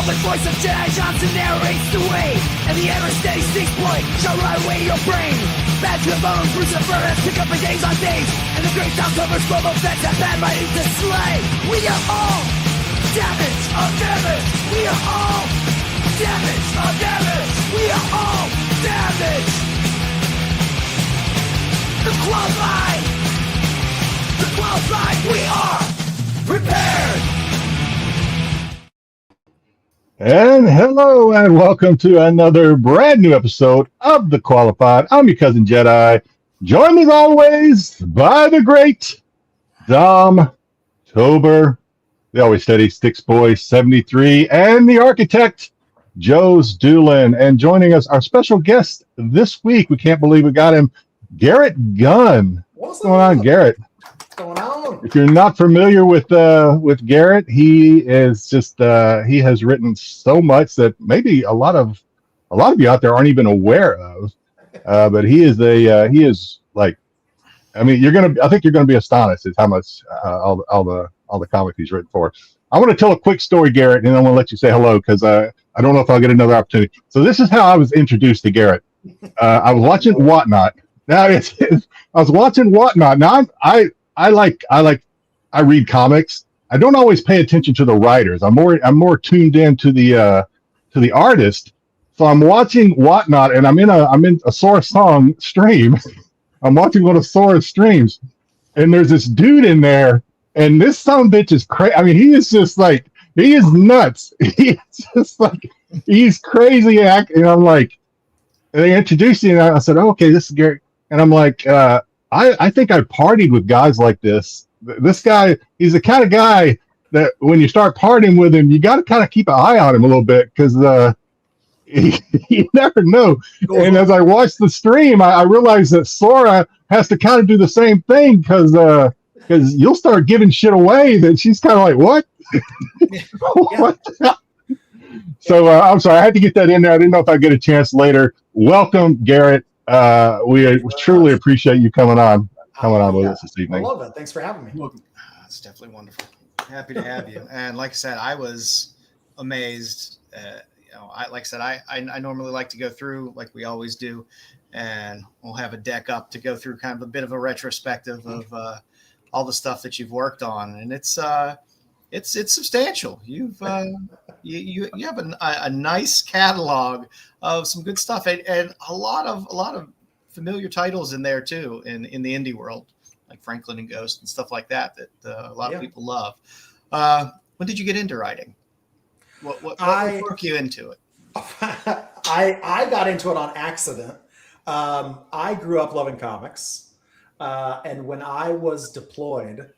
velvet voice of Jedi Johnson narrates the way, and the ever-steady Styx boy shall ride away your brain. Bad to the bone, Bruce and Furnace pick up for days on days, and the great sound covers Boba Fett's have bad writing to slay. We are all damage of damage. We are all damage of damage. We are all damage. The qualified, we are prepared. And hello and welcome to another brand new episode of The Qualified. I'm your cousin Jedi, joined as always by the great Dom Tober, the always steady Styx Boy 73, and the architect joesduelin. And joining us, our special guest this week, we can't believe we got him, Garrett Gunn. What's going on, Garrett? What's going on? If you're not familiar with Garrett, he is just he has written so much that maybe a lot of you out there aren't even aware of. But he is like, I mean, I think you're gonna be astonished at how much all the comics he's written for. I want to tell a quick story, Garrett, and I want to let you say hello because I don't know if I'll get another opportunity. So this is how I was introduced to Garrett. I was watching Whatnot. Now I was watching Whatnot. Now I read comics. I don't always pay attention to the writers. I'm more tuned in to the artist. So I'm watching Whatnot, and I'm in a Sora Song stream. I'm watching one of Sora's streams, and there's this dude in there, and this son of a bitch is crazy. I mean, he is nuts. He's just like, he's crazy. And I'm like, and they introduced me, and I said, oh, okay, this is Gary. And I'm like, I think I partied with guys like this. This guy, he's the kind of guy that when you start partying with him, you got to kind of keep an eye on him a little bit because you never know. And as I watched the stream, I realized that Sora has to kind of do the same thing because you'll start giving shit away that she's kind of like, what? What? So I'm sorry, I had to get that in there. I didn't know if I'd get a chance later. Welcome, Garrett. We truly appreciate you coming on with us this evening. I love it. Thanks for having me. It's definitely wonderful. Happy to have you. And like I said, I was amazed. I normally like to go through like we always do, and we'll have a deck up to go through kind of a bit of a retrospective of all the stuff that you've worked on, and it's substantial. You have a nice catalog of some good stuff, and a lot of familiar titles in there too in the indie world, like Franklin and Ghost and stuff like that a lot of people love. When did you get into writing? What worked you into it? I got into it on accident. I grew up loving comics, and when I was deployed,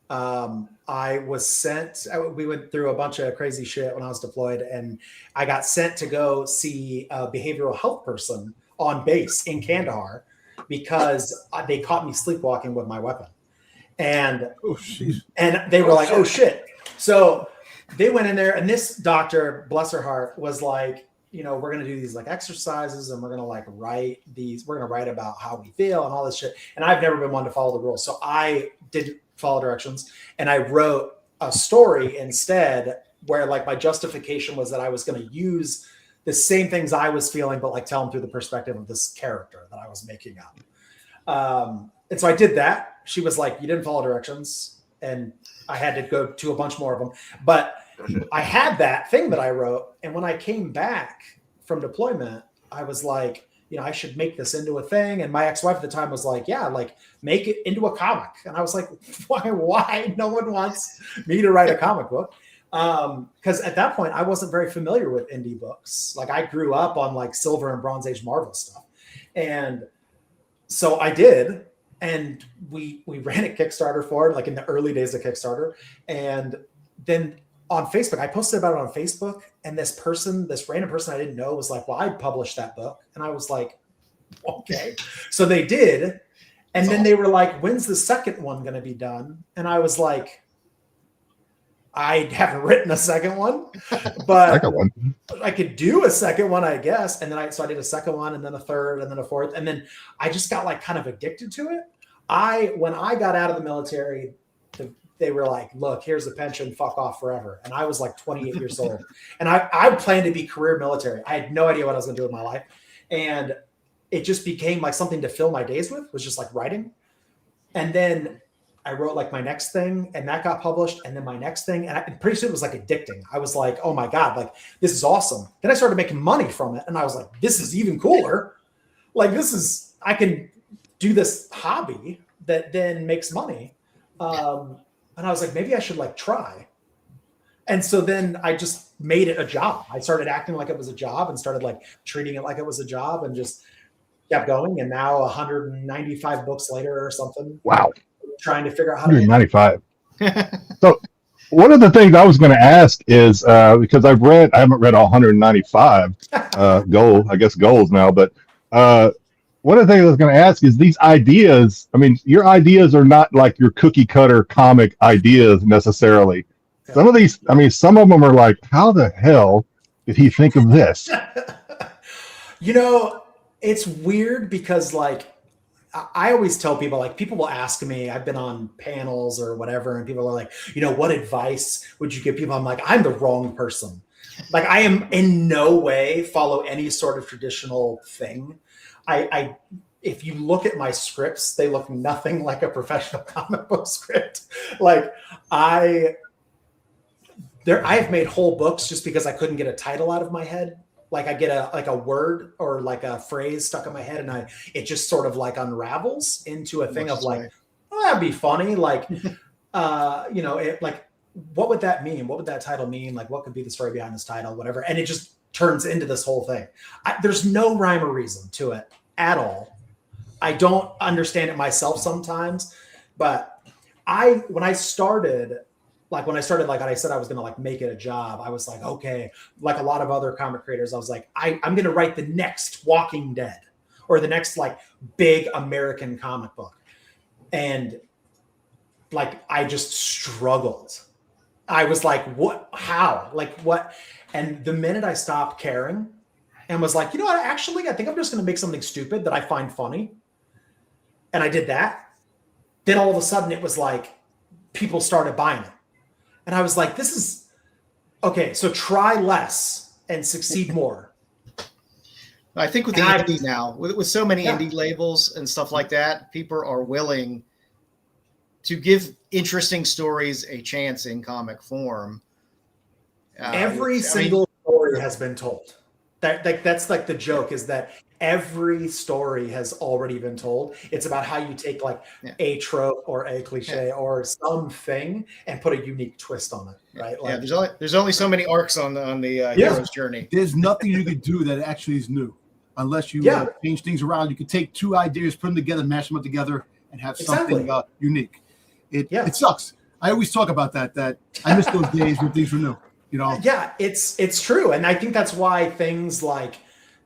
I was sent. We went through a bunch of crazy shit when I was deployed, and I got sent to go see a behavioral health person on base in Kandahar because they caught me sleepwalking with my weapon, and they were like, "Oh shit!" So they went in there, and this doctor, bless her heart, was like, we're going to do these like exercises, and we're going to like write these. We're going to write about how we feel and all this shit. And I've never been one to follow the rules, so I did follow directions, and I wrote a story instead where like my justification was that I was going to use the same things I was feeling, but like tell them through the perspective of this character that I was making up. And so I did that. She was like, you didn't follow directions. And I had to go to a bunch more of them. But I had that thing that I wrote. And when I came back from deployment, I was like, I should make this into a thing. And my ex-wife at the time was like, yeah, like make it into a comic. And I was like, why? No one wants me to write a comic book. Because at that point I wasn't very familiar with indie books. Like I grew up on like Silver and Bronze Age Marvel stuff. And so I did. And we ran a Kickstarter for it, like in the early days of Kickstarter. And then on Facebook, I posted about it on Facebook, and this random person I didn't know was like, well, I published that book. And I was like, okay. So they did. And then they were like, when's the second one going to be done? And I was like, I haven't written a second one, but I could do a second one, I guess. And then I did a second one, and then a third, and then a fourth. And then I just got like kind of addicted to it. When I got out of the military, they were like, look, here's the pension, fuck off forever. And I was like 28 years old. And I planned to be career military. I had no idea what I was going to do with my life. And it just became like something to fill my days with, was just like writing. And then I wrote like my next thing, and that got published. And then my next thing, and pretty soon it was like addicting. I was like, oh my God, like this is awesome. Then I started making money from it. And I was like, this is even cooler. Like I can do this hobby that then makes money. And I was like, maybe I should like try. And so then I just made it a job. I started acting like it was a job and started like treating it like it was a job, and just kept going. And now 195 books later or something. Wow. Trying to figure out how to 195. So one of the things I was going to ask is, because I haven't read all 195 goals now, but one of the things I was going to ask is these ideas. I mean, your ideas are not like your cookie cutter comic ideas necessarily. Yeah. Some of these, I mean, some of them are like, how the hell did he think of this? You know, it's weird because like, I always tell people, like, people will ask me, I've been on panels or whatever, and people are like, you know, what advice would you give people? I'm like, I'm the wrong person. Like, I am in no way follow any sort of traditional thing. If you look at my scripts, they look nothing like a professional comic book script. Like I have made whole books just because I couldn't get a title out of my head. Like I get a word or like a phrase stuck in my head, and it just sort of like unravels into a thing of like, oh, that'd be funny. Like, you know, like, what would that mean? What would that title mean? Like, what could be the story behind this title? Whatever. And it just turns into this whole thing. There's no rhyme or reason to it at all. I don't understand it myself sometimes, but when I started, like I said, I was going to like make it a job. I was like, okay, like a lot of other comic creators, I was like, I'm going to write the next Walking Dead or the next like big American comic book. And like, I just struggled. I was like, what, how, like what? And the minute I stopped caring and was like, you know what, actually, I think I'm just going to make something stupid that I find funny. And I did that. Then all of a sudden it was like, people started buying it. And I was like, this is okay. So try less and succeed more. I think with the indie now, with so many indie labels and stuff like that, people are willing to give interesting stories a chance in comic form. Every single story has been told. That's like the joke, is that every story has already been told. It's about how you take like a trope or a cliche or something and put a unique twist on it, right? Like, there's only so many arcs on the hero's journey. There's nothing you could do that actually is new, unless you change things around. You could take two ideas, put them together, mash them up together, and have something unique. It sucks. I always talk about that I miss those days when things were new. You know? Yeah, it's true, and I think that's why things like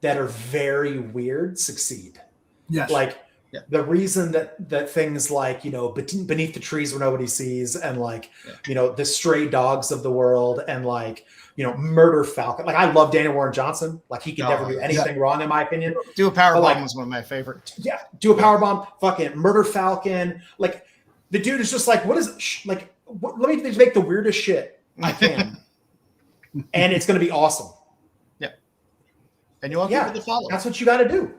that are very weird succeed. Yes. Like the reason that things like, you know, Beneath the Trees Where Nobody Sees, and like, you know, The Stray Dogs of the World, and like, you know, Murder Falcon. Like, I love Daniel Warren Johnson. Like, he can never do anything wrong, in my opinion. Do a Powerbomb was one of my favorites. Yeah, Do a Powerbomb, fucking Murder Falcon. Like, the dude is just like, what is it? Like, let me just make the weirdest shit I can. And it's going to be awesome. Yeah. And you want people to follow. That's what you got to do.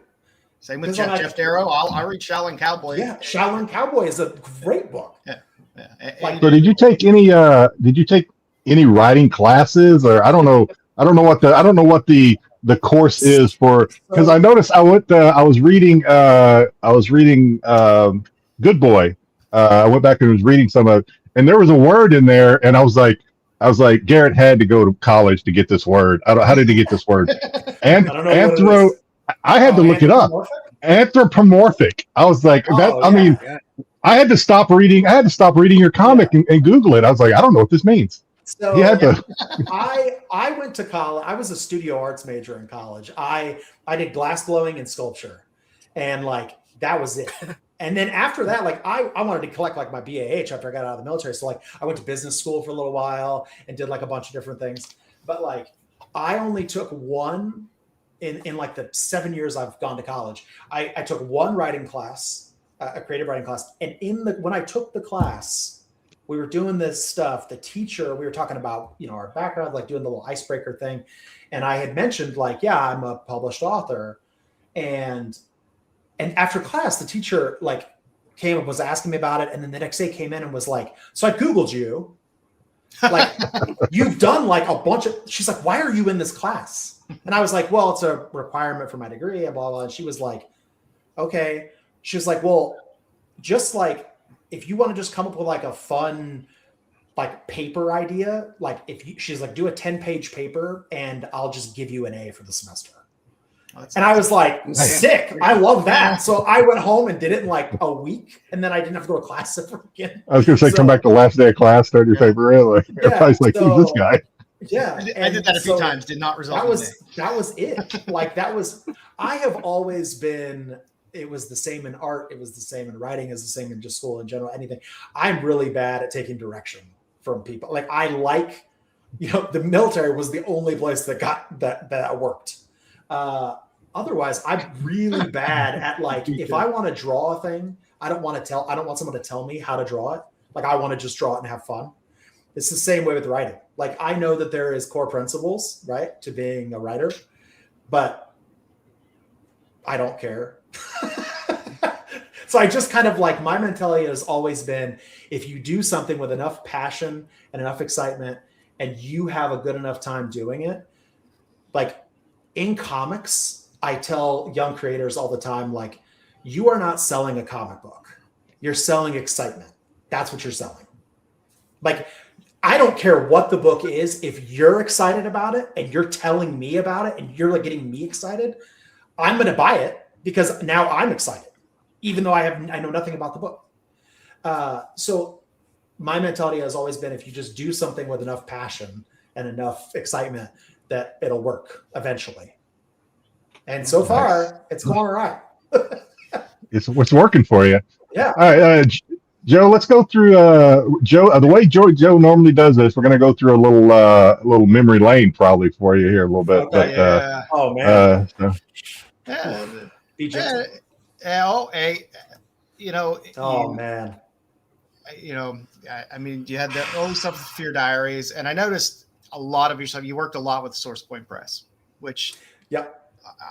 Same with Jeff Darrow. I'll read Shaolin Cowboy. Yeah, Shaolin Cowboy is a great book. Yeah. Like, so did you take any writing classes, or I don't know what the course is for, because I noticed I was reading Good Boy. I went back and was reading some of, and there was a word in there, and I was like, Garrett had to go to college to get this word. How did he get this word? And I had to look it up. Anthropomorphic. I was like, I had to stop reading. I had to stop reading your comic and Google it. I was like, I don't know what this means. So you had to. I went to college. I was a studio arts major in college. I did glass blowing and sculpture, and like that was it. And then after that, like I wanted to collect like my BAH after I got out of the military. So like I went to business school for a little while and did like a bunch of different things. But like I only took one in like the 7 years I've gone to college. I took one writing class, a creative writing class. And when I took the class, we were doing this stuff. The teacher, we were talking about, our background, like doing the little icebreaker thing. And I had mentioned like, yeah, I'm a published author. And after class, the teacher like came and was asking me about it. And then the next day came in and was like, so I Googled you. Like, you've done like a bunch of, she's like, why are you in this class? And I was like, well, it's a requirement for my degree, and blah, blah. And she was like, okay. She was like, well, just like, if you want to just come up with like a fun, like paper idea, like she's like, do a 10-page paper and I'll just give you an A for the semester. And I was like, sick. I love that. So I went home and did it in like a week, and then I didn't have to go to class ever again. I was going to say, come back the last day of class, start your paper in. Like, everybody's like, who's this guy? Yeah. I did that a few times, did not result that was it. Like I have always been, it was the same in art. It was the same in writing, it was the same in just school in general, anything. I'm really bad at taking direction from people. Like I like, the military was the only place that got that worked. Otherwise, I'm really bad at like, if I want to draw a thing, I don't want someone to tell me how to draw it. Like I want to just draw it and have fun. It's the same way with writing. Like I know that there is core principles, right, to being a writer, but I don't care. So I just kind of like, my mentality has always been, if you do something with enough passion and enough excitement and you have a good enough time doing it, like in comics, I tell young creators all the time, like, you are not selling a comic book. You're selling excitement. That's what you're selling. Like, I don't care what the book is. If you're excited about it and you're telling me about it and you're like getting me excited, I'm going to buy it because now I'm excited, even though I know nothing about the book. So my mentality has always been, if you just do something with enough passion and enough excitement, that it'll work eventually. And so far, it's going all right. It's working for you. Yeah. All right, Joe, let's go through Joe. The way Joe normally does this, we're going to go through a little memory lane probably for you here a little bit. Okay, but, oh man. Man. I mean, you had the early stuff with Fear Diaries, and I noticed a lot of your stuff. You worked a lot with Source Point Press, which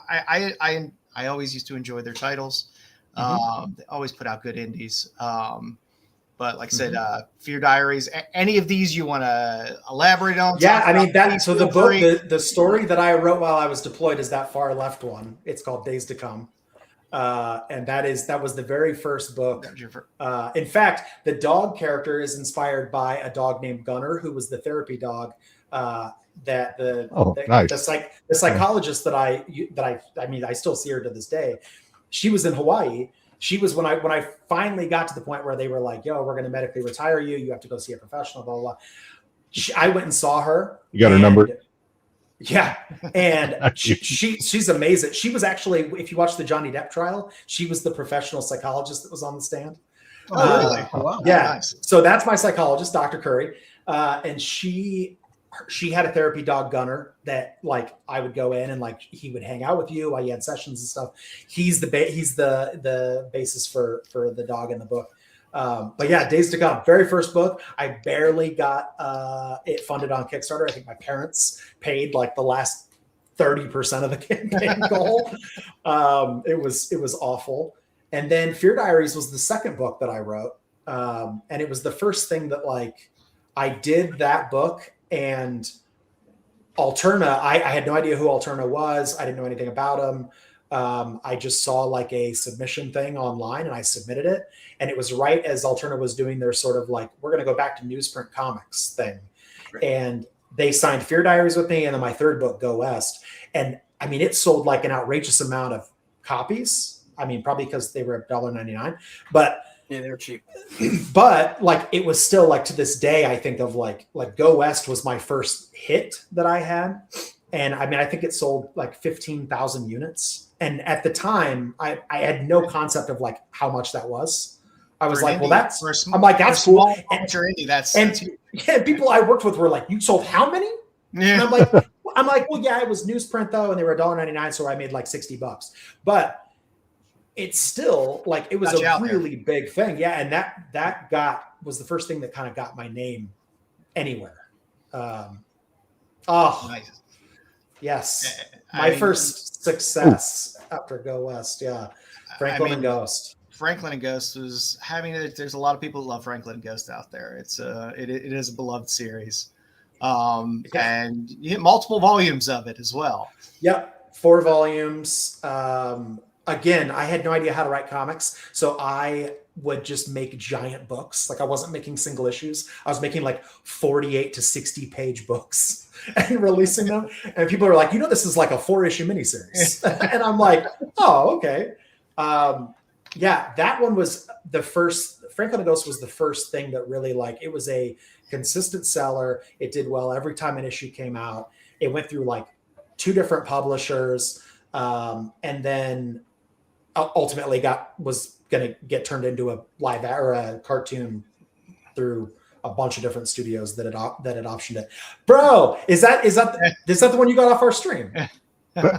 I always used to enjoy their titles. They always put out good indies. But like I said, Fear Diaries, any of these you want to elaborate on? Yeah, I mean, the book, the story that I wrote while I was deployed is that far left one. It's called Days to Come. And that was the very first book. In fact, the dog character is inspired by a dog named Gunner, who was the therapy dog the psychologist that I still see her to this day. She was in Hawaii. She was when I finally got to the point where they were like, yo, we're going to medically retire you. You have to go see a professional, blah, blah, blah. I went and saw her. You got her number? Yeah. And she's amazing. She was actually, if you watch the Johnny Depp trial, she was the professional psychologist that was on the stand. Oh, really? Wow. Yeah. Nice. So that's my psychologist, Dr. Curry. And she had a therapy dog, Gunner, that like I would go in and like he would hang out with you while you had sessions and stuff. He's the basis for the dog in the book. But yeah, Days to Come, very first book. I barely got it funded on Kickstarter. I think my parents paid like the last 30% of the campaign goal. It was awful. And then Fear Diaries was the second book that I wrote. And it was the first thing that like I did that book. And Alterna, I had no idea who Alterna was. I didn't know anything about him. I just saw like a submission thing online and I submitted it. And it was right as Alterna was doing their sort of like, we're going to go back to newsprint comics thing. Right. And they signed Fear Diaries with me. And then my third book, Go West. And I mean, it sold like an outrageous amount of copies. I mean, probably because they were $1.99, but yeah, they were cheap. But like, it was still like to this day, I think of like Go West was my first hit that I had. And I mean, I think it sold like 15,000 units. And at the time I had no concept of like how much that was. I was like, well, that's cool. And people I worked with were like, you sold how many? Yeah. And I'm like, well, yeah, it was newsprint though. And they were $1.99. So I made like $60, but it's still like, it was a really big thing. Yeah. And that was the first thing that kind of got my name anywhere. Nice. Yes. My first success after Go West. Yeah. Franklin and Ghost. Franklin and Ghost was there's a lot of people that love Franklin and Ghost out there. It is a beloved series. And you hit multiple volumes of it as well. Yep. 4 volumes. Again, I had no idea how to write comics. So I would just make giant books. Like I wasn't making single issues. I was making like 48 to 60 page books and releasing them. And people are like, this is like a 4-issue miniseries. And I'm like, oh, okay. Yeah, that one was the first. Franklin and Ghost was the first thing that really it was a consistent seller. It did well every time an issue came out. It went through like 2 different publishers, and then ultimately was going to get turned into a live or a cartoon through a bunch of different studios that had optioned it. Bro, is that the one you got off our stream?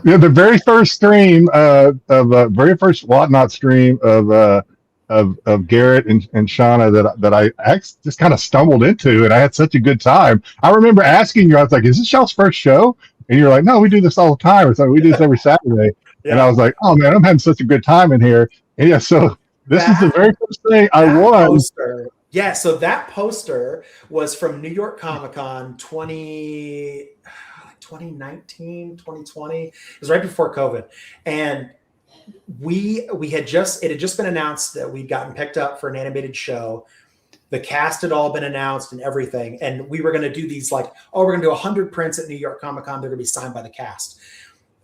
Yeah, the very first stream very first Whatnot stream of Garrett and Shauna that I just kind of stumbled into, and I had such a good time. I remember asking you, I was like, "Is this y'all's first show?" And you're like, "No, we do this all the time. So we do this every Saturday." Yeah. And I was like, "Oh man, I'm having such a good time in here." And yeah, so this is the very first thing I won. Poster. Yeah, so that poster was from New York Comic Con 2019, 2020. It was right before COVID. And it had just been announced that we'd gotten picked up for an animated show. The cast had all been announced and everything. And we were going to do these we're going to do 100 prints at New York Comic Con. They're going to be signed by the cast.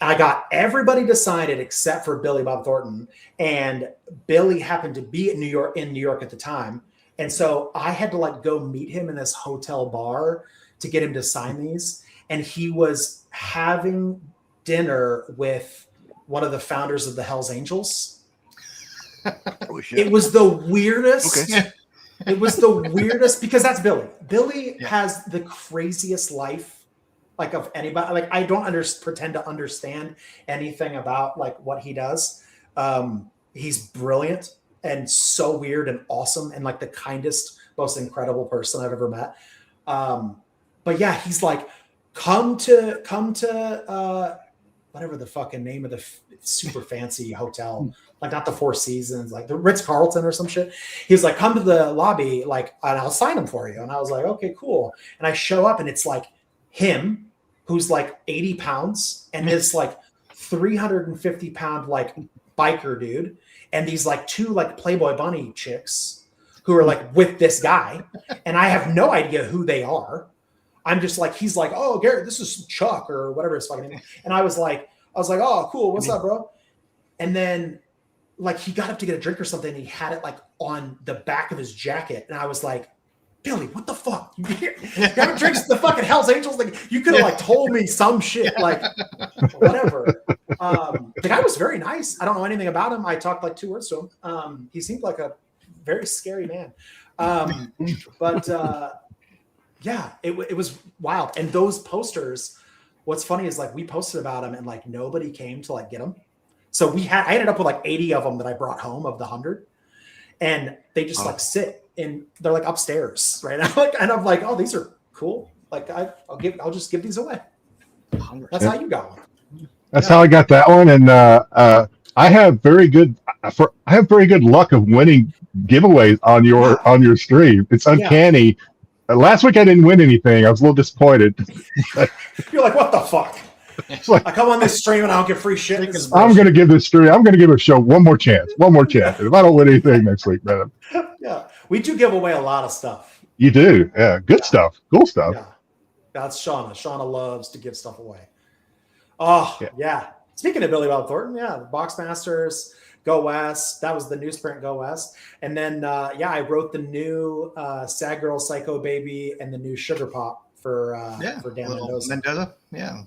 I got everybody to sign it except for Billy Bob Thornton. And Billy happened to be in New York at the time. And so I had to go meet him in this hotel bar to get him to sign these. And he was having dinner with one of the founders of the Hells Angels. Oh, shit. It was the weirdest. Okay. It was the weirdest because that's Billy. Billy has the craziest life of anybody. I don't pretend to understand anything about what he does. He's brilliant and so weird and awesome and the kindest, most incredible person I've ever met. But yeah, he's come to whatever the fucking name of the super fancy hotel, not the Four Seasons, the Ritz-Carlton or some shit. He was come to the lobby, and I'll sign them for you. And I was like, okay, cool. And I show up and it's him who's 80 pounds and this 350 pound biker dude. And these 2 Playboy bunny chicks who are with this guy. And I have no idea who they are. I'm just he's oh, Garrett, this is Chuck or whatever his fucking name. And I was like, oh, cool. What's up, bro? And then he got up to get a drink or something. And he had it on the back of his jacket. And I was like, Billy, what the fuck? You haven't drinks the fucking Hells Angels? You could have told me some shit, whatever. The guy was very nice. I don't know anything about him. I talked 2 words to him. He seemed like a very scary man. But yeah, it was wild. And those posters, what's funny is we posted about them and nobody came to get them. So I ended up with 80 of them that I brought home of the 100, and they just sit and they're upstairs right now. And I'm like, oh, these are cool. I'll just give these away. That's how you got one. That's how I got that one. And I have very good luck of winning giveaways on your stream. It's uncanny. Yeah. Last week I didn't win anything. I was a little disappointed. You're like, what the fuck? I come on this stream and I don't get free shit. I'm going to give this stream. I'm going to give a show one more chance. And if I don't win anything next week, man. Yeah, we do give away a lot of stuff. You do, yeah. Good stuff, cool stuff. Yeah, that's Shauna. Shauna loves to give stuff away. Oh yeah. Speaking of Billy Bob Thornton, the Boxmasters, Go West. That was the newsprint Go West. And then I wrote the new Sad Girl Psycho Baby and the new Sugar Pop for Dan Mendoza. Yeah.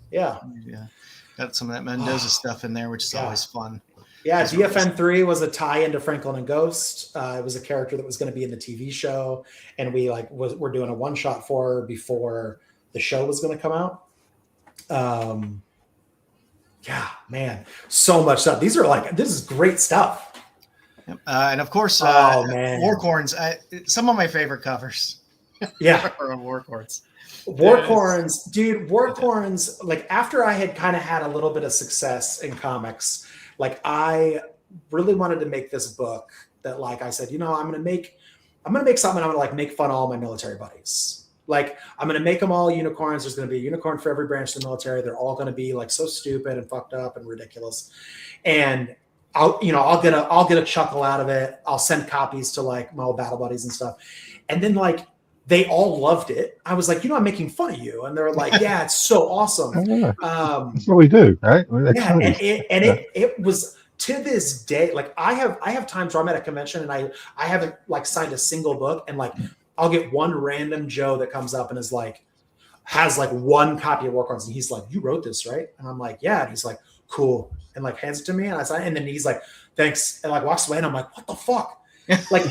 Got some of that Mendoza stuff in there, which is always fun. Yeah, DFN3 was a tie into Franklin and Ghost. It was a character that was going to be in the TV show, and we we're doing a one shot for her before the show was going to come out. Yeah, man, so much stuff. This is great stuff. And of course, man. Warhorns. Some of my favorite covers. Yeah. are on Warhorns. Warhorns, dude, Warhorns, like after I had kind of had a little bit of success in comics, like I really wanted to make this book that, like I said, you know, I'm gonna make something, I'm gonna like make fun of all my military buddies. Like I'm gonna make them all unicorns. There's gonna be a unicorn for every branch of the military. They're all gonna be like so stupid and fucked up and ridiculous. And I'll get a chuckle out of it. I'll send copies to like my old battle buddies and stuff. And then like they all loved it. I was like, you know, I'm making fun of you. And they're like, yeah, it's so awesome. That's what we do, right? Yeah, it was, to this day, like I have times where I'm at a convention and I haven't like signed a single book, and like I'll get one random Joe that comes up and is like, has like one copy of Warhorns, and he's like, you wrote this, right? And I'm like, yeah. And he's like, cool. And like hands it to me, and I sign, and then he's like, thanks, and like walks away, and I'm like, what the fuck? Like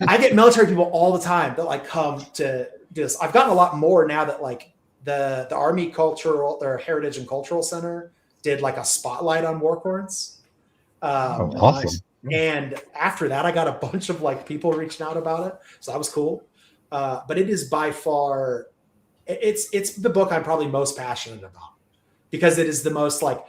I get military people all the time that like come to do this. I've gotten a lot more now that like the Army their Heritage and Cultural Center did like a spotlight on Warhorns. Awesome. And after that, I got a bunch of like people reaching out about it, so that was cool. But it is by far, it's the book I'm probably most passionate about, because it is the most like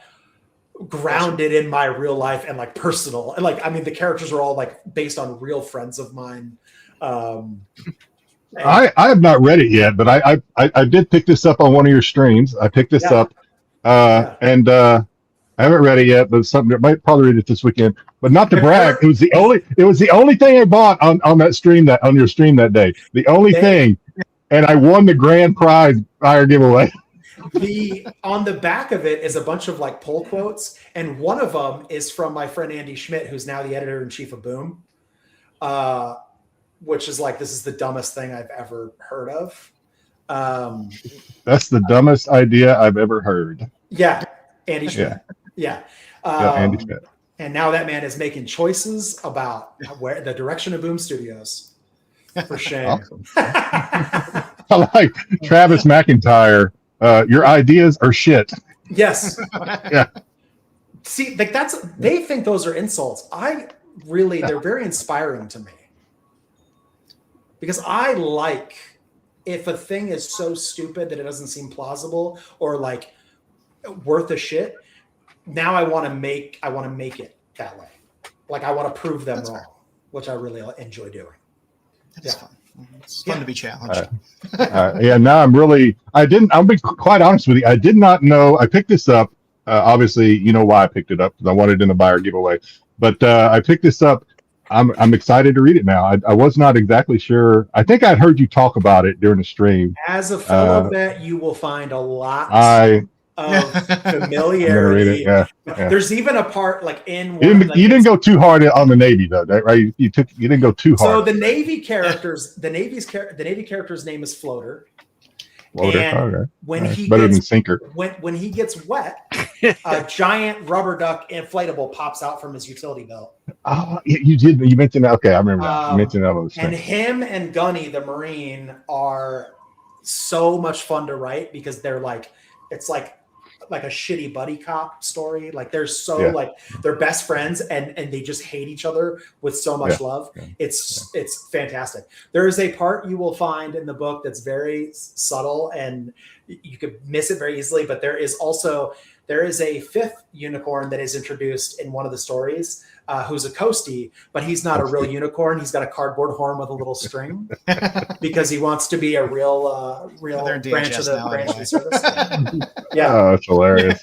grounded in my real life and like personal, and like I mean the characters are all like based on real friends of mine. I have not read it yet, but I did pick this up on one of your streams. I picked this up, and I haven't read it yet, but it's something that might probably read it this weekend. But not to brag, it was the only thing I bought on that stream on your stream that day. The only thing, and I won the grand prize fire giveaway. On the back of it is a bunch of like pull quotes, and one of them is from my friend Andy Schmidt, who's now the editor-in-chief of Boom, which is like, this is the dumbest thing I've ever heard of. That's the dumbest idea I've ever heard. Yeah, Andy Schmidt. Yeah. Andy Schmidt. And now that man is making choices about where the direction of Boom Studios. For shame. Awesome. I like Travis McIntyre. Your ideas are shit. Yes. Yeah. See, like they think those are insults. They're very inspiring to me. Because I like, if a thing is so stupid that it doesn't seem plausible or like worth a shit, now I want to make it that way. Like I want to prove them wrong, which I really enjoy doing. That's fun. It's fun to be challenged. Now I'll be quite honest with you. I did not know. I picked this up. Obviously, you know why I picked it up, because I wanted it in the buyer giveaway. But I picked this up. I'm excited to read it now. I was not exactly sure. I think I'd heard you talk about it during the stream. As a fellow vet, you will find a lot of familiarity. Yeah. There's even a part like in one. You didn't go too hard on the Navy though, right? You didn't go too hard. So the Navy character's name is Floater. And when he better gets, than Sinker. When he gets wet, a giant rubber duck inflatable pops out from his utility belt. Oh, you did. You mentioned that. Okay, I remember that. You mentioned that. And him and Gunny, the Marine, are so much fun to write, because they're like, it's like a shitty buddy cop story. Like they're like they're best friends, and they just hate each other with so much love. Yeah. It's fantastic. There is a part you will find in the book that's very subtle, and you could miss it very easily. But there is a fifth unicorn that is introduced in one of the stories, who's a coastie, but he's not a real unicorn. He's got a cardboard horn with a little string because he wants to be a real branch of the service. Yeah. Oh, that's hilarious.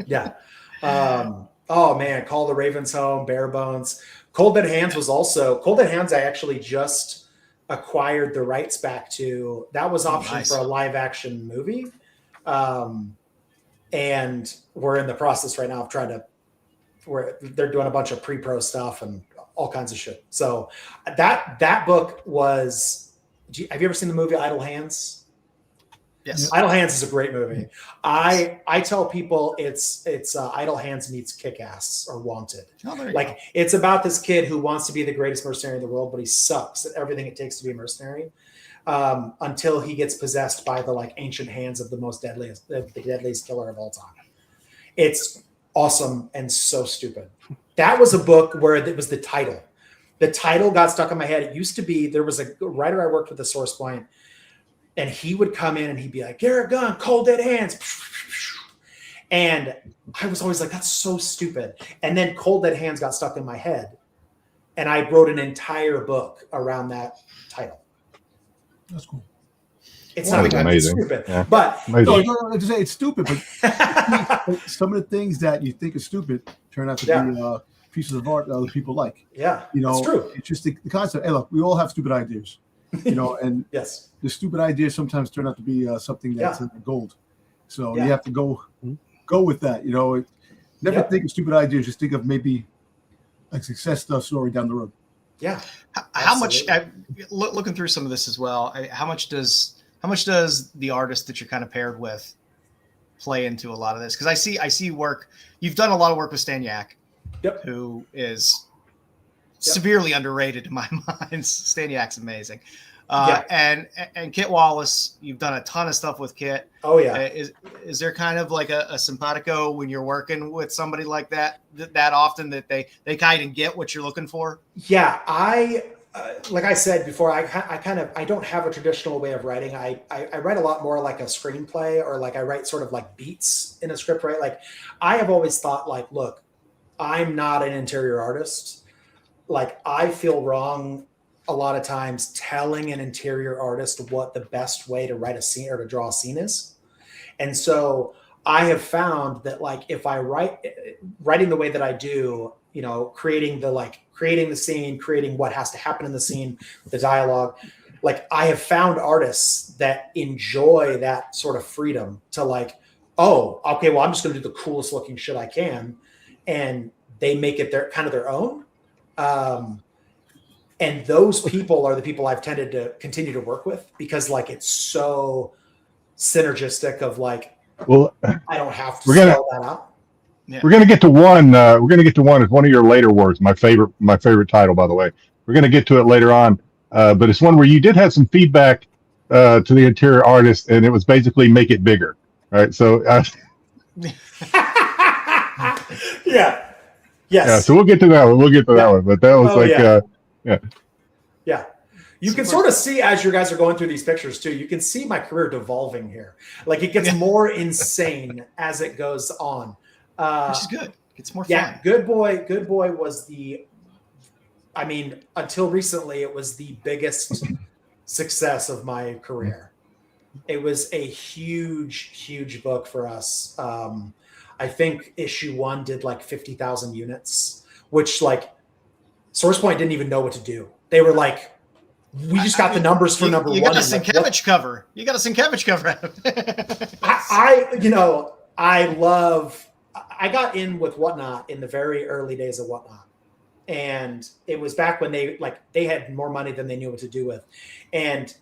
Yeah. Oh man, Call the Ravens Home, Bare Bones. Cold Dead Hands I actually just acquired the rights back to. That was optioned for a live action movie. And we're in the process right now of where they're doing a bunch of pre-pro stuff and all kinds of shit. So that book was, have you ever seen the movie Idle Hands? Yes. Idle Hands is a great movie. I tell people it's Idle Hands meets Kick-Ass or Wanted. Like it's about this kid who wants to be the greatest mercenary in the world, but he sucks at everything it takes to be a mercenary. Until he gets possessed by the like ancient hands of the deadliest killer of all time. It's awesome and so stupid. That was a book where it was the title. The title got stuck in my head. It used to be, there was a writer I worked with at Source Point, and he would come in and he'd be like, Garrett Gunn, Cold Dead Hands. And I was always like, that's so stupid. And then Cold Dead Hands got stuck in my head. And I wrote an entire book around that title. That's cool. It's not amazing. Stupid, yeah. but no, just say it's stupid. But some of the things that you think is stupid turn out to be pieces of art that other people like. Yeah, it's true. It's just the concept. Hey, look, we all have stupid ideas, and yes, the stupid ideas sometimes turn out to be something that's gold. So you have to go with that. Never think of stupid ideas. Just think of maybe a success story down the road. Yeah. How much? Looking through some of this as well. How much does the artist that you're kind of paired with play into a lot of this? Because I see work. You've done a lot of work with Stan Yak, who is severely underrated in my mind. Stan Yak's amazing. And Kit Wallace, you've done a ton of stuff with Kit. Oh yeah. Is there kind of like a simpatico when you're working with somebody like that often that they kind of get what you're looking for? Yeah, like I said before, I don't have a traditional way of writing. I write a lot more like a screenplay, or like I write sort of like beats in a script, right? Like I have always thought like, look, I'm not an interior artist. Like I feel wrong a lot of times telling an interior artist what the best way to write a scene or to draw a scene is. And so I have found that like, if I writing the way that I do, creating the scene, creating what has to happen in the scene, the dialogue, like I have found artists that enjoy that sort of freedom to like, oh, okay, well, I'm just going to do the coolest looking shit I can. And they make it their own. And those people are the people I've tended to continue to work with, because like it's so synergistic of like, well, I don't have to spell that out. Yeah. We're gonna get to one. It's one of your later works. My favorite title, by the way. We're gonna get to it later on, but it's one where you did have some feedback to the interior artist, and it was basically make it bigger. Right. So. Yeah. Yes. Yeah. So we'll get to that one. That one. But that was Yeah. You can sort of see as you guys are going through these pictures too, you can see my career devolving here. Like it gets more insane as it goes on. Which is good. It's more fun. Good Boy was until recently, it was the biggest success of my career. It was a huge, huge book for us. I think issue 1 did like 50,000 units, which like Source Point didn't even know what to do. They were like, we just got the numbers for number 1. You got a Sienkiewicz cover. You got a Sienkiewicz cover. I got in with Whatnot in the very early days of Whatnot. And it was back when they had more money than they knew what to do with. And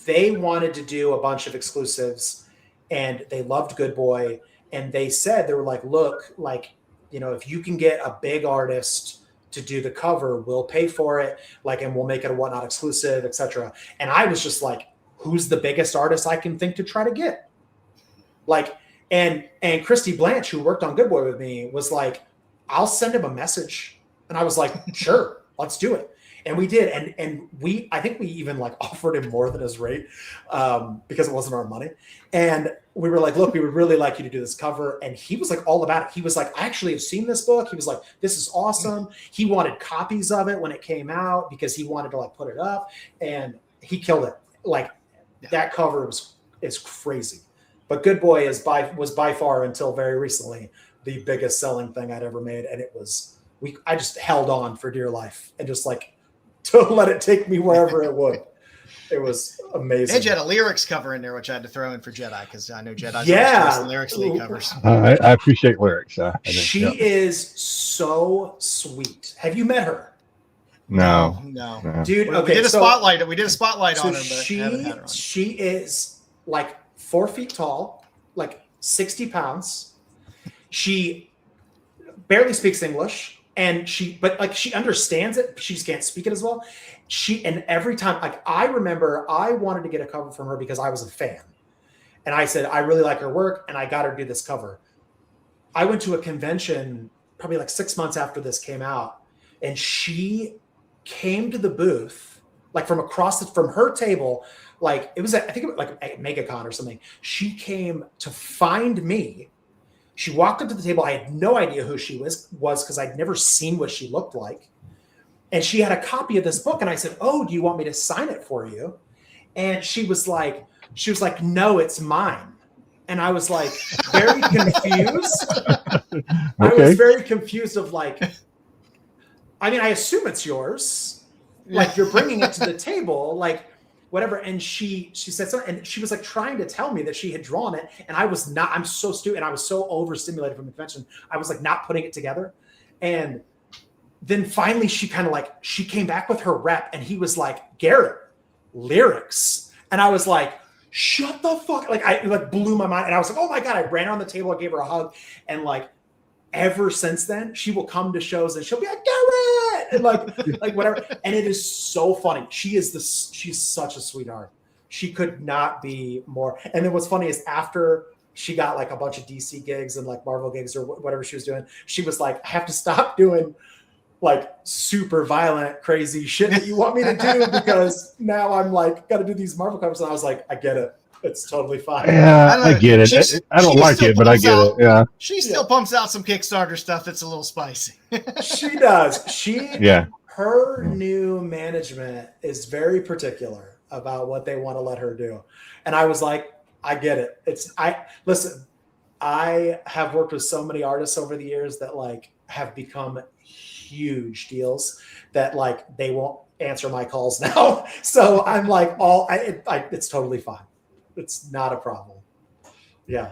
they wanted to do a bunch of exclusives, and they loved Good Boy. And they were like, look, like, if you can get a big artist to do the cover, we'll pay for it, like, and we'll make it a Whatnot exclusive, etc. And I was just like, who's the biggest artist I can think to try to get? Like, and Christy Blanche, who worked on Good Boy with me, was like, I'll send him a message. And I was like, sure, let's do it. And we did. And I think we even like offered him more than his rate because it wasn't our money. And we were like, look, we would really like you to do this cover. And he was like all about it. He was like, I actually have seen this book. He was like, this is awesome. He wanted copies of it when it came out because he wanted to like put it up, and he killed it. Like that cover is crazy. But Good Boy was by far, until very recently, the biggest selling thing I'd ever made. And it was, I just held on for dear life and just like to let it take me wherever it would. It was amazing. And you had a lyrics cover in there, which I had to throw in for Jedi, because I know Jedi's lyrics lead covers. I appreciate lyrics. She is so sweet. Have you met her? No. Dude, okay. We did a spotlight on her, but haven't had her on. She is like 4 feet tall, like 60 pounds. She barely speaks English. And she understands it. She just can't speak it as well. And every time, like, I remember I wanted to get a cover from her because I was a fan. And I said, I really like her work. And I got her to do this cover. I went to a convention probably like 6 months after this came out, and she came to the booth, like from from her table, like it was, I think it was like a MegaCon or something. She came to find me. She walked up to the table. I had no idea who she was because I'd never seen what she looked like. And she had a copy of this book. And I said, "Oh, do you want me to sign it for you?" And she was like, "No, it's mine." And I was like, very confused. Okay. I was very confused of like, I mean, I assume it's yours. Like you're bringing it to the table, like whatever. And she said something, and she was like trying to tell me that she had drawn it. And I was not, I'm so stupid. And I was so overstimulated from the convention. I was like not putting it together. And then finally she kind of like, she came back with her rep and he was like, "Garrett, lyrics." And I was like, "Shut the fuck!" Like I like blew my mind, and I was like, "Oh my god!" I ran on the table, I gave her a hug, and like ever since then, she will come to shows and she'll be like, "Garrett," and like whatever. And it is so funny. She's such a sweetheart. She could not be more. And then what's funny is after she got like a bunch of DC gigs and like Marvel gigs or whatever she was doing, she was like, "I have to stop doing like super violent, crazy shit that you want me to do because now I'm like got to do these Marvel covers." And I was like, "I get it. It's totally fine." Yeah, I get it. I don't like it, but I get it. Yeah. She still pumps out some Kickstarter stuff that's a little spicy. She does. Her new management is very particular about what they want to let her do. And I was like, I get it. Listen, I have worked with so many artists over the years that like have become huge deals that like they won't answer my calls now. So I'm like it's totally fine. It's not a problem. Yeah.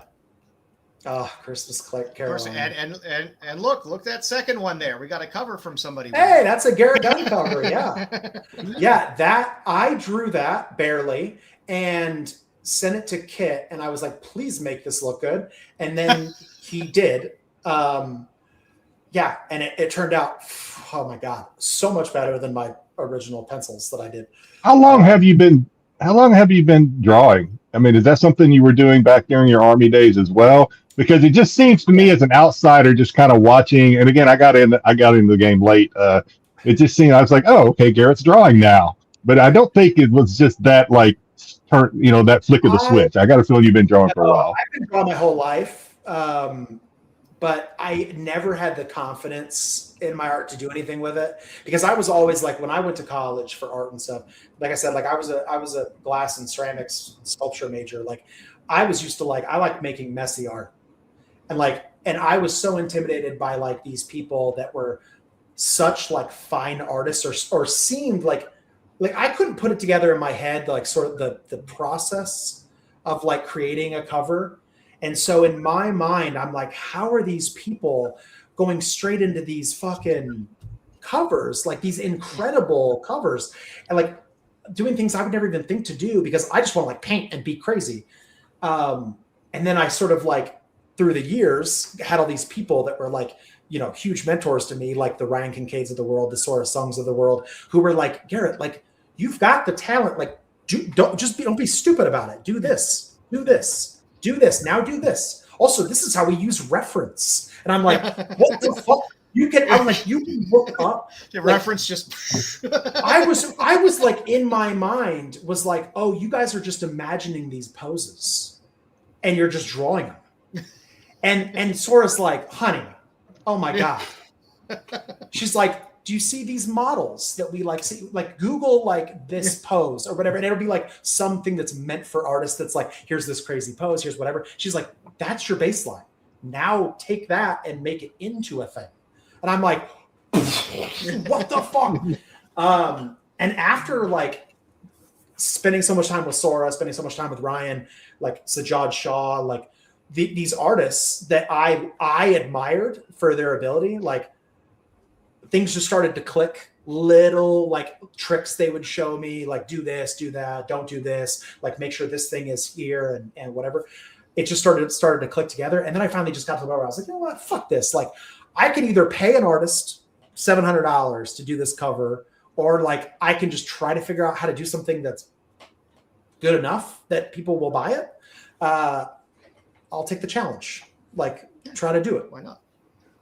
Oh, Christmas Carol. And look that second one there. We got a cover from somebody. Hey, that's a Garrett Gunn cover. Yeah. Yeah. That I drew that barely and sent it to Kit. And I was like, "Please make this look good." And then he did. Yeah. And it turned out, oh my God, so much better than my original pencils that I did. How long have you been drawing? I mean, is that something you were doing back during your Army days as well? Because it just seems to me as an outsider, just kind of watching. And again, I got into the game late. It just seemed, I was like, "Oh, okay, Garrett's drawing now." But I don't think it was just that like turn, that flick of the switch. I got a feeling you've been drawing for a while. I've been drawing my whole life. But I never had the confidence in my art to do anything with it because I was always like, when I went to college for art and stuff, like I said, like I was a glass and ceramics sculpture major. Like I was used to like, I like making messy art and I was so intimidated by like these people that were such like fine artists or seemed like I couldn't put it together in my head, like sort of the process of like creating a cover. And so in my mind, I'm like, how are these people going straight into these fucking covers, like these incredible covers and like doing things I would never even think to do because I just want to like paint and be crazy. And then I sort of like through the years had all these people that were like, huge mentors to me, like the Ryan Kincaids of the world, the Sora Songs of the world, who were like, "Garrett, like you've got the talent, like don't be stupid about it. Do this, do this. Do this, now do this. Also, this is how we use reference." And I'm like, "What the fuck? You can look up." Your reference just I was like in my mind was like, "Oh, you guys are just imagining these poses and you're just drawing them." And Sora's like, "Honey, oh my God." She's like, "Do you see these models that we like see? Like Google like this pose or whatever." And it'll be like something that's meant for artists. That's like, here's this crazy pose. Here's whatever. She's like, "That's your baseline. Now take that and make it into a thing." And I'm like, what the fuck? And after like spending so much time with Sora, spending so much time with Ryan, like Sajjad Shah, like these artists that I admired for their ability, like things just started to click. Little like tricks they would show me, like do this, do that, don't do this, like make sure this thing is here and whatever. It just started to click together. And then I finally just got to the point where I was like, "You know what? Fuck this. Like I can either pay an artist $700 to do this cover, or like I can just try to figure out how to do something that's good enough that people will buy it. I'll take the challenge." Like try to do it. Why not?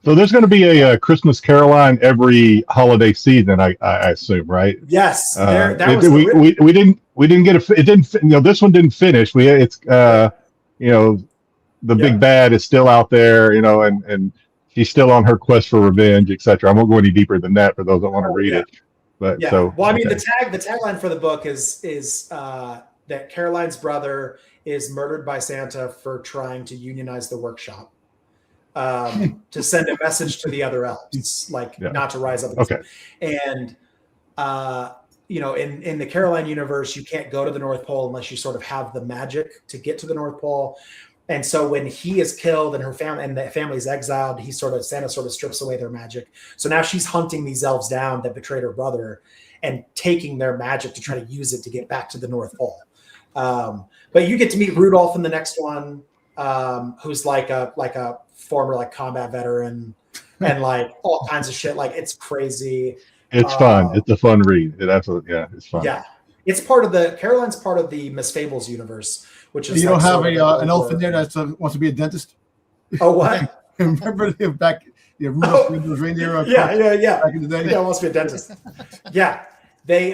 So there's going to be a Christmas Caroline every holiday season, I assume, right? Yes, we didn't get it didn't, this one didn't finish. The big bad is still out there, and she's still on her quest for revenge, etc. I won't go any deeper than that for those that want to read it. But the tagline for the book is that Caroline's brother is murdered by Santa for trying to unionize the workshop, to send a message to the other elves, not to rise up. Okay. And in the Caroline universe, you can't go to the North Pole unless you sort of have the magic to get to the North Pole. And so when he is killed and her family and the family's exiled, Santa sort of strips away their magic. So now she's hunting these elves down that betrayed her brother and taking their magic to try to use it to get back to the North Pole. But you get to meet Rudolph in the next one, who's like a former combat veteran and all kinds of shit. It's crazy. It's fun. It's a fun read. It's fun. Yeah. It's Caroline's part of the Miss Fables universe, which is you don't have an elf in there that wants to be a dentist. Oh, what? Remember back Rudolph the reindeer? Yeah. Back in the day, yeah, wants to be a dentist. Yeah, they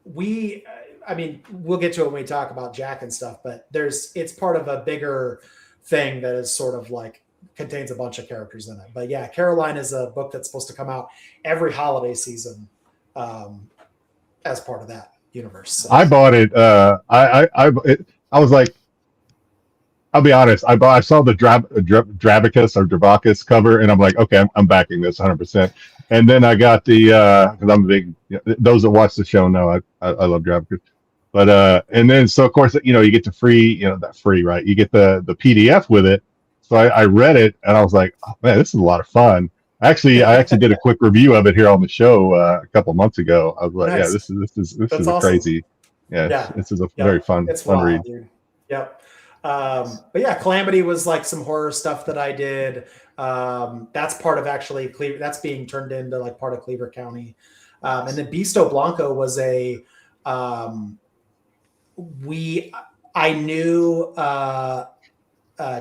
we'll get to it when we talk about Jack and stuff, but it's part of a bigger thing that is sort of contains a bunch of characters in it. But yeah, Caroline is a book that's supposed to come out every holiday season as part of that universe. So. I bought it. I was like, I'll be honest. I saw the Drabacus or Drabacus cover, and I'm like, okay, I'm backing this 100%. And then I got because I'm a big. Those that watch the show know I love Drabacus. But and then so of course you get the free, that free, right? You get the PDF with it. So I read it and I was like, oh, man, this is a lot of fun. I actually did a quick review of it here on the show a couple of months ago. I was like, nice. Yeah, this is awesome. Crazy. Yeah, this is a very fun read. Dude. Yep. But yeah, Calamity was some horror stuff that I did. That's part of actually Cleaver. That's being turned into part of Cleaver County. And then Bisto Blanco was I knew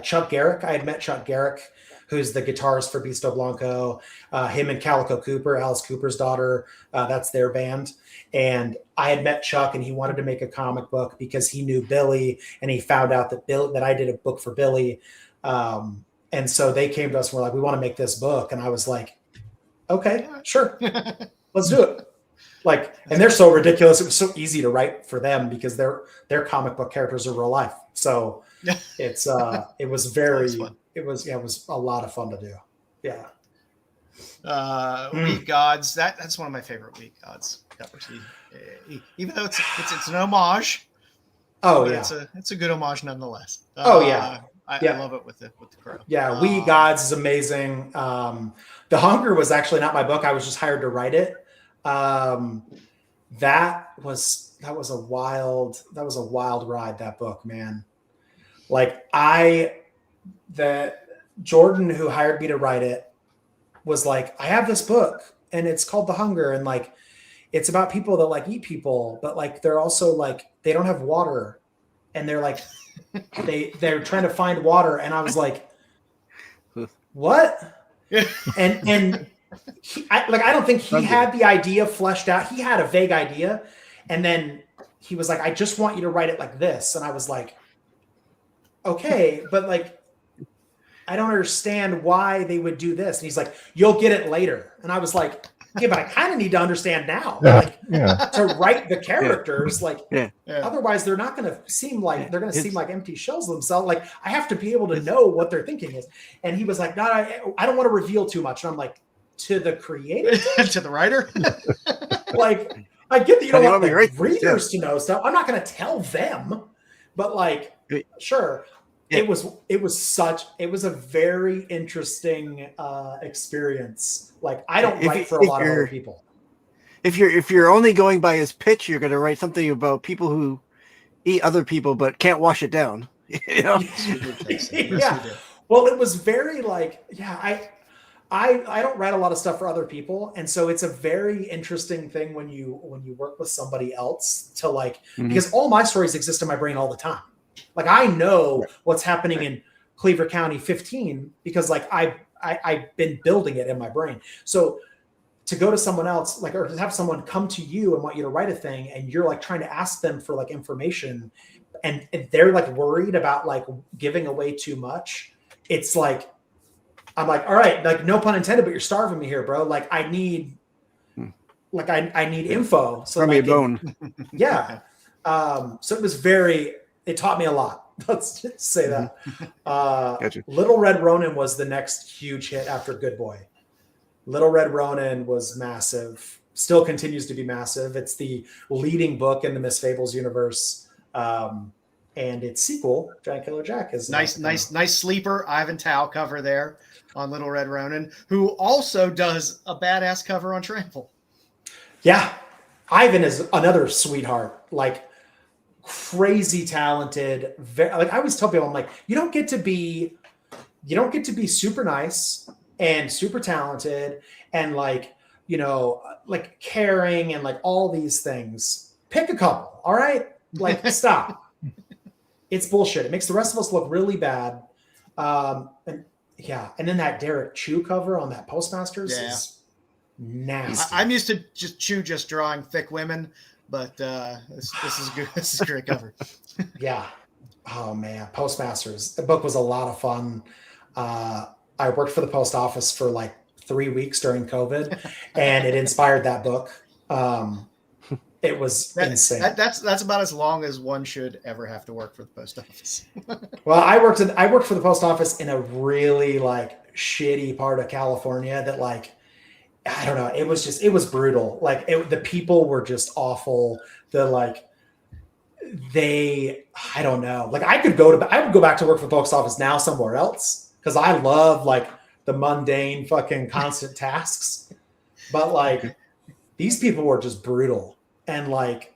Chuck Garrick. I had met Chuck Garrick, who's the guitarist for Bisto Blanco. Him and Calico Cooper, Alice Cooper's daughter. That's their band. And I had met Chuck, and he wanted to make a comic book because he knew Billy, and he found out that I did a book for Billy. And so they came to us and were like, we want to make this book. And I was like, okay, sure. Let's do it. And they're so ridiculous. It was so easy to write for them because their comic book characters are real life. So it was a lot of fun to do. Yeah. Week Gods. That's one of my favorite Week Gods covers. Even though it's an homage. Oh yeah. It's a good homage nonetheless. I love it with the crow. Yeah, Week Gods is amazing. The Hunger was actually not my book. I was just hired to write it. That was a wild ride, that book, man. The Jordan who hired me to write it was like, I have this book and it's called The Hunger, and it's about people that eat people, but they're also they don't have water, and they're they're trying to find water, and I was like, what? and I don't think he had the idea fleshed out. He had a vague idea, and then he was like, I just want you to write it like this. And I was like, okay, but I don't understand why they would do this. And he's like, you'll get it later. And I was like, yeah, but I kind of need to understand now. To write the characters, otherwise they're not going to seem like seem like empty shells themselves. I have to be able to know what their thinking is. And he was like, no, I don't want to reveal too much. And I'm like, to the creator, to the writer. I get that you don't want the readers to know stuff. I'm not going to tell them, but sure. Yeah. It was a very interesting experience. I don't write for a lot of other people. If you're only going by his pitch, you're going to write something about people who eat other people but can't wash it down. Yeah. Well, it was very I don't write a lot of stuff for other people, and so it's a very interesting thing when you work with somebody else to because all my stories exist in my brain all the time. I know what's happening in Cleaver County 15 because like I've been building it in my brain. So to go to someone else, like, or to have someone come to you and want you to write a thing, and you're like trying to ask them for like information, and they're like worried about like giving away too much. It's like, I'm like, all right, like no pun intended, but you're starving me here, bro. Like I need, like I need info. So me a bone. Yeah. So it taught me a lot. Let's just say that. Gotcha. Little Red Ronin was the next huge hit after Good Boy. Little Red Ronin was massive, still continues to be massive. It's the leading book in the Miss Fables universe. And its sequel, Giant Killer Jack, is nice sleeper Ivan Tao cover there on Little Red Ronin, who also does a badass cover on Trample. Yeah. Ivan is another sweetheart, like crazy talented. Like I always tell people, I'm like, you don't get to be super nice and super talented and like, you know, like caring and like all these things. Pick a couple. All right. Like stop. It's bullshit. It makes the rest of us look really bad. And then that Derek Chu cover on that Postmasters is nasty. I'm used to just drawing thick women, but this is good. This is a great cover. Yeah. Oh man, Postmasters. The book was a lot of fun. I worked for the post office for like 3 weeks during COVID, and it inspired that book. It was insane. That's about as long as one should ever have to work for the post office. Well, I worked for the post office in a really like shitty part of California that like, I don't know. It was brutal. Like the people were just awful. I don't know. Like I would go back to work for the post office now somewhere else because I love like the mundane fucking constant tasks. But like these people were just brutal. And like,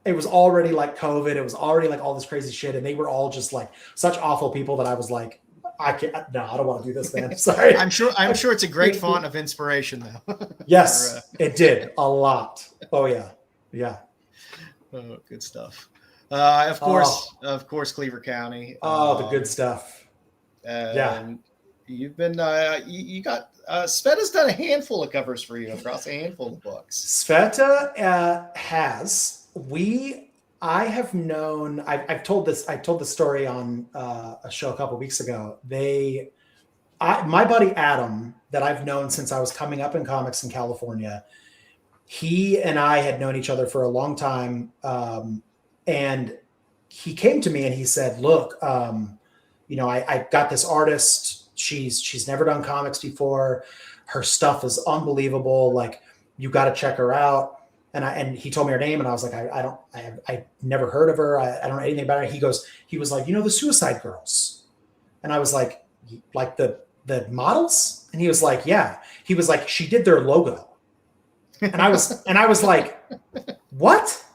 it was already like COVID. It was already like all this crazy shit. And they were all just like such awful people that I was like, I don't want to do this, man. Sorry. I'm sure it's a great font of inspiration though. Yes, it did a lot. Oh yeah. Yeah. Oh, good stuff. Of course, Cleaver County. The good stuff. Yeah. You've been, you got, Sveta's done a handful of covers for you across a handful of books. Sveta has. I have known. I've told this story on a show a couple weeks ago. My buddy Adam, that I've known since I was coming up in comics in California. He and I had known each other for a long time, and he came to me and he said, "Look, I got this artist. She's never done comics before. Her stuff is unbelievable. Like, you got to check her out." And he told me her name, and I was like, I never heard of her. I don't know anything about her. He was like, the Suicide Girls. And I was like the models? And he was like, yeah. He was like, she did their logo. And I was like, what?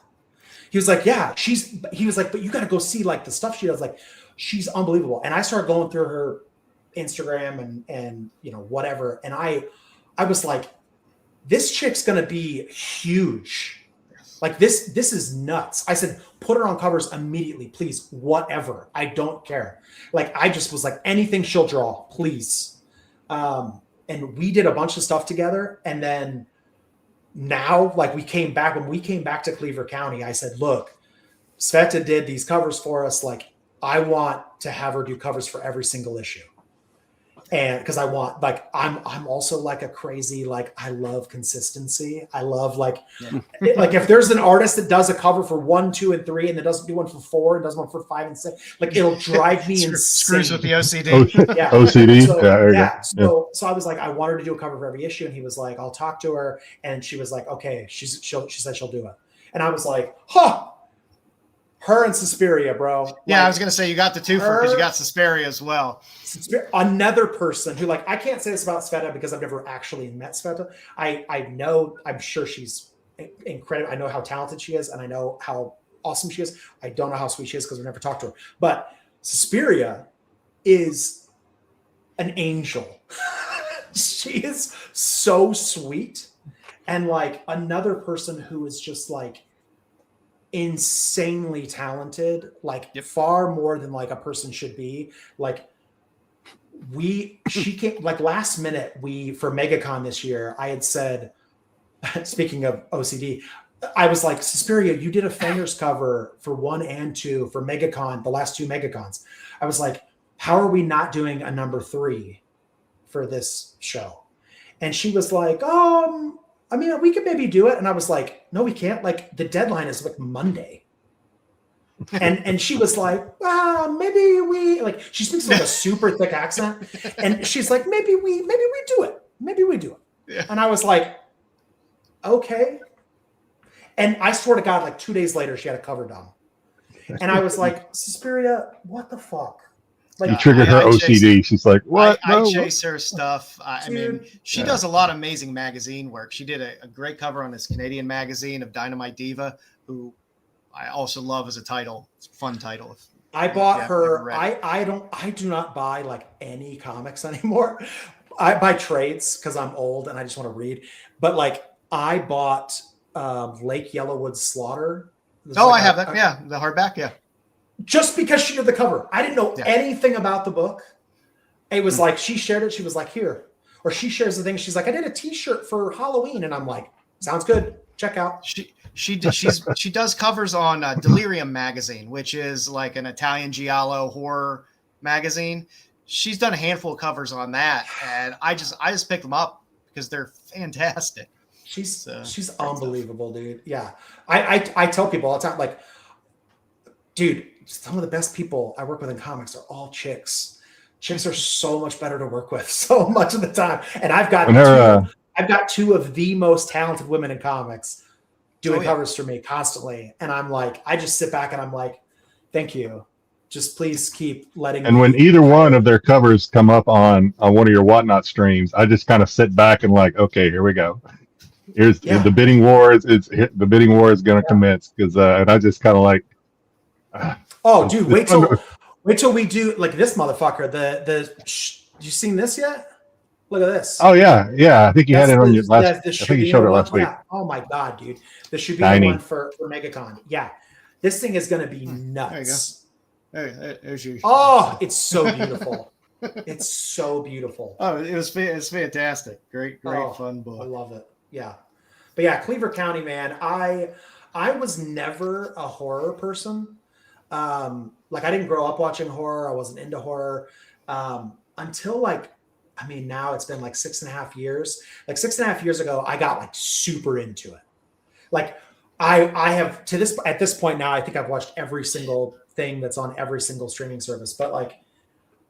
He was like, yeah, he was like, but you got to go see like the stuff she does. Like, she's unbelievable. And I started going through her Instagram and whatever. And I was like, this chick's going to be huge. Like this is nuts. I said, put her on covers immediately, please. Whatever. I don't care. Like, I just was like, anything she'll draw, please. And we did a bunch of stuff together. And then now, like when we came back to Cleaver County, I said, look, Sveta did these covers for us. Like, I want to have her do covers for every single issue. And because I want, like, I'm also like a crazy, like, I love consistency. I love like if there's an artist that does a cover for 1, 2, and 3, and then doesn't do one for 4 and does one for 5 and 6, like it'll drive me insane. Screws with the OCD. Yeah. OCD. So I was like, I want her to do a cover for every issue, and he was like, I'll talk to her, and she was like, okay, she said she'll do it, and I was like, huh. Her and Suspiria, bro. Yeah, I was going to say you got the twofer because you got Suspiria as well. Another person who, like, I can't say this about Sveta because I've never actually met Sveta. I'm sure she's incredible. I know how talented she is, and I know how awesome she is. I don't know how sweet she is because we've never talked to her. But Suspiria is an angel. She is so sweet. And, like, another person who is just, like, insanely talented, like far more than like a person should be. Like, she came like last minute. For MegaCon this year, I had said, speaking of OCD, I was like, Suspiria, you did a Fangers cover for 1 and 2 for MegaCon, the last 2 MegaCons. I was like, how are we not doing a number 3 for this show? And she was like, I mean, we could maybe do it. And I was like, no, we can't. Like, the deadline is like Monday. And she was like, well, maybe we, like, she speaks with a super thick accent. And she's like, maybe we do it. Maybe we do it. Yeah. And I was like, okay. And I swear to God, like 2 days later, she had a cover done. And I was like, Suspiria, what the fuck? Like, you triggered her OCD. She's like, what? I chase her stuff. I mean, she does a lot of amazing magazine work. She did a great cover on this Canadian magazine of Dynamite Diva, who I also love as a title. It's a fun title. I bought her. I do not buy like any comics anymore. I buy trades because I'm old and I just want to read. But like, I bought Lake Yellowwood Slaughter. I have that. Yeah, the hardback. Yeah. Just because she did the cover. I didn't know anything about the book. It was like she shared it. She was like, here. Or she shares the thing. She's like, I did a T-shirt for Halloween. And I'm like, sounds good. Check out. She does covers on Delirium magazine, which is like an Italian giallo horror magazine. She's done a handful of covers on that. And I just picked them up because they're fantastic. She's unbelievable, dude. Yeah. I tell people all the time, like, dude, some of the best people I work with in comics are all chicks. Chicks are so much better to work with so much of the time. And I've got 2 of the most talented women in comics doing covers for me constantly. And I'm like, I just sit back and I'm like, thank you. Just please keep letting me. And when either one of their covers come up on one of your Whatnot streams, I just kind of sit back and like, okay, here we go. Here's the bidding war. The bidding war is going to commence and I just kind of like. Dude, wait till we do like this motherfucker. You seen this yet? Look at this. Oh yeah. I think you had it on your last. I think you showed it last week. Yeah. Oh my God, dude, this should be the one for MegaCon. Yeah, this thing is gonna be nuts. There you go. There's your. Oh, it's so beautiful. It's so beautiful. Oh, it's fantastic. Great fun book. I love it. Yeah, but yeah, Cleaver County, man. I was never a horror person. Like I didn't grow up watching horror. I wasn't into horror until now it's been like 6.5 years. Like 6.5 years ago, I got like super into it. Like I have at this point now, I think I've watched every single thing that's on every single streaming service, but like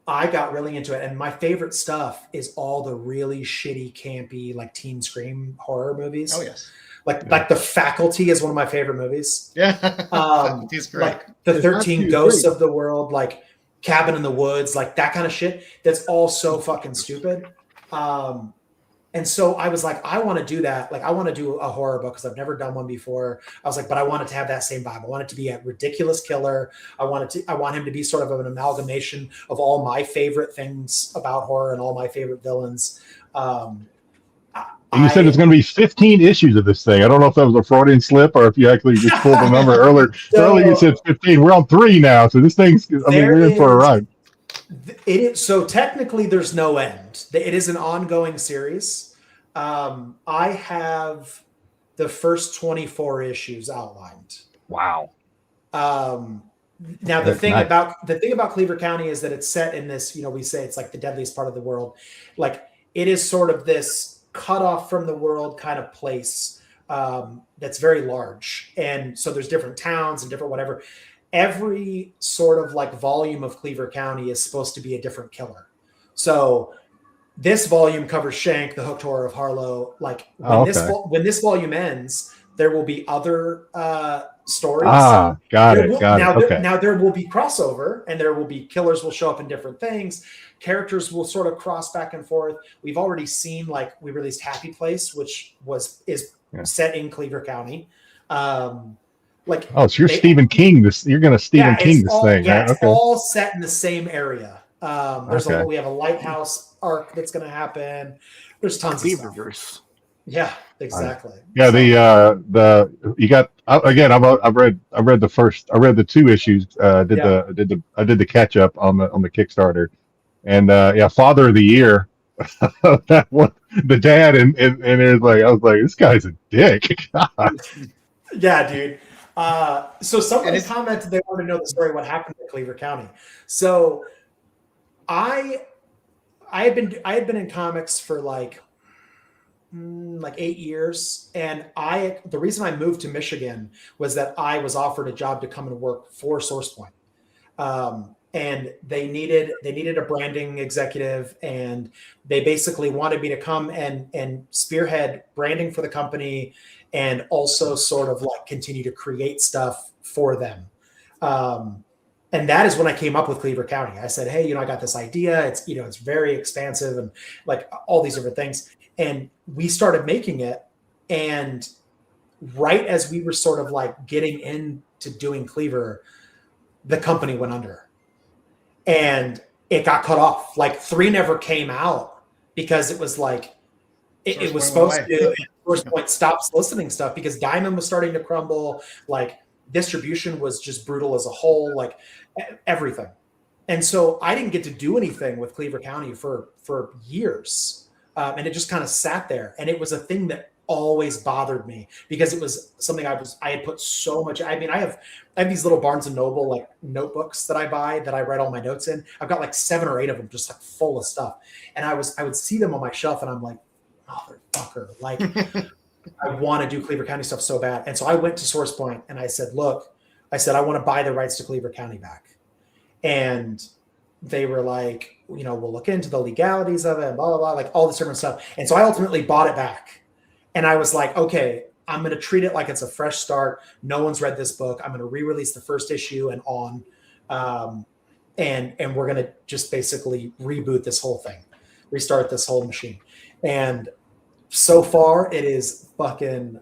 I got really into it. And my favorite stuff is all the really shitty, campy, like teen scream horror movies. Oh yes. Like The Faculty is one of my favorite movies. Yeah. He's great. Like the 13 Ghosts of the World, like Cabin in the Woods, like that kind of shit. That's all so fucking stupid. And so I was like, I want to do that. Like I want to do a horror book because I've never done one before. I was like, but I want it to have that same vibe. I want it to be a ridiculous killer. I want him to be sort of an amalgamation of all my favorite things about horror and all my favorite villains. And you said it's going to be 15 issues of this thing. I don't know if that was a Freudian slip or if you actually just pulled the number earlier. Earlier you said 15. We're on 3 now, so this thing's. We're in for a ride. So technically, there's no end. It is an ongoing series. I have the first 24 issues outlined. Wow. Now the thing about Cleaver County is that it's set in this. We say it's like the deadliest part of the world. Like it is sort of this cut off from the world kind of place that's very large. And so there's different towns and different whatever. Every sort of like volume of Cleaver County is supposed to be a different killer. So this volume covers Shank, the Hooked Horror of Harlow. Like when this volume ends, there will be other stories. Got it. Now there will be crossover and there will be killers will show up in different things. Characters will sort of cross back and forth. We've already seen, like, we released Happy Place, which is set in Cleaver County. So you're Stephen King. You're going to Stephen King this thing. Yeah, right? It's all set in the same area. We have a lighthouse arc that's going to happen. There's tons of stuff. Yeah, exactly. Yeah, you got again. I've read the 2 issues. I did the catch up on the Kickstarter. and yeah, Father of the Year. That one, the dad, and it was like, I was like, this guy's a dick. Yeah, dude. So somebody commented they want to know the story what happened at Cleaver County. So I had been in comics for like 8 years, and the reason I moved to Michigan was that I was offered a job to come and work for SourcePoint. And they needed a branding executive, and they basically wanted me to come and spearhead branding for the company, and also sort of like continue to create stuff for them. And that is when I came up with Cleaver County. I said, hey, I got this idea. It's, it's very expansive and like all these different things. And we started making it. And right as we were sort of like getting into doing Cleaver, the company went under. And it got cut off. Like 3 never came out because it was like it was supposed to. SourcePoint stopped soliciting stuff because Diamond was starting to crumble. Like distribution was just brutal as a whole. Like everything. And so I didn't get to do anything with Cleaver County for years, and it just kind of sat there. And it was a thing that always bothered me because it was something I had put so much. I mean, I have these little Barnes and Noble like notebooks that I buy that I write all my notes in. I've got like 7 or 8 of them just like full of stuff. And I would see them on my shelf and I'm like, motherfucker, like I want to do Cleaver County stuff so bad. And so I went to SourcePoint and I said, look, I want to buy the rights to Cleaver County back. And they were like, we'll look into the legalities of it and blah, blah, blah, like all this different stuff. And so I ultimately bought it back. And I was like, okay, I'm going to treat it like it's a fresh start. No one's read this book. I'm going to re-release the first issue and on. And we're going to just basically reboot this whole thing, restart this whole machine. And so far, it is fucking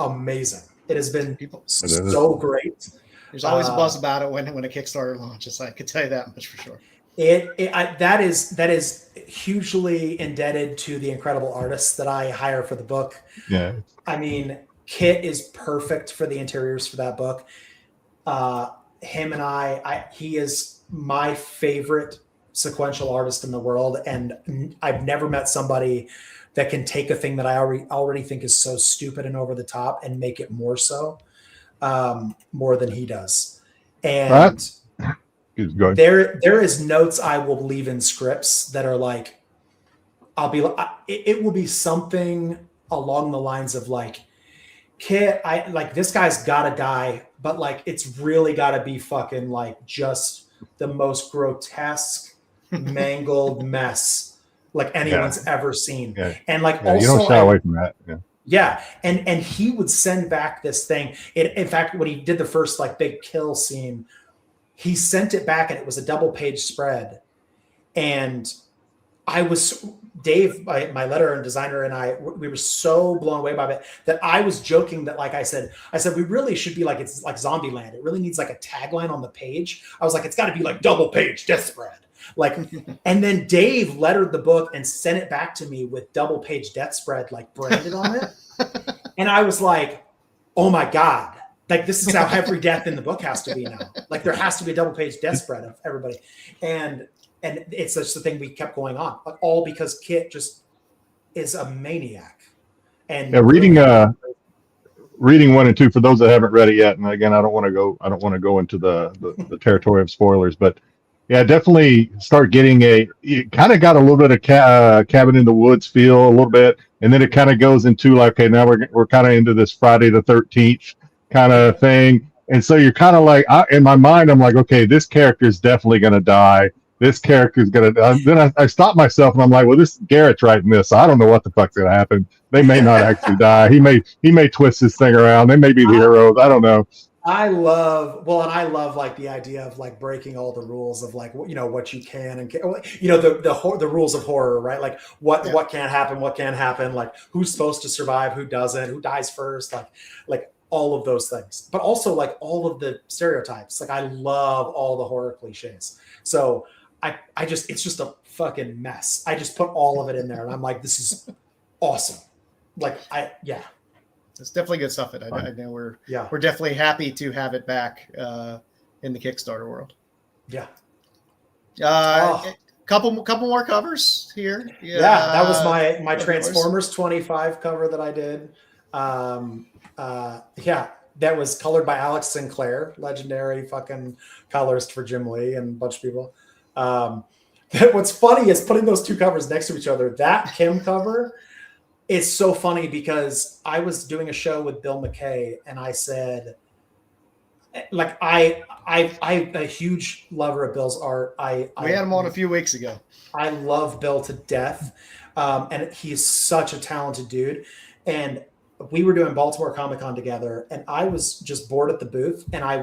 amazing. It has been so great. There's always a buzz about it when a Kickstarter launches. I could tell you that much for sure. That is hugely indebted to the incredible artists that I hire for the book. Yeah. I mean, Kit is perfect for the interiors for that book. Him and he is my favorite sequential artist in the world. And I've never met somebody that can take a thing that I already think is so stupid and over the top and make it more so, more than he does. And there is notes I will leave in scripts that are like, it will be something along the lines of like, Kit, this guy's gotta die, but like, it's really gotta be fucking like just the most grotesque, mangled mess like anyone's ever seen. Yeah. And like, also, you don't shy away from that. Yeah. Yeah. And he would send back this thing. In fact, when he did the first like big kill scene, he sent it back and it was a double-page spread. And Dave, my letter and designer, and we were so blown away by it that I was joking that, like I said, we really should be like, it's like Zombieland. It really needs like a tagline on the page. I was like, it's got to be like double-page death spread. Like, and then Dave lettered the book and sent it back to me with double-page death spread, like branded on it. And I was like, oh my God. Like, this is how every death in the book has to be now. Like, there has to be a double-page death spread of everybody. And it's just the thing we kept going on, but all because Kit just is a maniac. And reading 1 and 2 for those that haven't read it yet. And again, I don't want to go into the territory of spoilers, but yeah, definitely start getting you kind of got a little bit of cabin in the woods feel a little bit. And then it kind of goes into like, okay, now we're kind of into this Friday the 13th kind of thing. And so you're kind of like, in my mind, I'm like, okay, this character is definitely going to die. This character is going to, then I stop myself and I'm like, well, this Garrett's writing this. So I don't know what the fuck's going to happen. They may not actually die. He may twist this thing around. They may be the heroes. I don't know. I love like the idea of like breaking all the rules of like, what you can and the rules of horror, right? Like what can happen, what can't happen, like who's supposed to survive, who doesn't, who dies first, like all of those things, but also like all of the stereotypes. Like I love all the horror cliches. So it's just a fucking mess. I just put all of it in there and I'm like, this is awesome. Like it's definitely good stuff. I know we're definitely happy to have it back in the Kickstarter world. Yeah. couple more covers here. Yeah, that was my Transformers 25 cover that I did. Yeah, that was colored by Alex Sinclair, legendary fucking colorist for Jim Lee and a bunch of people. What's funny is putting those two covers next to each other. That Kim cover is so funny because I was doing a show with Bill McKay and I said, like, I'm a huge lover of Bill's art. We had him on a few weeks ago. I love Bill to death. And he's such a talented dude. And we were doing Baltimore Comic Con together and I was just bored at the booth. And I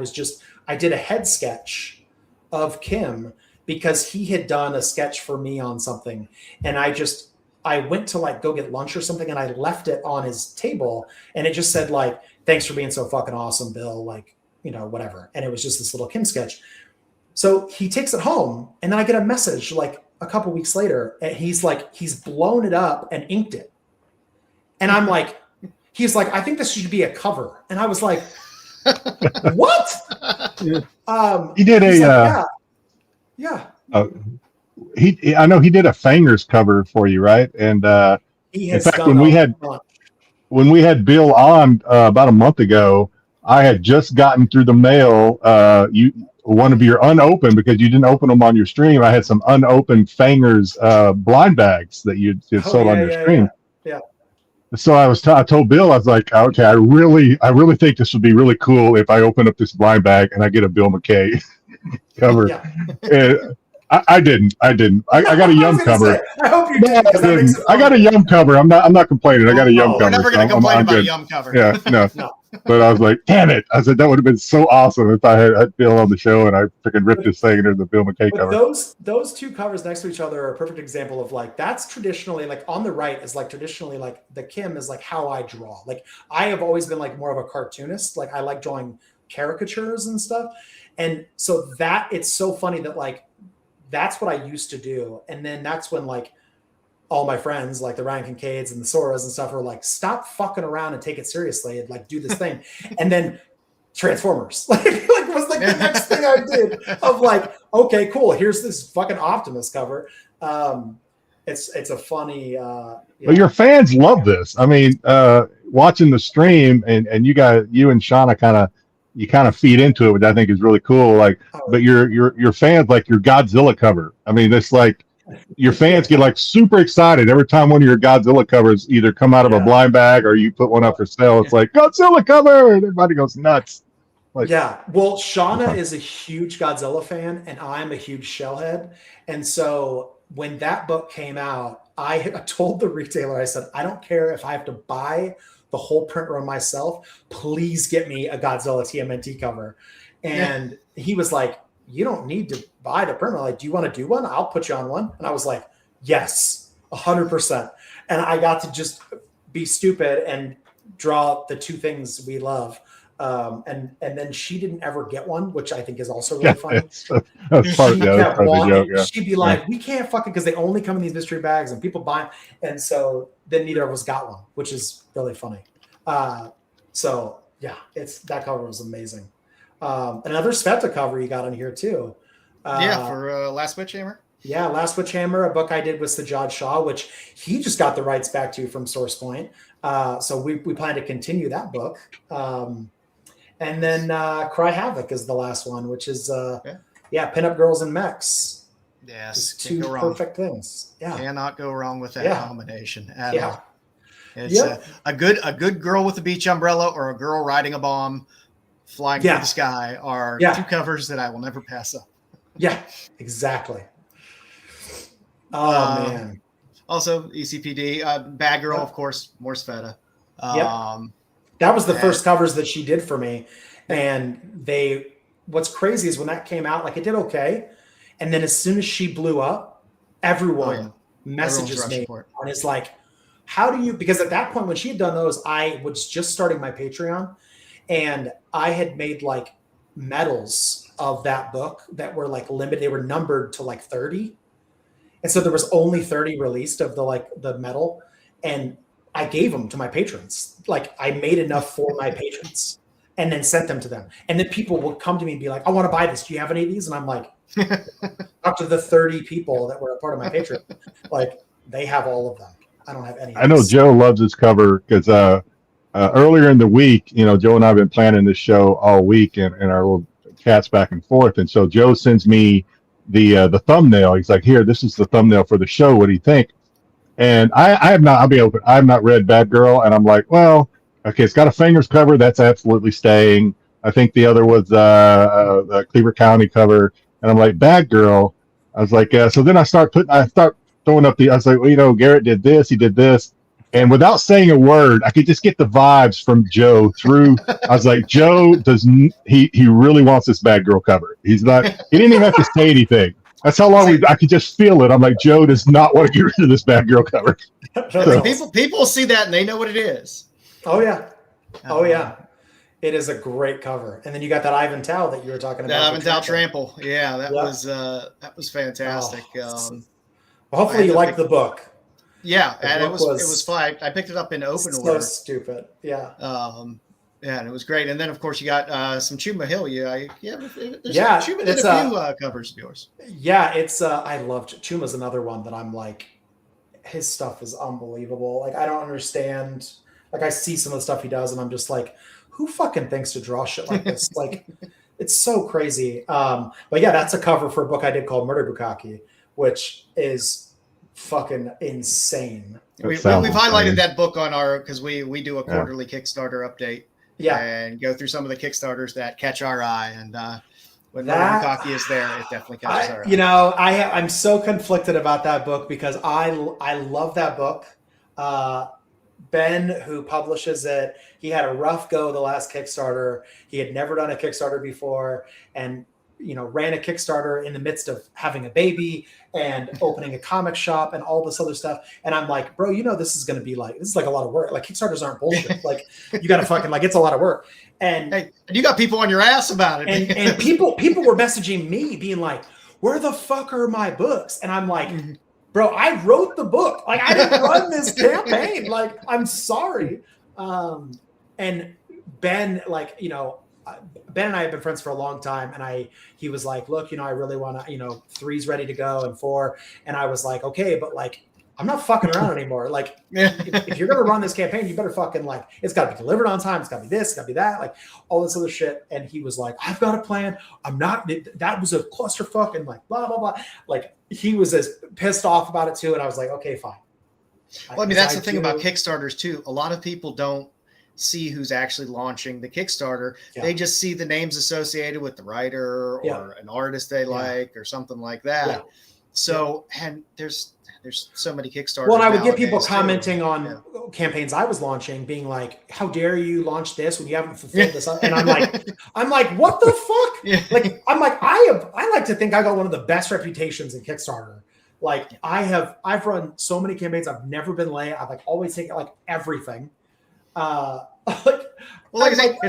did a head sketch of Kim because he had done a sketch for me on something. And I went to like go get lunch or something and I left it on his table and it just said like, thanks for being so fucking awesome, Bill. Like, you know, whatever. And it was just this little Kim sketch. So he takes it home and then I get a message like a couple weeks later and he's blown it up and inked it. And I'm like, he's like, I think this should be a cover. And I was like, what? He did I know he did a Fangers cover for you, right? And in fact, when we had Bill on about a month ago, I had just gotten through the mail one of your unopened, because you didn't open them on your stream. I had some unopened Fangers blind bags that you sold on your stream. Yeah. So I told Bill, I was like, okay, I really think this would be really cool if I open up this blind bag and I get a Bill McKay cover. Yeah. I didn't. I got a Yum cover. I hope you did. I got a Yum cover. I'm not complaining. I got a Yum cover. We're never going to complain about a Yum cover. Yeah, no. But I was like, damn it. I said, that would have been so awesome if I had Bill on the show and I freaking ripped this thing and there's a Bill McKay cover. Those two covers next to each other are a perfect example of like, that's traditionally like on the right is like traditionally like the Kim is like how I draw. Like I have always been like more of a cartoonist. Like I like drawing caricatures and stuff. And so it's so funny that like, that's what I used to do. And then that's when like all my friends, like the Ryan Kincaids and the Soras and stuff, are like, stop fucking around and take it seriously and like do this thing. And then Transformers like was like the next thing I did of like, okay, cool. Here's this fucking Optimus cover. It's a funny, Well, your fans love this. I mean, watching the stream and you and Shauna kind of feed into it, which I think is really cool. Like, but your fans like your Godzilla cover. I mean, it's like your fans get like super excited every time one of your Godzilla covers either come out of a blind bag or you put one up for sale. It's like Godzilla cover, and everybody goes nuts. Like, yeah. Well, Shauna is a huge Godzilla fan, and I'm a huge Shellhead. And so when that book came out, I told the retailer, I said, I don't care if I have to buy the whole print run myself, please get me a Godzilla TMNT cover. And he was like, you don't need to buy the print run. Like, do you want to do one? I'll put you on one. And I was like, yes, 100%. And I got to just be stupid and draw the two things we love. And then she didn't ever get one, which I think is also really funny. That's part of the joke. Yeah. She'd be like, we can't fucking, because they only come in these mystery bags and people buy them. And so then neither of us got one, which is really funny. So yeah, that cover was amazing. Another Sveta cover you got on here too. For Last Witch Hammer. Yeah, Last Witch Hammer, a book I did with Sajad Shah, which he just got the rights back to from Source Point. So we plan to continue that book. And then Cry Havoc is the last one, which is Pinup Girls and Mechs. Yes, just two perfect things. Yeah, cannot go wrong with that combination at all. It's a good girl with a beach umbrella or a girl riding a bomb flying through the sky are two covers that I will never pass up. Yeah, exactly. Oh man. Also, ECPD, Bad Girl, of course, more Sveta. That was the first covers that she did for me. And what's crazy is when that came out, like it did okay. And then as soon as she blew up, everyone messages me and is like, how do you, because at that point when she had done those, I was just starting my Patreon and I had made like medals of that book that were like limited. They were numbered to like 30. And so there was only 30 released of the medal. And I gave them to my patrons. Like I made enough for my patrons. and then sent them to them. And then people would come to me and be like, I want to buy this. Do you have any of these? And I'm like, up to the 30 people that were a part of my Patreon, like they have all of them. I don't have any. I know Joe loves this cover because earlier in the week, Joe and I have been planning this show all week and our little chats back and forth. And so Joe sends me the thumbnail. He's like, here, this is the thumbnail for the show. What do you think? And I have not, I'll be open, I have not read Bad Girl. And I'm like, well, okay, it's got a Fangers cover. That's absolutely staying. I think the other was the Cleaver County cover. And I'm like, Bad Girl. I was like, so then I start throwing up I was like, well, Garrett did this, he did this. And without saying a word, I could just get the vibes from Joe through. I was like, Joe he really wants this Bad Girl cover. He didn't even have to say anything. That's how long I could just feel it. I'm like, Joe does not want to get rid of this Bad Girl cover. So. People see that and they know what it is. Oh yeah. Oh yeah. It is a great cover. And then you got that Ivan Tao that you were talking about. Ivan Tao Trample. Yeah, that was fantastic. Hopefully you liked the book. Yeah, and it was fun. I picked it up in open order. So stupid. Yeah. Yeah, and it was great. And then of course you got some Chuma Hill. Chuma did a few covers of yours. Yeah, it's I loved Chuma's another one that I'm like, his stuff is unbelievable. Like I don't understand. Like I see some of the stuff he does, and I'm just like, who fucking thinks to draw shit like this? Like, it's so crazy. But yeah, that's a cover for a book I did called Murder Bukaki, which is fucking insane. We've highlighted that book on because we do a quarterly Kickstarter update. Yeah, and go through some of the Kickstarters that catch our eye, and when Bukaki is there, it definitely catches our eye. I'm so conflicted about that book because I love that book. Ben, who publishes it, he had a rough go the last Kickstarter. He had never done a Kickstarter before, and ran a Kickstarter in the midst of having a baby and opening a comic shop and all this other stuff. And I'm like, bro, this is going to be this is like a lot of work. Like Kickstarters aren't bullshit. Like you got to fucking it's a lot of work. And hey, you got people on your ass about it. And people were messaging me being like, where the fuck are my books? And I'm like, bro, I wrote the book. Like I didn't run this campaign. Like, I'm sorry. And Ben, Ben and I have been friends for a long time, and he was like, look, I really want to, 3's ready to go and 4. And I was like, okay, but I'm not fucking around anymore. Like, if you're going to run this campaign, you better fucking it's got to be delivered on time. It's got to be this, it's got to be that, all this other shit. And he was like, I've got a plan. That was a clusterfuck and blah, blah, blah. He was as pissed off about it too. And I was like, okay, fine. Well, that's the thing about Kickstarters too. A lot of people don't see who's actually launching the Kickstarter. Yeah. They just see the names associated with the writer or an artist they like or something like that. Yeah. So, and there's so many Kickstarters. Well, and I would get people commenting on campaigns I was launching, being like, "How dare you launch this when you haven't fulfilled this?" And I'm like, "What the fuck?" Yeah. I like to think I got one of the best reputations in Kickstarter. I've run so many campaigns. I've never been late. I've always taken everything. It's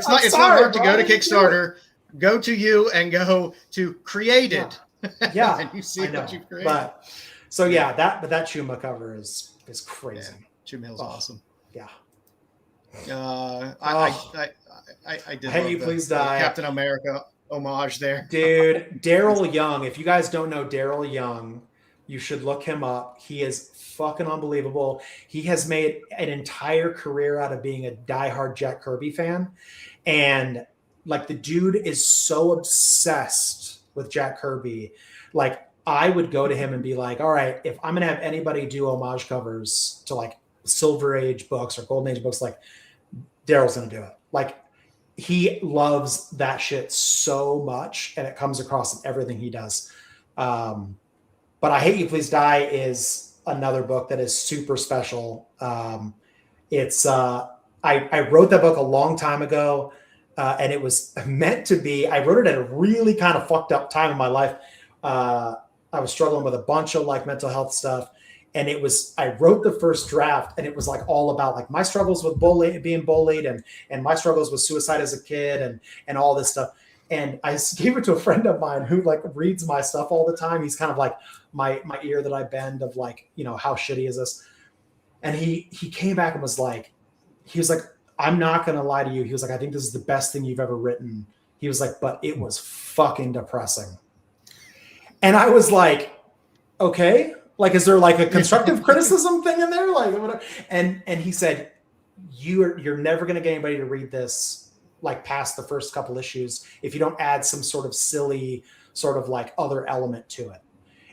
not hard to go to Kickstarter, go to you and go to created. Yeah. And you see what you've created. But that Chuma cover is crazy. Yeah, Chuma Hill's awesome. Yeah. I did. Have you please die? Captain America homage there. Dude, Daryl Young. If you guys don't know Daryl Young, you should look him up. He is fucking unbelievable. He has made an entire career out of being a diehard Jack Kirby fan. And the dude is so obsessed with Jack Kirby. I would go to him and be like, all right, if I'm going to have anybody do homage covers to Silver Age books or Golden Age books, Daryl's going to do it. He loves that shit so much, and it comes across in everything he does. But I Hate You, Please Die is another book that is super special. It's I wrote that book a long time ago, and it was meant to be. I wrote it at a really kind of fucked up time in my life. I was struggling with a bunch of mental health stuff, and I wrote the first draft, and it was all about my struggles with being bullied and my struggles with suicide as a kid and all this stuff. And I gave it to a friend of mine who reads my stuff all the time. He's kind of my ear that I bend of how shitty is this? And he came back and was like, I'm not going to lie to you. He was like, I think this is the best thing you've ever written. He was like, but it was fucking depressing. And I was like, okay, like, is there like a constructive criticism thing in there? Like, whatever. And he said, you're never going to get anybody to read this like past the first couple issues if you don't add some sort of silly sort of like other element to it.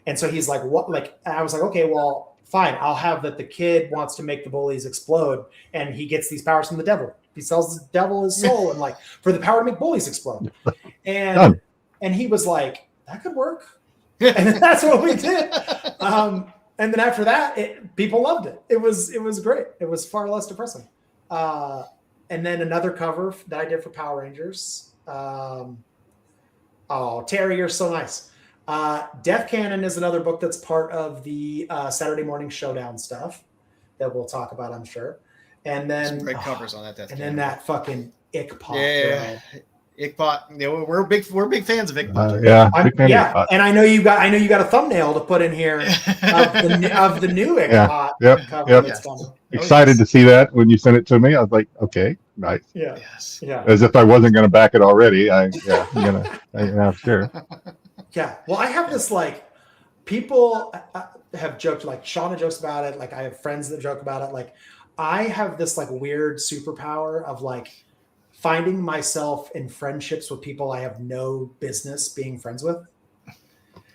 And so he's like, what? Like, I was like, okay, well, fine. I'll have that the kid wants to make the bullies explode and he gets these powers from the devil. He sells the devil his soul and like for the power to make bullies explode. And he was like, that could work. And that's what we did. And then after that, people loved it. It was great. It was far less depressing. And then another cover that I did for Power Rangers. Oh, Terry, you're so nice. Death Cannon is another book that's part of the Saturday morning Showdown stuff that we'll talk about, I'm sure. And then some great covers on that. Death Cannon. Then that fucking Ickpot. Yeah, Ickpot. Yeah, we're big fans of Ickpot. Yeah, and I know you got a thumbnail to put in here of the new Ickpot cover that's coming. Excited to see that when you sent it to me. I was like, okay, nice. Yeah. Yes. Yeah. As if I wasn't going to back it already. I'm sure. Yeah. Well, I have this like people have joked, like Shauna jokes about it. Like I have friends that joke about it. Like I have this like weird superpower of like finding myself in friendships with people I have no business being friends with.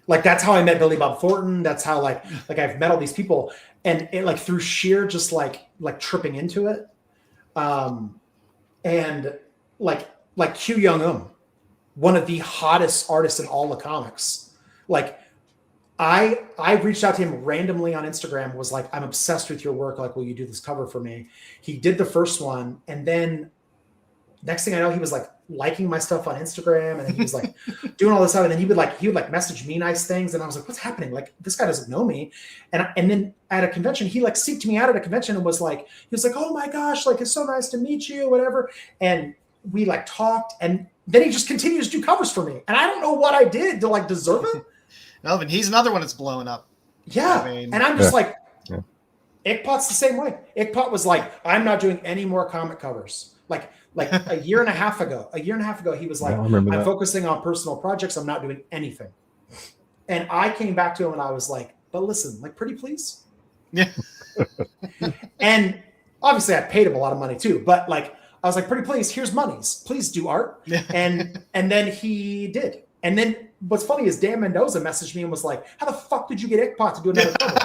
Like that's how I met Billy Bob Thornton. That's how like I've met all these people, and it like through sheer just like tripping into it, and like Q Young one of the hottest artists in all the comics. Like I reached out to him randomly on Instagram. Was like, I'm obsessed with your work. Like, will you do this cover for me? He did the first one, and then next thing I know, he was like liking my stuff on Instagram, and then he was like doing all this stuff. And then he would like message me nice things, and I was like, "What's happening? Like, this guy doesn't know me." And then at a convention, he like seeked me out at a convention and was like, "Oh my gosh, like it's so nice to meet you, whatever." And we like talked, and then he just continues to do covers for me, and I don't know what I did to like deserve it. No, but he's another one that's blowing up. Yeah, I mean, and I'm just like, Ickpot's the same way. Ickpot was like, "I'm not doing any more comic covers." Like a year and a half ago, he was like, I'm focusing on personal projects. I'm not doing anything. And I came back to him and I was like, but listen, like pretty please. Yeah. And obviously I paid him a lot of money too, but like, I was like, pretty please, here's monies. Please do art. Yeah. And then he did. And then what's funny is Dan Mendoza messaged me and was like, how the fuck did you get Ickpot to do another cover?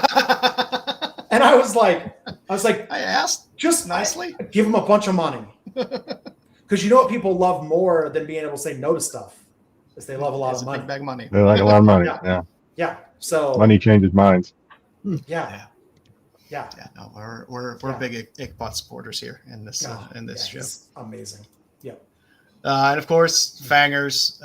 And I was like, I asked just nicely, give him a bunch of money. Because you know what people love more than being able to say no to stuff is they love a lot of money. Big bag money. They like a lot of money. Yeah. So money changes minds. Yeah. No, we're big Ickpot supporters here in this show. He's amazing. Yeah. And of course, Fangers,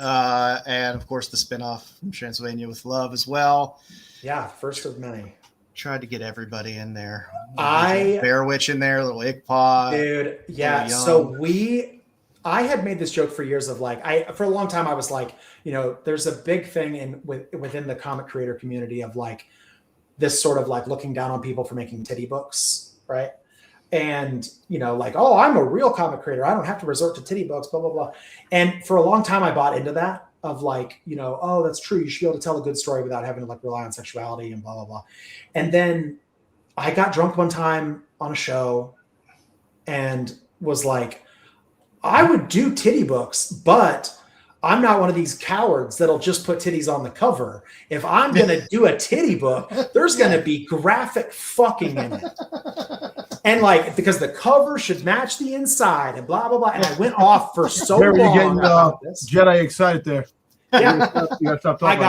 and of course the spinoff from Transylvania with Love as well. Yeah, first of many. Tried to get everybody in there. Bear Witch in there, little Ickpot. Dude, yeah. So I had made this joke for years of like, for a long time I was like, there's a big thing within the comic creator community of like this sort of like looking down on people for making titty books, right? And like, oh, I'm a real comic creator. I don't have to resort to titty books, blah blah blah. And for a long time I bought into that. Of like, oh, that's true. You should be able to tell a good story without having to like rely on sexuality and blah, blah, blah. And then I got drunk one time on a show and was like, I would do titty books, but I'm not one of these cowards that'll just put titties on the cover. If I'm going to do a titty book, there's going to be graphic fucking in it. And like, because the cover should match the inside and blah, blah, blah. And I went off for so long. You're getting Jedi excited there. Yeah. You gotta stop talking.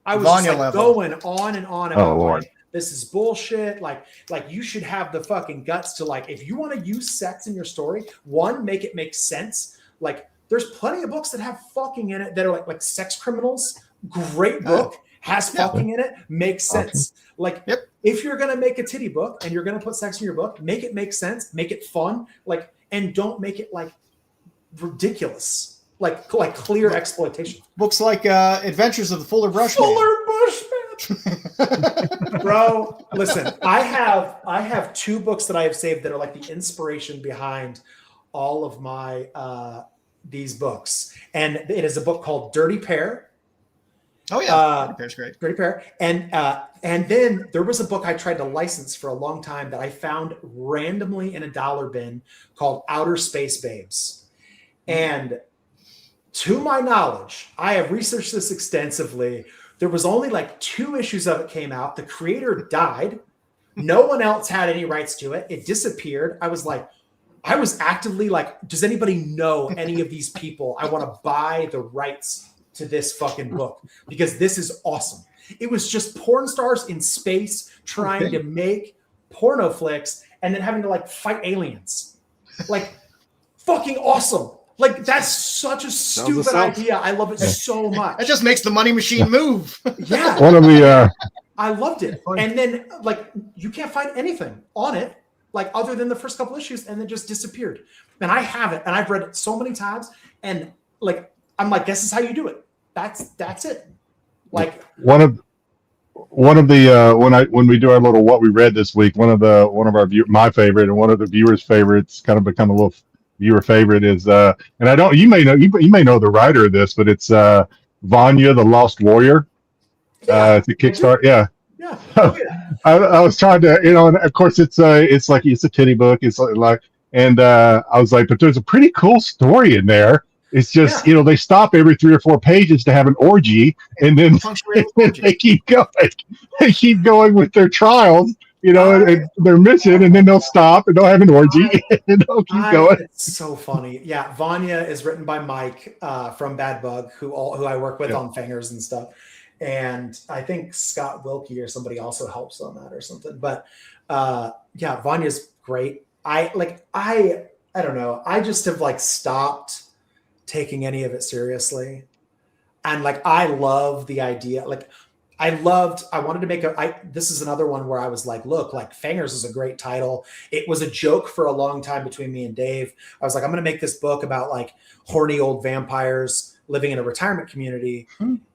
I was just like going on and on about Lord. Like, this is bullshit. Like you should have the fucking guts to like, if you want to use sex in your story, one, make it make sense. Like there's plenty of books that have fucking in it that are like Sex Criminals. Great book. Has fucking in it. Makes sense. Like if you're going to make a titty book and you're going to put sex in your book, make it make sense, make it fun. Like, and don't make it like ridiculous. Like clear exploitation. Books like Adventures of the Fuller Brushman. Bro, listen, I have 2 books that I have saved that are like the inspiration behind all of my these books. And it is a book called Dirty Pair. Oh yeah, Dirty Pair's great. Dirty Pair. And then there was a book I tried to license for a long time that I found randomly in a dollar bin called Outer Space Babes. And to my knowledge, I have researched this extensively. There was only like 2 issues of it came out. The creator died. No one else had any rights to it. It disappeared. I was actively like, does anybody know any of these people? I want to buy the rights to this fucking book because this is awesome. It was just porn stars in space trying to make porno flicks and then having to like fight aliens. Like fucking awesome. Like that's such a stupid idea. I love it so much. It just makes the money machine move. Yeah. One of the I loved it. And then like you can't find anything on it, like other than the first couple issues, and then just disappeared. And I have it, and I've read it so many times, and like I'm like, this is how you do it. That's it. Like one of the when we do our little what we read this week, one of our my favorite and one of the viewers' favorites, kind of become a little viewer favorite is and I don't you may know the writer of this, but it's Vanya the Lost Warrior. It's a Kickstarter. Yeah. Yeah. Oh, yeah. I was trying to, and of course it's like it's a titty book. It's like and I was like, but there's a pretty cool story in there. It's just, they stop every 3 or 4 pages to have an orgy, and then they keep going. They keep going with their trials, and their mission, and then they'll stop and they'll have an orgy and they'll keep going. It's so funny. Yeah, Vanya is written by Mike from Bad Bug, who I work with on Fangers and stuff. And I think Scott Wilkie or somebody also helps on that or something. But Vanya's great. I don't know. I just have like stopped taking any of it seriously. And like, I love the idea. Like I wanted to make this is another one where I was like, look, like Fangers is a great title. It was a joke for a long time between me and Dave. I was like, I'm going to make this book about like horny old vampires living in a retirement community.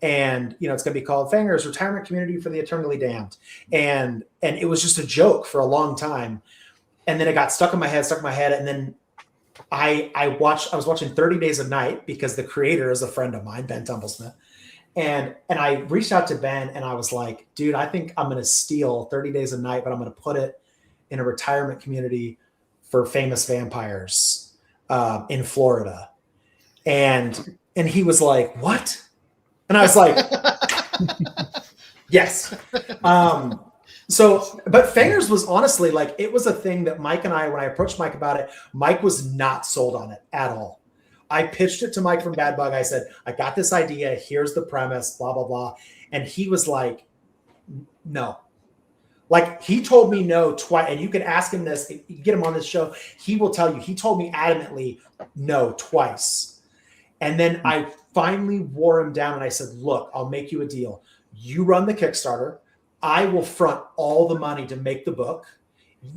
And, it's going to be called Fangers Retirement Community for the Eternally Damned. And it was just a joke for a long time. And then it got stuck in my head. And then I was watching 30 Days of Night because the creator is a friend of mine, Ben Tumblesmith. And I reached out to Ben and I was like, dude, I think I'm going to steal 30 Days of Night, but I'm going to put it in a retirement community for famous vampires in Florida. And he was like, what? And I was like, yes. But Fangers was honestly like, it was a thing that Mike and I, when I approached Mike about it, Mike was not sold on it at all. I pitched it to Mike from Bad Bug. I said, I got this idea. Here's the premise, blah, blah, blah. And he was like, no. Like he told me no twice. And you can ask him this, you get him on this show. He will tell you, he told me adamantly no twice. And then I finally wore him down and I said, look, I'll make you a deal. You run the Kickstarter. I will front all the money to make the book.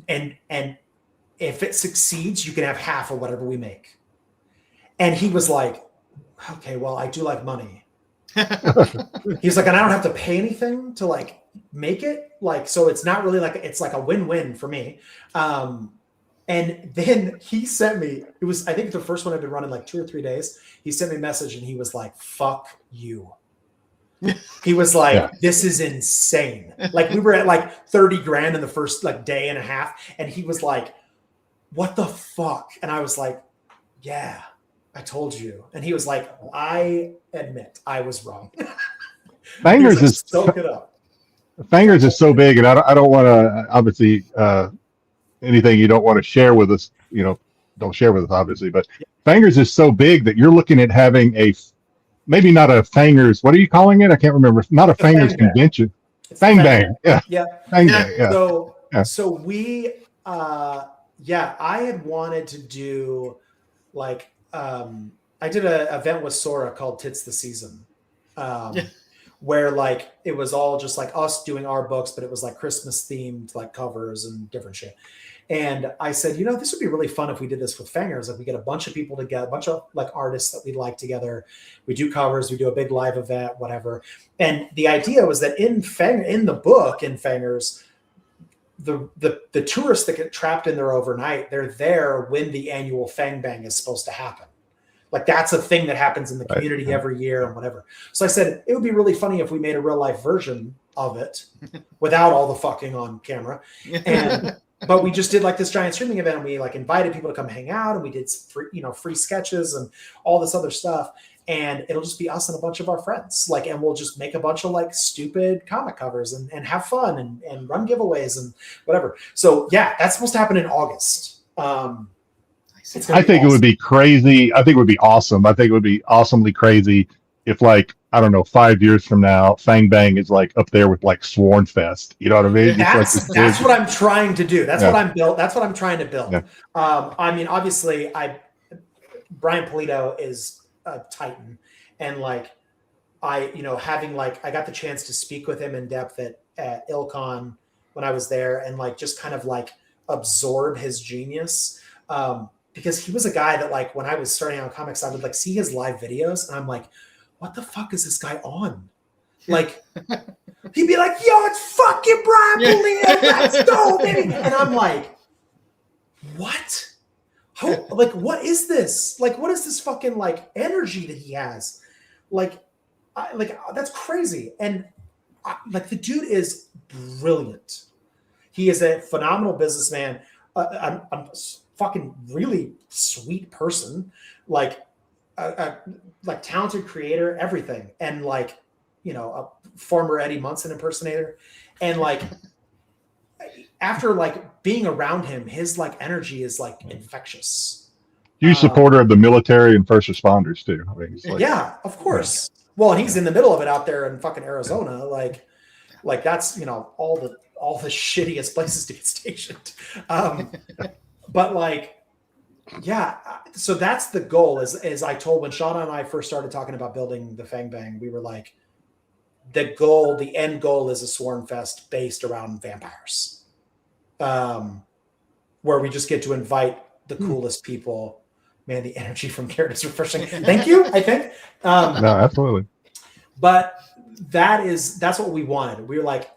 And if it succeeds, you can have half of whatever we make. And he was like, okay, well, I do like money. He's like, and I don't have to pay anything to like make it. Like, so it's not really like, it's like a win-win for me. And then he sent me, it was, I think the first one I'd been running like 2 or 3 days. He sent me a message and he was like, fuck you. He was like, this is insane. Like we were at like 30 grand in the first like day and a half. And he was like, what the fuck? And I was like, yeah, I told you. And he was like, I admit I was wrong. Fangers is soak it up. Fangers is so big, and I don't want to obviously anything you don't want to share with us, don't share with us obviously. But Fangers is so big that you're looking at having maybe not a Fangers. What are you calling it? I can't remember. Not a Fangers convention. Fang Bang. Yeah. Fang Bang. Yeah. So we, I had wanted to do like, I did an event with Sora called Tits the Season, where like it was all just like us doing our books, but it was like Christmas themed like covers and different shit. And I said, you know, this would be really fun if we did this with Fangers. Like we get a bunch of people together, a bunch of like artists that we like together. We do covers, we do a big live event, whatever. And the idea was that in the book in Fangers, the tourists that get trapped in there overnight, they're there when the annual Fang Bang is supposed to happen. Like that's a thing that happens in the community every year and whatever. So I said, it would be really funny if we made a real life version of it without all the fucking on camera. And but we just did like this giant streaming event, and we like invited people to come hang out, and we did free sketches and all this other stuff. And it'll just be us and a bunch of our friends. Like, and we'll just make a bunch of like stupid comic covers and have fun and run giveaways and whatever. So yeah, that's supposed to happen in August. I think it would be crazy. I think it would be awesome. I think it would be awesomely crazy if, like, I don't know, 5 years from now, Fang Bang is like up there with like Sworn Fest. You know what I mean? That's what I'm trying to do. That's what I'm built. That's what I'm trying to build. Yeah. I mean, obviously, Brian Polito is a titan, and like I got the chance to speak with him in depth at IlCon when I was there, and like just kind of like absorb his genius. Because he was a guy that like when I was starting out in comics, I would like see his live videos and I'm like, what the fuck is this guy on? Like he'd be like, yo, it's fucking Brian Polito, let's go, baby. And I'm like, what? Like, what is this? Like, what is this fucking like energy that he has? Like that's crazy. And like the dude is brilliant. He is a phenomenal businessman. I'm fucking really sweet person, like like talented creator, everything, and like, you know, a former Eddie Munson impersonator, and like after like being around him, his like energy is like infectious. Huge supporter of the military and first responders too. I mean, like, yeah, of course. Well, and he's in the middle of it out there in fucking Arizona, like that's, you know, all the shittiest places to get stationed. But like, yeah, so that's the goal. As I told when Shauna and I first started talking about building the Fang Bang, we were like, the end goal is a Sworn Fest based around vampires, where we just get to invite the coolest people. Man, the energy from Garrett is refreshing. Thank you. I think. No, absolutely. But that's what we wanted. We were like,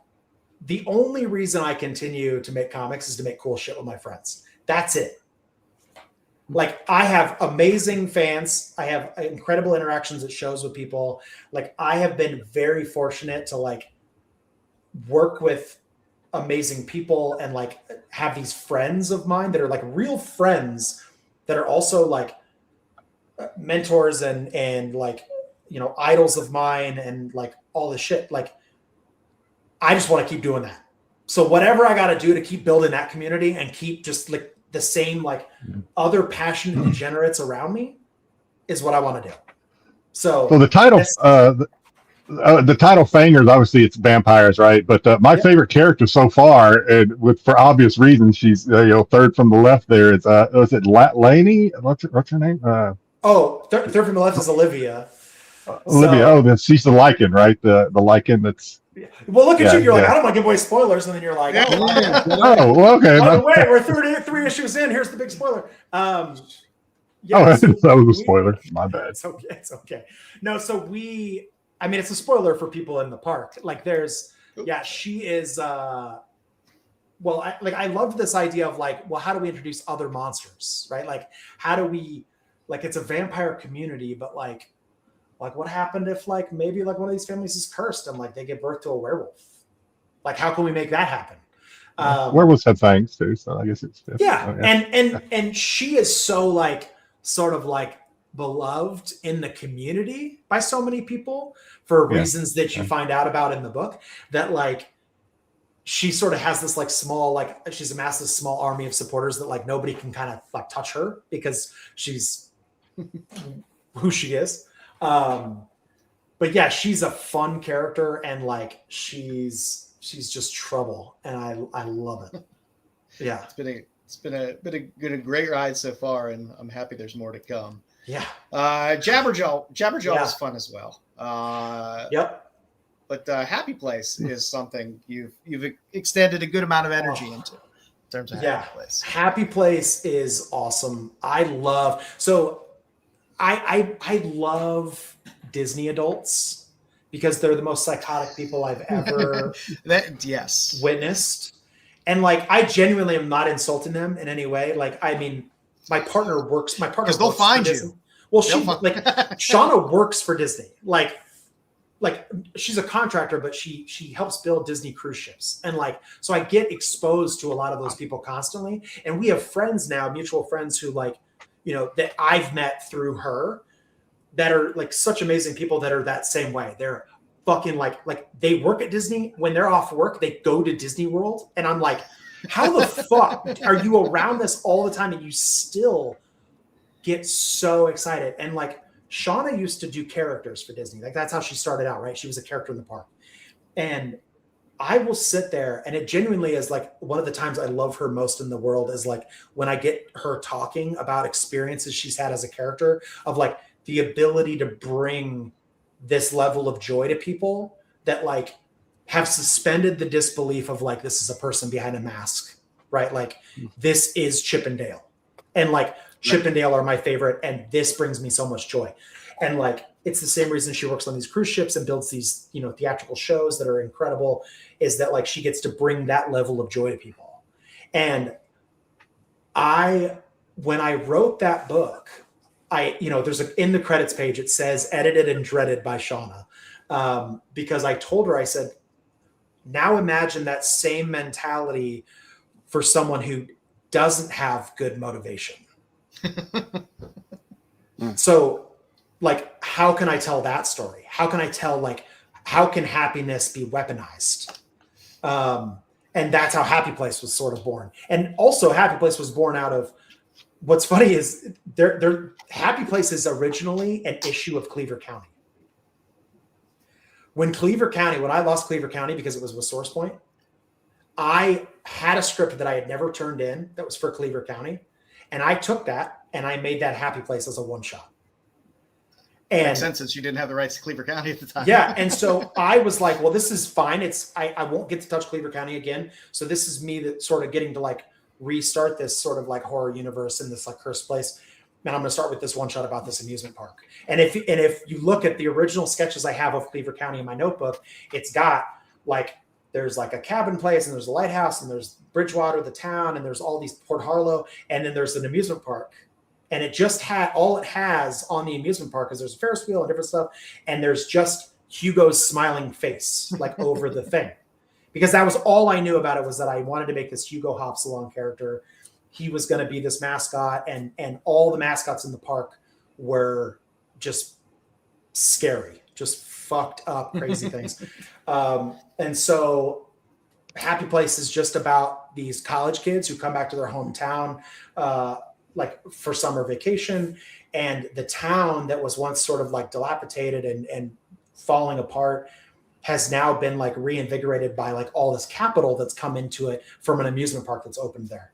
the only reason I continue to make comics is to make cool shit with my friends. That's it. Like, I have amazing fans. I have incredible interactions at shows with people. Like, I have been very fortunate to like work with amazing people and like have these friends of mine that are like real friends that are also like mentors and like, you know, idols of mine and like all this shit. Like, I just want to keep doing that. So whatever I got to do to keep building that community and keep just like the same like other passionate degenerates around me is what I want to do. So the title, the title Fangers, obviously it's vampires, right? But my favorite character so far, and for obvious reasons, she's third from the left there. Is it Laney? What's her name? Third from the left is Olivia. Olivia. Then she's the Lycan, right? The Lycan that's. Well, look at you. You're like, I don't want to give away spoilers, and then you're like, well, okay. By the way, we're three issues in. Here's the big spoiler. That was a spoiler. My bad. It's okay. No, so I mean, it's a spoiler for people in the park. Like, she is. I loved this idea of like, well, how do we introduce other monsters, right? Like, how do we, like, it's a vampire community, but like what happened if like maybe like one of these families is cursed and like they give birth to a werewolf? Like, how can we make that happen? Werewolves have fangs too, so I guess it's and she is so like sort of like beloved in the community by so many people for reasons that you find out about in the book, that like she sort of has this like small, like she's amassed this small army of supporters that like nobody can kind of like touch her because she's who she is. But yeah, she's a fun character and like she's just trouble, and I love it. Yeah, it's been a great ride so far, and I'm happy there's more to come. Yeah. Jabberjaw is fun as well. Yep. But Happy Place is something you've extended a good amount of energy into in terms of Happy Place. Happy Place is awesome. I love Disney adults because they're the most psychotic people I've ever witnessed. And like, I genuinely am not insulting them in any way. Like, I mean, my partner works because they'll find you. Well, Shauna works for Disney. Like she's a contractor, but she helps build Disney cruise ships. And like, so I get exposed to a lot of those people constantly. And we have friends now, mutual friends who like, you know, that I've met through her that are like such amazing people that are that same way. They're fucking like they work at Disney. When they're off work, they go to Disney World. And I'm like, how the fuck are you around this all the time and you still get so excited? And like, Shauna used to do characters for Disney. Like that's how she started out, right? She was a character in the park. And I will sit there, and it genuinely is like one of the times I love her most in the world is like when I get her talking about experiences she's had as a character, of like the ability to bring this level of joy to people that like have suspended the disbelief of like, this is a person behind a mask, right? Like this is Chip and Dale. And like Chip and Dale are my favorite, and this brings me so much joy. And like, it's the same reason she works on these cruise ships and builds these, you know, theatrical shows that are incredible, is that like she gets to bring that level of joy to people. And when I wrote that book, there's in the credits page, it says edited and dreaded by Shauna. Because I told her, I said, now imagine that same mentality for someone who doesn't have good motivation. So like, how can I tell that story? How can I tell, like, how can happiness be weaponized? And that's how Happy Place was sort of born. And also Happy Place was born out of, what's funny is Happy Place is originally an issue of Cleaver County. When I lost Cleaver County because it was with Source Point, I had a script that I had never turned in that was for Cleaver County. And I took that and I made that Happy Place as a one-shot. And makes sense since you didn't have the rights to Cleaver County at the time. Yeah. And so I was like, well, this is fine. I won't get to touch Cleaver County again. So this is me that sort of getting to like restart this sort of like horror universe in this like cursed place. And I'm going to start with this one shot about this amusement park. And if you look at the original sketches I have of Cleaver County in my notebook, it's got like, there's like a cabin place and there's a lighthouse and there's Bridgewater, the town, and there's all these Port Harlow. And then there's an amusement park. And it just all it has on the amusement park is there's a Ferris wheel and different stuff. And there's just Hugo's smiling face, like over the thing. Because that was all I knew about it, was that I wanted to make this Hugo Hops Along character. He was going to be this mascot, and all the mascots in the park were just scary, just fucked up, crazy things. And so Happy Place is just about these college kids who come back to their hometown, like for summer vacation, and the town that was once sort of like dilapidated and falling apart has now been like reinvigorated by like all this capital that's come into it from an amusement park that's opened there.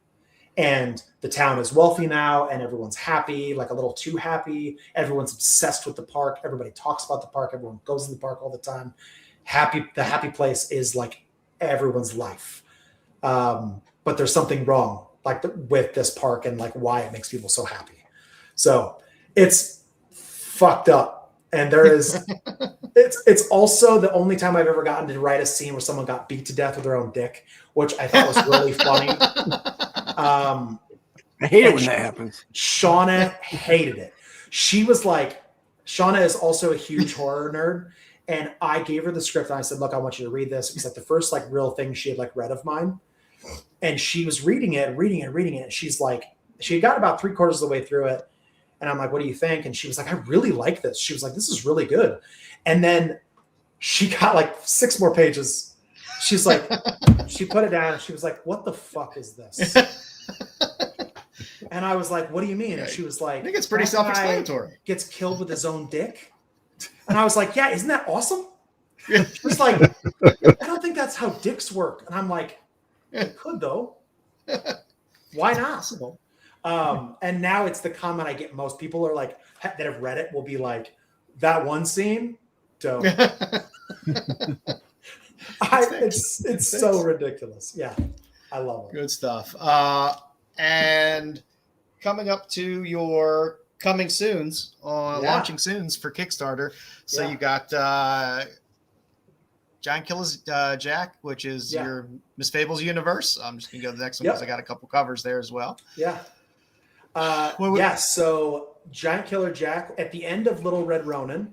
And the town is wealthy now and everyone's happy, like a little too happy. Everyone's obsessed with the park. Everybody talks about the park. Everyone goes to the park all the time. The Happy Place is like everyone's life. But there's something wrong with this park and like why it makes people so happy. So it's fucked up. And there is, it's also the only time I've ever gotten to write a scene where someone got beat to death with their own dick, which I thought was really funny. I hate it when that happens. Shauna hated it. She was like, Shauna is also a huge horror nerd. And I gave her the script and I said, look, I want you to read this. It's like the first like real thing she had like read of mine. And she was reading it. And she's like, she had got about 3/4 of the way through it. And I'm like, what do you think? And she was like, I really like this. She was like, this is really good. And then she got like 6 more pages. She's like, she put it down and she was like, what the fuck is this? And I was like, what do you mean? And she was like, I think it's pretty self-explanatory. Gets killed with his own dick. And I was like, yeah, isn't that awesome? She was like, I don't think that's how dicks work. And I'm like, it could though. Why not? And now it's the comment I get. Most people are like, that have read it will be like, that one scene, dope. It's so ridiculous. Yeah, I love it. Good stuff. And coming up to your coming soons, launching soons for Kickstarter. So you got Giant Killer Jack, which is your Miss Fables universe. I'm just gonna go to the next one because I got a couple covers there as well. Yeah. So Giant Killer Jack at the end of Little Red Ronin,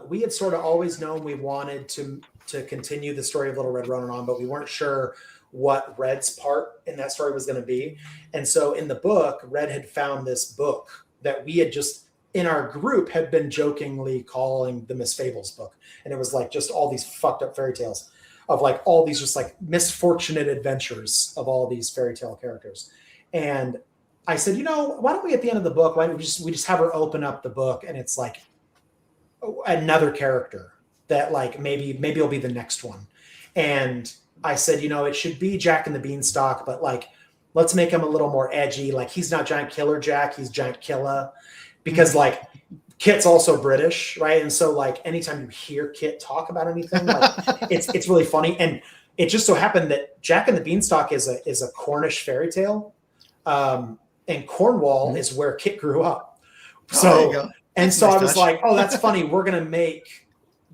we had sort of always known we wanted to continue the story of Little Red Ronin on, but we weren't sure what Red's part in that story was going to be. And so in the book, Red had found this book that we had just in our group had been jokingly calling the Miss Fables book. And it was like just all these fucked up fairy tales of like all these just like misfortunate adventures of all these fairy tale characters. And I said, why don't we at the end of the book, why don't we just have her open up the book and it's like another character that like maybe it'll be the next one. And I said, it should be Jack and the Beanstalk, but like let's make him a little more edgy. Like he's not Giant Killer Jack, he's Giant Killa, because like Kit's also British, right? And so like anytime you hear Kit talk about anything, like it's really funny. And it just so happened that Jack and the Beanstalk is a Cornish fairy tale. And Cornwall is where Kit grew up. So so I was like, oh, that's funny. We're gonna make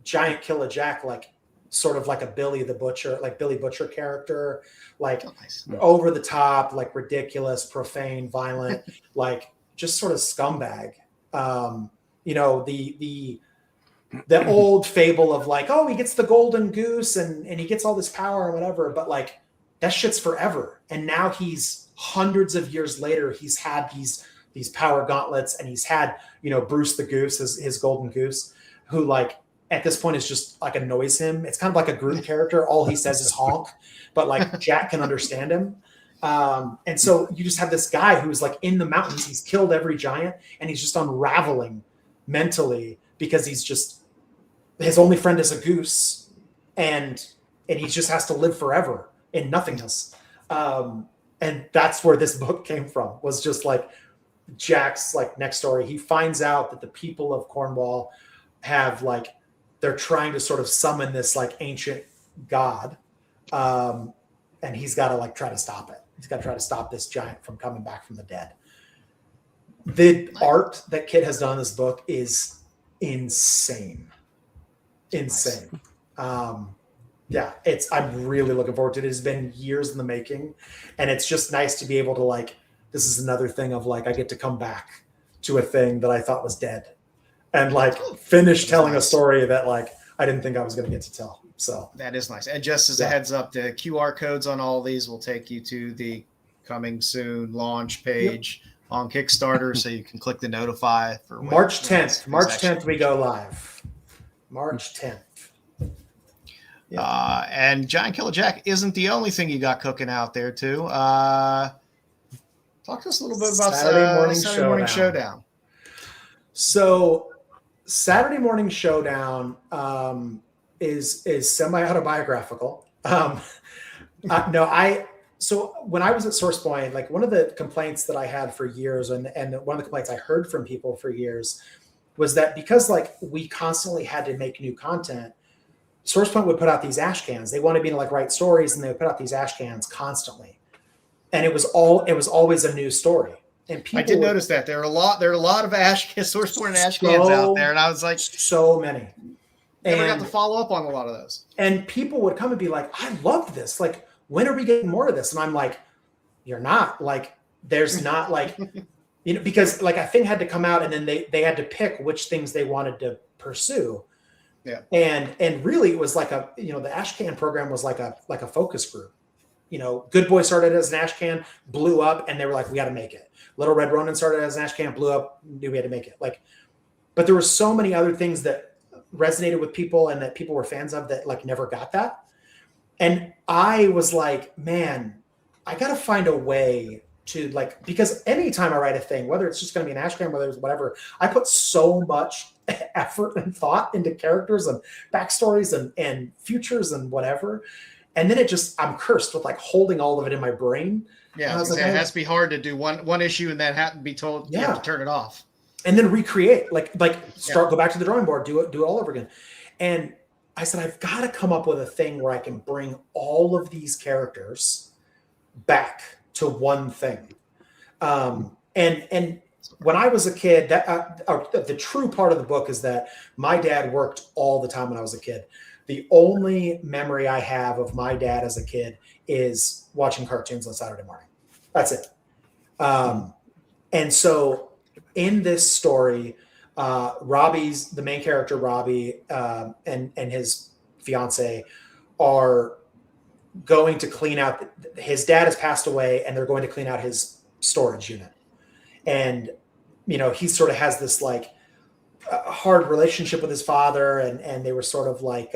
Giant Killer Jack like sort of like a Billy Butcher character, like over the top, like ridiculous, profane, violent, like just sort of scumbag. The old fable of like, oh, he gets the golden goose and he gets all this power and whatever, but like that shit's forever. And now he's hundreds of years later, he's had these power gauntlets and he's had, Bruce the Goose, his golden goose, who like at this point is just like annoys him. It's kind of like a Groot character. All he says is honk, but like Jack can understand him. And so you just have this guy who's like in the mountains. He's killed every giant and he's just unraveling mentally because his only friend is a goose and he just has to live forever in nothingness. And that's where this book came from, was just like Jack's like next story. He finds out that the people of Cornwall have like, they're trying to sort of summon this like ancient god. And he's got to like try to stop it. He's got to try to stop this giant from coming back from the dead. The art that Kit has done in this book is insane. I'm really looking forward to it. It has been years in the making, and it's just nice to be able to like, this is another thing of like, I get to come back to a thing that I thought was dead and like finish telling a story that like, I didn't think I was going to get to tell. So that is nice. And just as a heads up, the QR codes on all these will take you to the coming soon launch page on Kickstarter. So you can click the notify for March 10th. March 10th, we go live. March 10th. And Giant Killer Jack isn't the only thing you got cooking out there too. Talk to us a little bit about Saturday Morning Showdown. So Saturday Morning Showdown is semi-autobiographical. So when I was at SourcePoint, like one of the complaints that I had for years and one of the complaints I heard from people for years was that because like we constantly had to make new content, SourcePoint would put out these ash cans. They wanted me to like write stories and they would put out these ash cans constantly. And it was always a new story. And people I did notice that there are a lot of SourcePoint ash cans out there. And I was like, so many. Never got to follow up on a lot of those. And people would come and be like, I love this. Like, when are we getting more of this? And I'm like, you're not. Like, there's not like, because like a thing had to come out and then they had to pick which things they wanted to pursue. Yeah. And really it was like the ash can program was like a focus group. Good Boy started as an ash can, blew up, and they were like, we got to make it. Little Red Ronin started as an ash can, blew up, knew we had to make it. Like, but there were so many other things that resonated with people and that people were fans of that like never got that. And I was like, man, I got to find a way to like, because anytime I write a thing, whether it's just going to be an ash can, whether it's whatever, I put so much effort and thought into characters and backstories and futures and whatever. And then I'm cursed with like holding all of it in my brain. Yeah. I was like, it has to be hard to do one issue and then have to be told you have to turn it off. And then recreate, go back to the drawing board, do it all over again. And I've got to come up with a thing where I can bring all of these characters back to one thing. And when I was a kid, the true part of the book is that my dad worked all the time when I was a kid. The only memory I have of my dad as a kid is watching cartoons on Saturday morning. That's it. And so in this story, Robbie's, the main character, Robbie, and his fiance are going to clean out, his dad has passed away and they're going to clean out his storage unit. And, you know, he sort of has this like hard relationship with his father, and they were sort of like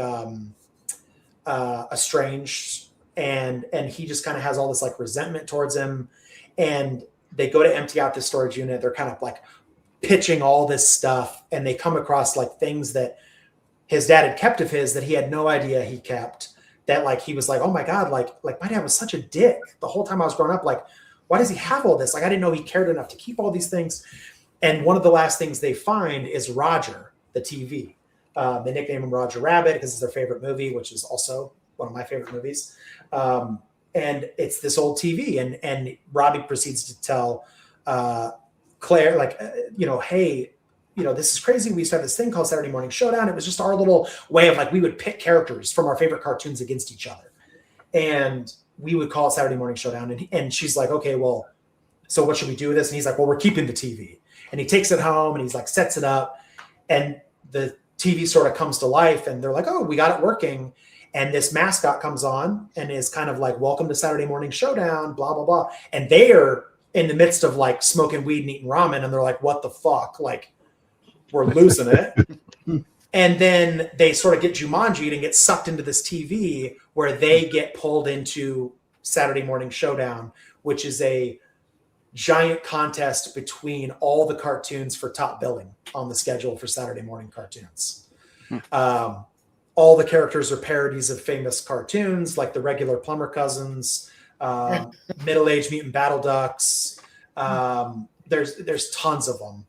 estranged, and he just kind of has all this like resentment towards him. And they go to empty out the storage unit. They're kind of like pitching all this stuff, and they come across like things that his dad had kept of his that he had no idea he kept, that like he was like, oh my God, like my dad was such a dick the whole time I was growing up. Like, why does he have all this? Like, I didn't know he cared enough to keep all these things. And one of the last things they find is Roger, the TV. They nickname him Roger Rabbit because it's their favorite movie, which is also one of my favorite movies. And it's this old TV, and Robbie proceeds to tell Claire, like, hey, this is crazy. We used to have this thing called Saturday Morning Showdown. It was just our little way of like, we would pit characters from our favorite cartoons against each other. And we would call it Saturday Morning Showdown. And she's like, okay, well, so what should we do with this? And he's like, well, we're keeping the TV. And he takes it home and he's like, sets it up, and the TV sort of comes to life, and they're like, oh, we got it working. And this mascot comes on and is kind of like, welcome to Saturday Morning Showdown, blah, blah, blah. And they are in the midst of like smoking weed and eating ramen. And they're like, what the fuck? Like, we're losing it. And then they sort of get Jumanji'd and get sucked into this TV where they get pulled into Saturday Morning Showdown, which is a giant contest between all the cartoons for top billing on the schedule for Saturday morning cartoons. All the characters are parodies of famous cartoons, like the regular Plumber Cousins, Middle-Aged Mutant Battle Ducks. There's tons of them.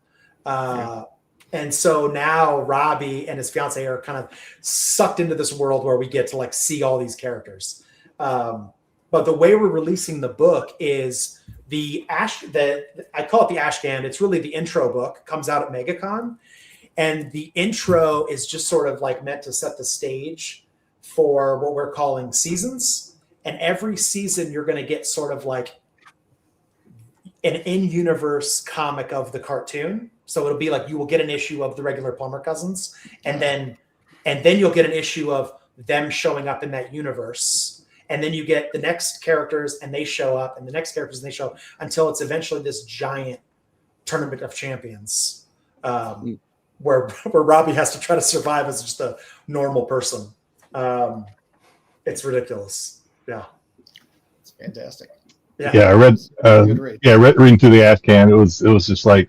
And so now Robbie and his fiance are kind of sucked into this world where we get to like see all these characters. But the way we're releasing the book is I call it the Ashcan. It's really the intro book, comes out at MegaCon. And the intro is just sort of like meant to set the stage for what we're calling seasons. And every season you're going to get sort of like an in-universe comic of the cartoon. So it'll be like, you will get an issue of the regular Plumber Cousins, and then you'll get an issue of them showing up in that universe. And then you get the next characters and they show up, and the next characters and they show up, until it's eventually this giant tournament of champions, where Robbie has to try to survive as just a normal person. It's ridiculous. Yeah. It's fantastic. Yeah, I read. Reading through the Ashcan, it was just like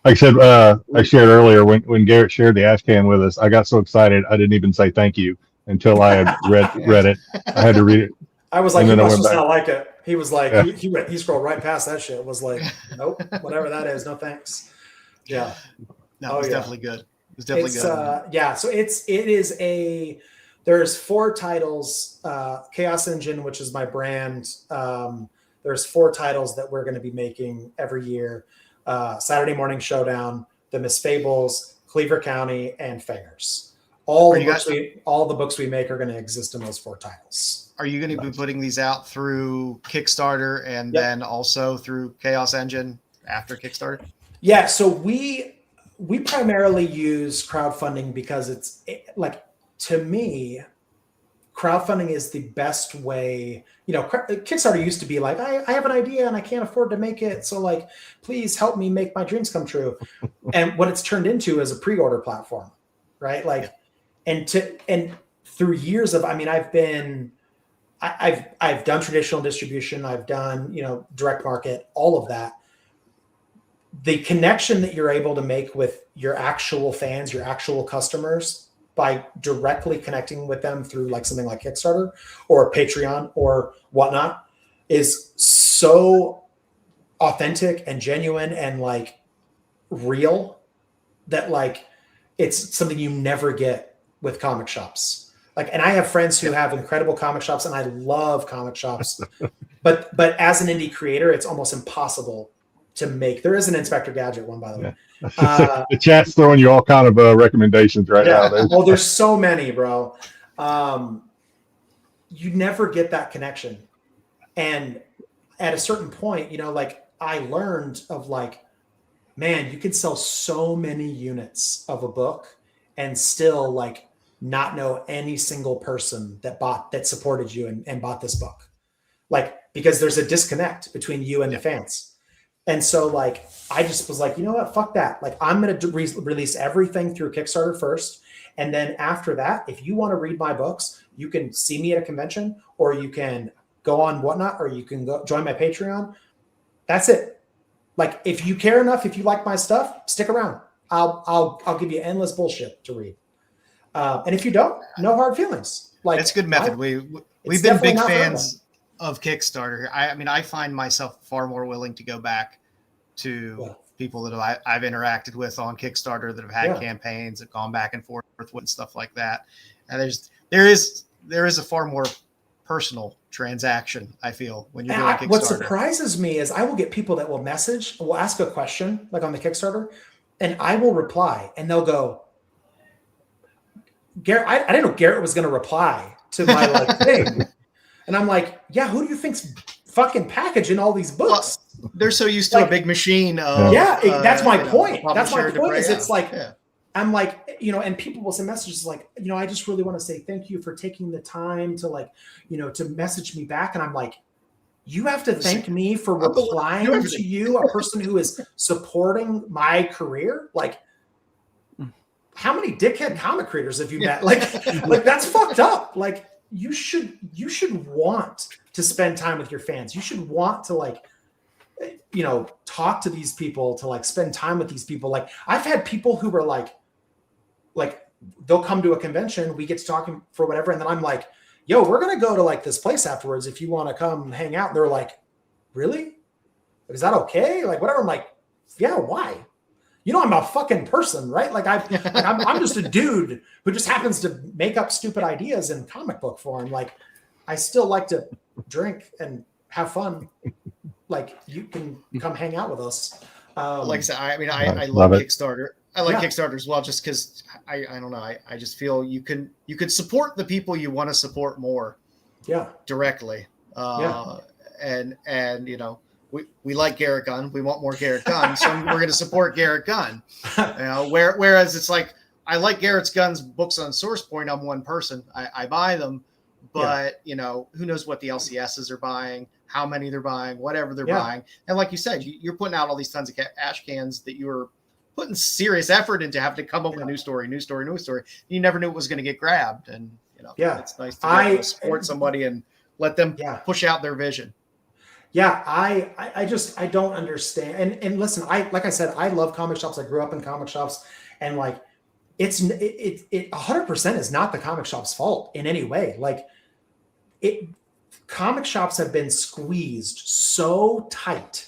I said. I shared earlier when Garrett shared the Ashcan with us. I got so excited I didn't even say thank you until I had read it. I had to read it. I was like, you must just not like it. He was like, he scrolled right past that shit. It was like, nope, whatever that is, no thanks. Yeah. No, it was definitely good. It was definitely good. So there's 4 titles, Chaos Engine, which is my brand. There's 4 titles that we're going to be making every year. Saturday Morning Showdown, The Miss Fables, Cleaver County, and Fangers. All the books we make are going to exist in those 4 titles. Are you going to be putting these out through Kickstarter and then also through Chaos Engine after Kickstarter? Yeah, so we primarily use crowdfunding because to me, crowdfunding is the best way. Kickstarter used to be like, I have an idea and I can't afford to make it, so like, please help me make my dreams come true. And what it's turned into is a pre-order platform, right? Like, and through years of, I've done traditional distribution, I've done, direct market, all of that. The connection that you're able to make with your actual fans, your actual customers, by directly connecting with them through like something like Kickstarter or Patreon or whatnot, is so authentic and genuine and like real that like it's something you never get with comic shops. Like, and I have friends who have incredible comic shops, and I love comic shops. but as an indie creator, it's almost impossible to make. There is an Inspector Gadget one, by the way. The chat's throwing you all kind of recommendations right now. Oh, there's so many, bro. You never get that connection. And at a certain point, you know, like I learned of like, man, you can sell so many units of a book and still like not know any single person that supported you and bought this book. Like, because there's a disconnect between you and the fans. And so like, I just was like, you know what, fuck that. Like, I'm going to release everything through Kickstarter first. And then after that, if you want to read my books, you can see me at a convention, or you can go on Whatnot, or you can go join my Patreon. That's it. Like, if you care enough, if you like my stuff, stick around. I'll give you endless bullshit to read. And if you don't, no hard feelings. Like, that's a good method. We've been big fans of Kickstarter. I mean, I find myself far more willing to go back to people that I've interacted with on Kickstarter that have had campaigns, that gone back and forth with stuff like that. And there is a far more personal transaction, I feel, when you're doing Kickstarter. What surprises me is I will get people that will ask a question like on the Kickstarter, and I will reply, and they'll go, Garrett, I didn't know Garrett was going to reply to my like thing. And I'm like, yeah, who do you think's fucking packaging all these books? Well, they're so used to a big machine. That's my point. That's my point. Is it's like, I'm like, you know, and people will send messages like, you know, I just really want to say thank you for taking the time to like, you know, to message me back. And I'm like, you have to thank me for replying to you, a person who is supporting my career. Like, how many dickhead comic creators have you met? Like that's fucked up. Like, you should want to spend time with your fans. You should want to like, you know, talk to these people, to like spend time with these people. Like, I've had people who were like they'll come to a convention, we get to talking for whatever, and then I'm like, yo, we're gonna go to like this place afterwards if you want to come hang out. And they're like, really? Is that okay? Like, whatever. I'm like, yeah, why? You know, I'm a fucking person, right? Like, I'm just a dude who just happens to make up stupid ideas in comic book form. Like, I still like to drink and have fun. Like, you can come hang out with us. Like I said, I love Kickstarter. I like Kickstarter as well, just because I don't know. I just feel you can support the people you want to support more. Yeah. Directly. And you know, we like Garrett Gunn. We want more Garrett Gunn, so we're going to support Garrett Gunn. You know, whereas it's like, I like Garrett Gunn's books on SourcePoint. I'm one person. I buy them, but you know, who knows what the LCSs are buying, how many they're buying, whatever they're buying. And like you said, you're putting out all these tons of ash cans that you were putting serious effort into having to come up with a new story. You never knew it was going to get grabbed. And, you know, it's nice to be able to support somebody and let them push out their vision. Yeah, I don't understand. And listen, like I said, I love comic shops. I grew up in comic shops, and like, it 100% is not the comic shop's fault in any way. Like, comic shops have been squeezed so tight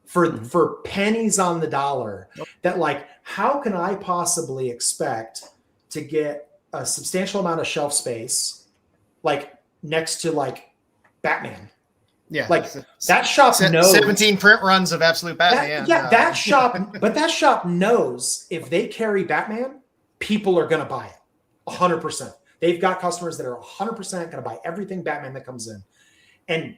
for pennies on the dollar that like, how can I possibly expect to get a substantial amount of shelf space, like next to like Batman? Yeah, like that shop knows 17 print runs of Absolute Batman. That shop knows if they carry Batman, people are going to buy it 100%. They've got customers that are 100% going to buy everything Batman that comes in. And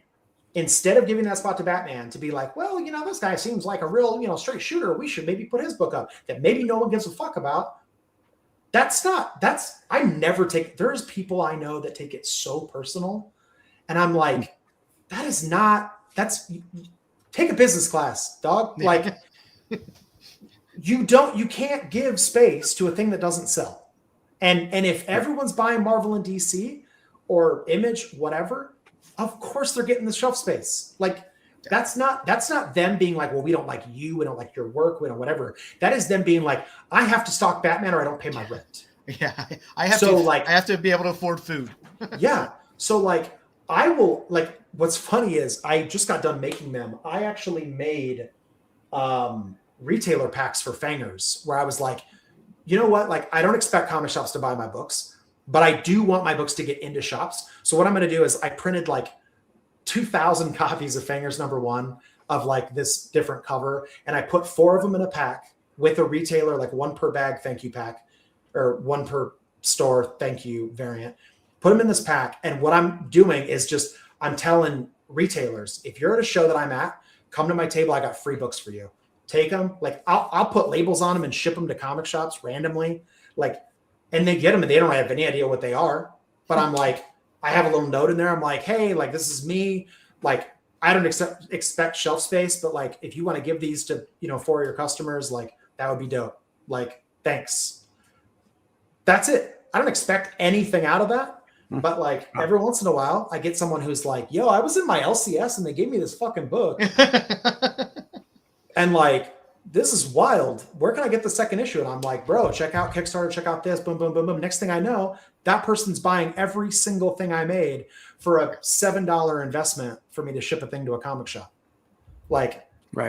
instead of giving that spot to Batman to be like, well, you know, this guy seems like a real, you know, straight shooter, we should maybe put his book up that maybe no one gives a fuck about. I never take, there's people I know that take it so personal. And I'm like, take a business class, dog. Like, you can't give space to a thing that doesn't sell. And if everyone's buying Marvel and DC or Image, whatever, of course they're getting the shelf space. Like, that's not them being like, well, we don't like you, we don't like your work, we don't whatever. That is them being like, I have to stock Batman or I don't pay my rent. Yeah, I have to be able to afford food. Yeah. So like, I will, like, what's funny is I just got done making them. I actually made retailer packs for Fangers where I was like, you know what? Like, I don't expect comic shops to buy my books. but I do want my books to get into shops. So what I'm going to do is I printed like 2,000 copies of Fangers #1 of like this different cover. And I put 4 of them in a pack with a retailer, like 1 per bag thank you pack, or 1 per store thank you variant. Put them in this pack. And what I'm doing is just, I'm telling retailers, if you're at a show that I'm at, come to my table. I got free books for you. Take them. Like I'll put labels on them and ship them to comic shops randomly. Like, and they get them and they don't have any idea what they are. But I'm like, I have a little note in there. I'm like, hey, like this is me. Like I don't expect shelf space, but like if you want to give these to, you know, 4 of your customers, like that would be dope. Like, thanks. That's it. I don't expect anything out of that. But like every once in a while, I get someone who's like, yo, I was in my LCS and they gave me this fucking book. And like, this is wild. Where can I get the second issue? And I'm like, bro, check out Kickstarter, check out this, boom, boom, boom, boom. Next thing I know, that person's buying every single thing I made for a $7 investment for me to ship a thing to a comic shop. Like,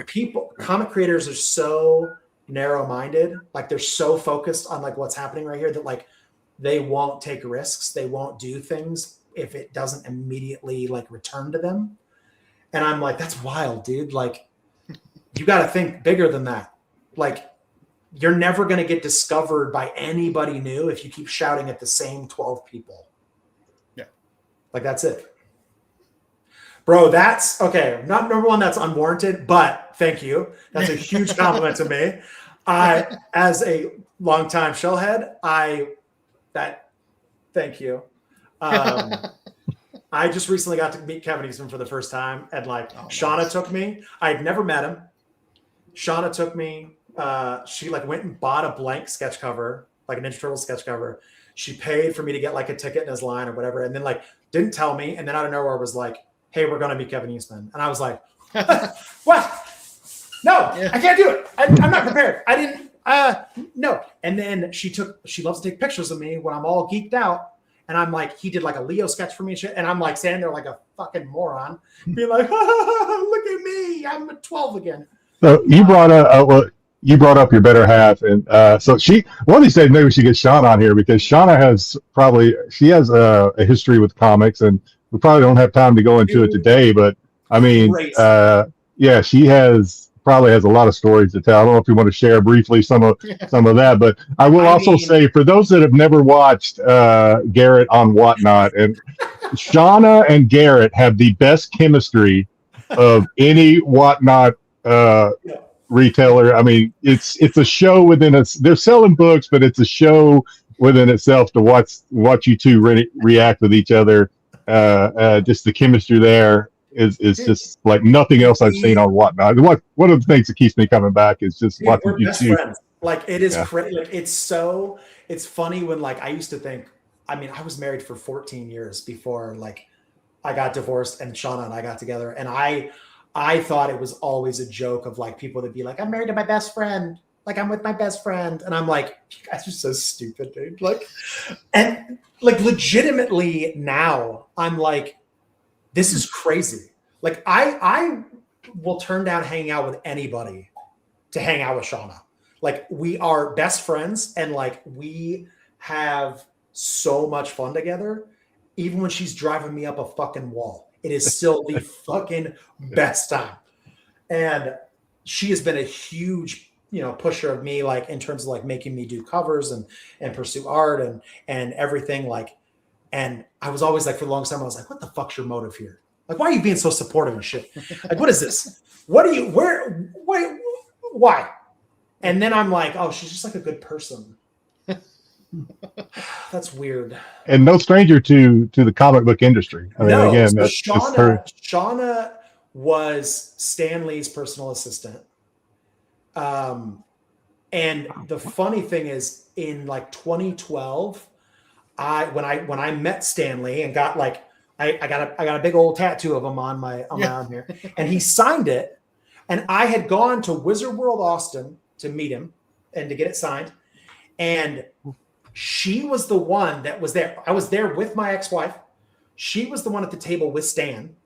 people, comic creators are so narrow-minded. Like they're so focused on like what's happening right here that like they won't take risks. They won't do things if it doesn't immediately like return to them. And I'm like, that's wild, dude. Like, you got to think bigger than that. Like, you're never going to get discovered by anybody new if you keep shouting at the same 12 people. Yeah. Like, that's it. Bro, that's okay. Not #1, that's unwarranted, but thank you. That's a huge compliment to me. As a longtime shellhead, thank you. I just recently got to meet Kevin Eastman for the first time, and like Shauna took me. I'd never met him. Shauna took me. She like went and bought a blank sketch cover, like an Ninja Turtle sketch cover. She paid for me to get like a ticket in his line or whatever, and then like didn't tell me, and then out of nowhere was like, "Hey, we're gonna meet Kevin Eastman," and I was like, "What? No, I can't do it. I'm not prepared. I didn't. No." And then she loves to take pictures of me when I'm all geeked out. And I'm like, he did like a Leo sketch for me and shit. And I'm like standing there like a fucking moron, being like, look at me, I'm 12 again. So you brought up your better half, and so one of these days maybe we should get Shauna on here, because Shauna has a history with comics, and we probably don't have time to go into it today. But I mean, yeah, she probably has a lot of stories to tell. I don't know if you want to share briefly some of that, but I will also say, for those that have never watched Garrett on Whatnot, and Shauna and Garrett have the best chemistry of any Whatnot retailer. I mean, it's a show within us. They're selling books, but it's a show within itself to watch you two react with each other. Just the chemistry there is just like nothing else I've seen on Whatnot. One of the things that keeps me coming back is just watching you two. Friends. Like it is crazy. Like it's funny when like I used to think, I mean, I was married for 14 years before like I got divorced and Shauna and I got together, and I thought it was always a joke of like people that be like, I'm married to my best friend, like I'm with my best friend, and I'm like, you guys are so stupid, dude. Like, and like legitimately now I'm like, this is crazy. Like I will turn down hanging out with anybody to hang out with Shauna. Like we are best friends, and like we have so much fun together. Even when she's driving me up a fucking wall, it is still the fucking best time. And she has been a huge, pusher of me, like in terms of like making me do covers and pursue art and everything. Like, and I was always like, for the longest time, I was like, what the fuck's your motive here? Like, why are you being so supportive and shit? Like, what is this? Why? And then I'm like, oh, she's just like a good person. That's weird. And no stranger to the comic book industry. I mean, no, again, so that's her. Shauna was Stan Lee's personal assistant. And the funny thing is, in like 2012, when I met Stan Lee and got like I got a big old tattoo of him on my arm here, and he signed it, and I had gone to Wizard World Austin to meet him and to get it signed, and she was the one that was there. I was there with my ex-wife. She was the one at the table with Stan.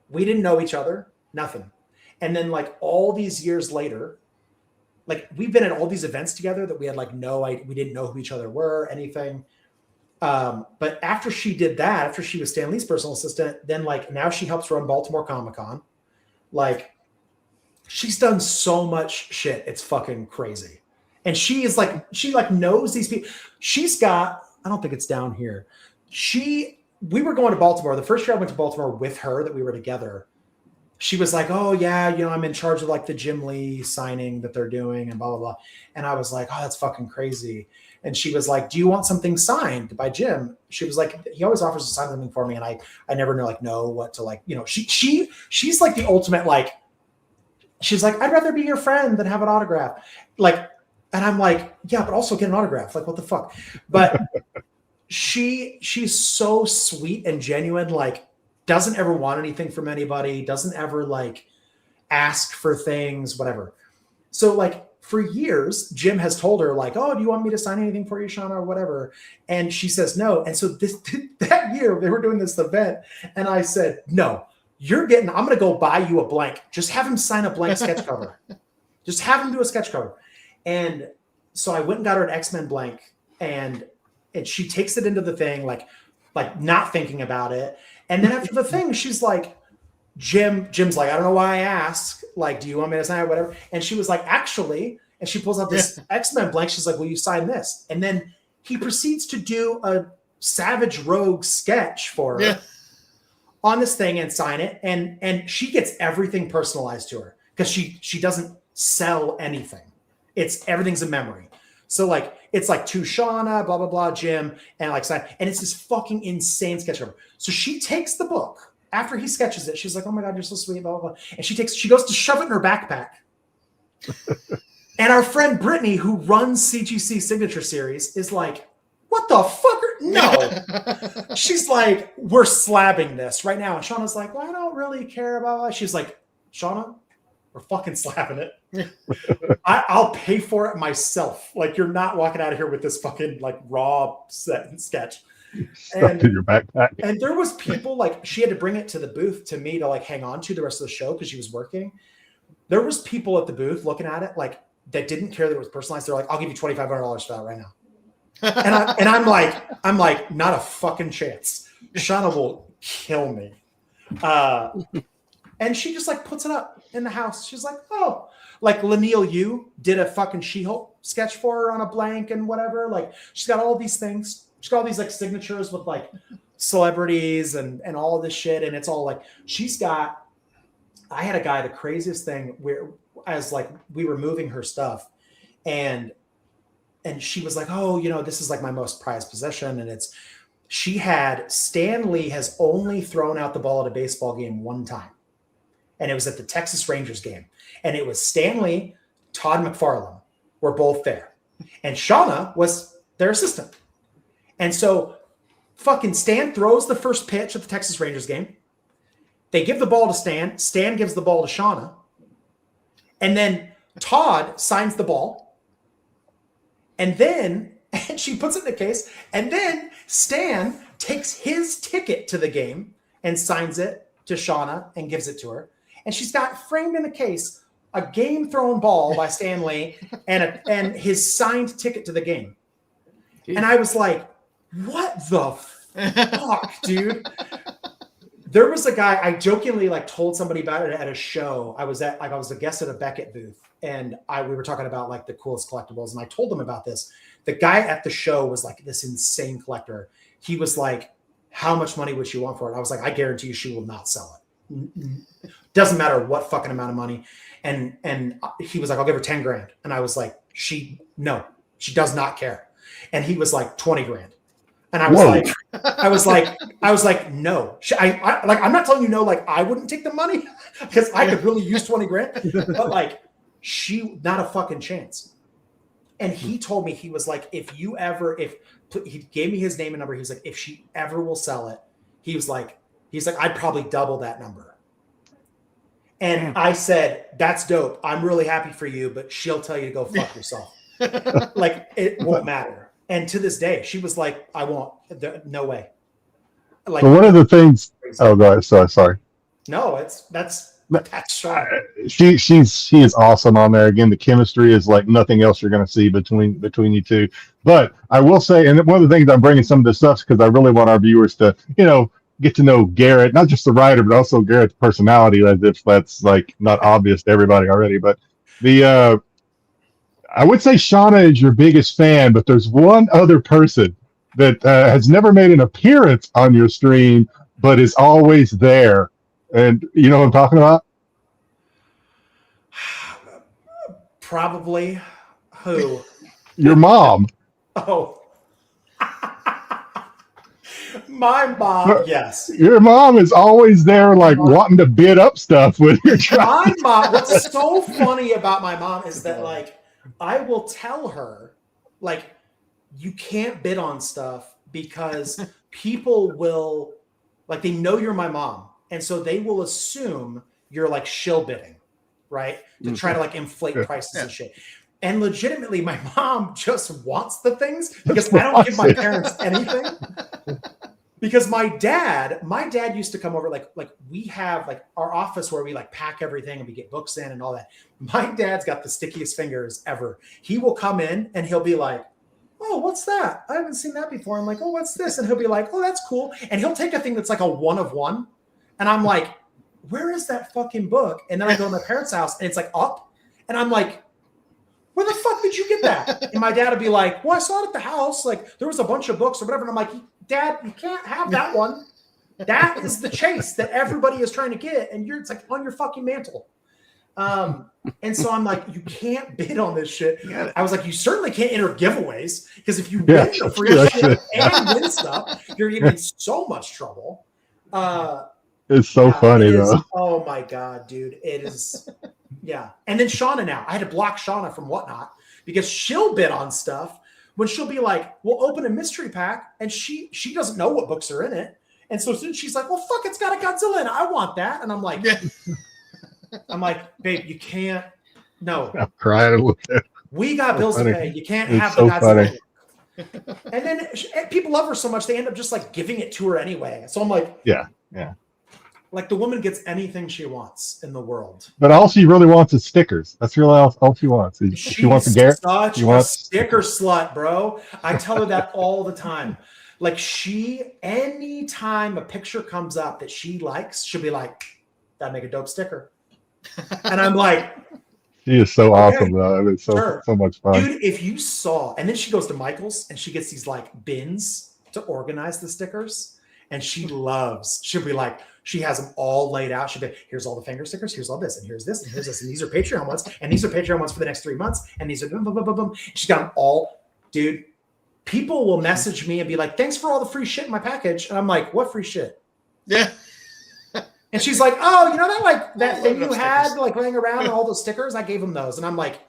We didn't know each other, nothing. And then like all these years later, like we've been at all these events together that we had like we didn't know who each other were, anything. But after she did that, after she was Stan Lee's personal assistant, then like now she helps run Baltimore Comic Con. Like she's done so much shit. It's fucking crazy. And she knows these people. She's got, I don't think it's down here. We were going to Baltimore. The first year I went to Baltimore with her that we were together. She was like, oh yeah, I'm in charge of like the Jim Lee signing that they're doing and blah, blah, blah. And I was like, oh, that's fucking crazy. And she was like, do you want something signed by Jim? She was like, he always offers to sign something for me. And I never know what to like, she's like the ultimate, like, she's like, I'd rather be your friend than have an autograph. Like, and I'm like, yeah, but also get an autograph. Like, what the fuck? But she's so sweet and genuine, like doesn't ever want anything from anybody, doesn't ever like ask for things, whatever. So like for years, Jim has told her like, oh, do you want me to sign anything for you, Shauna, or whatever? And she says no. And so that year they were doing this event and I said, no, I'm going to go buy you a blank. Just have him sign a blank sketch cover. Just have him do a sketch cover. And so I went and got her an X-Men blank and she takes it into the thing, like not thinking about it. And then after the thing, she's like, Jim's like, I don't know why I asked. Like, do you want me to sign it, whatever? And she was like, actually, and she pulls out this X-Men blank. She's like, will you sign this? And then he proceeds to do a Savage Rogue sketch for her on this thing and sign it. And she gets everything personalized to her because she doesn't sell anything. Everything's a memory. So like, it's like to Shauna, blah, blah, blah, Jim, and like, and it's this fucking insane sketch cover. So she takes the book after he sketches it. She's like, oh my God, you're so sweet, blah, blah, blah. And she goes to shove it in her backpack. And our friend Brittany, who runs CGC Signature Series, is like, what the fuck? No. She's like, we're slabbing this right now. And Shauna's like, well, I don't really care about it. She's like, Shauna, we're fucking slapping it. I'll pay for it myself. Like, you're not walking out of here with this fucking like raw sketch. Stuck in your backpack. And there was people like she had to bring it to the booth to me to like hang on to the rest of the show because she was working. There was people at the booth looking at it like that didn't care that it was personalized. They're like, I'll give you $2,500 for that right now. And I'm like, not a fucking chance. Shauna will kill me. And she just like puts it up in the house. She's like, oh, like Lanil Yu did a fucking She-Hulk sketch for her on a blank and whatever. Like she's got all these things. She's got all these like signatures with like celebrities and all of this shit. And it's all like, I had a guy, the craziest thing where as like we were moving her stuff and she was like, oh, this is like my most prized possession. And she had Stan Lee has only thrown out the ball at a baseball game one time. And it was at the Texas Rangers game. And it was Stan Lee, Todd McFarlane were both there. And Shauna was their assistant. And so fucking Stan throws the first pitch at the Texas Rangers game. They give the ball to Stan. Stan gives the ball to Shauna. And then Todd signs the ball. And she puts it in the case. And then Stan takes his ticket to the game and signs it to Shauna and gives it to her. And she's got framed in a case a game-thrown ball by Stan Lee and his signed ticket to the game. And I was like, what the fuck, dude? There was a guy, I jokingly like told somebody about it at a show. I was a guest at a Beckett booth and we were talking about like the coolest collectibles. And I told them about this. The guy at the show was like this insane collector. He was like, how much money would she want for it? I was like, I guarantee you she will not sell it. Doesn't matter what fucking amount of money. And he was like, I'll give her 10 grand. And I was like, she does not care. And he was like 20 grand. And I was like, no, I'm not telling you no, like I wouldn't take the money because I could really use 20 grand, but like not a fucking chance. And he told me, he was like, he gave me his name and number. He was like, if she ever will sell it, he's like, I'd probably double that number. And I said, that's dope. I'm really happy for you, but she'll tell you to go fuck yourself. Like it won't matter. And to this day, she was like, I won't, no way. Like one of the things, oh, go ahead. Sorry. No, That's Shauna. She is awesome on there. Again, the chemistry is like nothing else you're going to see between you two. But I will say, and one of the things I'm bringing some of this stuff because I really want our viewers to, get to know Garrett, not just the writer, but also Garrett's personality, as if that's like not obvious to everybody already. But I would say Shauna is your biggest fan, but there's one other person that has never made an appearance on your stream, but is always there. And you know what I'm talking about? Probably. Who? Your mom. Oh. My mom, yes. Your mom is always there, like wanting to bid up stuff when you're trying. My mom, what's so funny about my mom is that, like, I will tell her, like, you can't bid on stuff because people will, like, they know you're my mom. And so they will assume you're like shill bidding, right? To try to like inflate prices and shit. And legitimately, my mom just wants the things because I don't give my parents anything. Because my dad used to come over, like we have like our office where we like pack everything and we get books in and all that. My dad's got the stickiest fingers ever. He will come in and he'll be like, oh, what's that? I haven't seen that before. I'm like, oh, what's this? And he'll be like, oh, that's cool. And he'll take a thing that's like a 1 of 1. And I'm like, where is that fucking book? And then I go to my parents' house and it's like up. And I'm like, where the fuck did you get that? And my dad would be like, well, I saw it at the house. Like there was a bunch of books or whatever. And I'm like, Dad, you can't have that one. That is the chase that everybody is trying to get. And it's like on your fucking mantle. And so I'm like, you can't bid on this shit. I was like, you certainly can't enter giveaways because if you win the free shit and win stuff, you're in so much trouble. It's so funny though. Oh my God, dude. It is. Yeah. And then Shauna now. I had to block Shauna from Whatnot because she'll bid on stuff when she'll be like, we'll open a mystery pack and she doesn't know what books are in it. And so soon she's like, well, fuck, it's got a Godzilla in it. I want that. And I'm like, babe, you can't. No. I'm crying a little bit. We got bills to pay. You can't have so the Godzilla. And then people love her so much, they end up just like giving it to her anyway. So I'm like, yeah. Like the woman gets anything she wants in the world. But all she really wants is stickers. That's really all she wants. She wants a Garrett. Such a sticker slut, bro. I tell her that all the time. Like anytime a picture comes up that she likes, she'll be like, that'd make a dope sticker. And I'm like, she is so awesome though. I mean, so much fun. Dude, if you saw, and then she goes to Michael's and she gets these like bins to organize the stickers. And she'll be like, she has them all laid out. She'll be, here's all the Fanger stickers, here's all this, and here's this, and here's this, and these are Patreon ones, and these are Patreon ones for the next 3 months, and these are boom, boom, boom, boom, boom. She's got them all, dude. People will message me and be like, thanks for all the free shit in my package. And I'm like, what free shit? Yeah. And she's like, oh, you know that thing you had like laying around and all those stickers? I gave them those. And I'm like,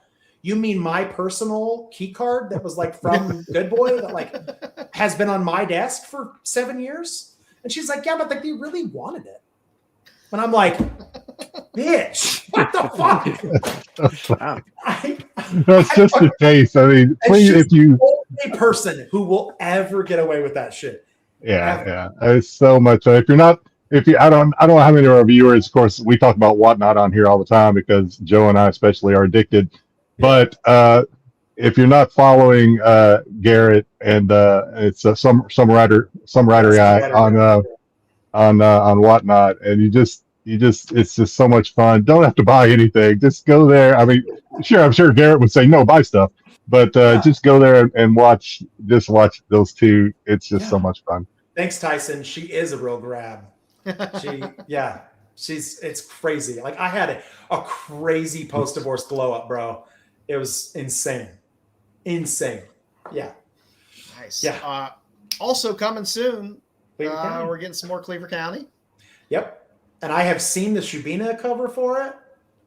you mean my personal key card that was like from Good Boy that like has been on my desk for 7 years? And she's like, yeah, but like they really wanted it. And I'm like, bitch, what the fuck? That's just the case. I mean, please, if you the only person who will ever get away with that shit. Yeah. It's so much. I don't know how many of our viewers, of course, we talk about Whatnot on here all the time because Joe and I especially are addicted. But if you're not following Garrett and it's some writer guy on Whatnot, and you just it's just so much fun. Don't have to buy anything. Just go there. I mean, sure, I'm sure Garrett would say no, buy stuff, but just go there and watch those two. It's just so much fun. Thanks, Tyson. She is a real grab. It's crazy. Like I had a crazy post-divorce glow up, bro. It was insane. Yeah. Nice. Yeah. Also coming soon, we're getting some more Cleaver County. Yep. And I have seen the Shubina cover for it,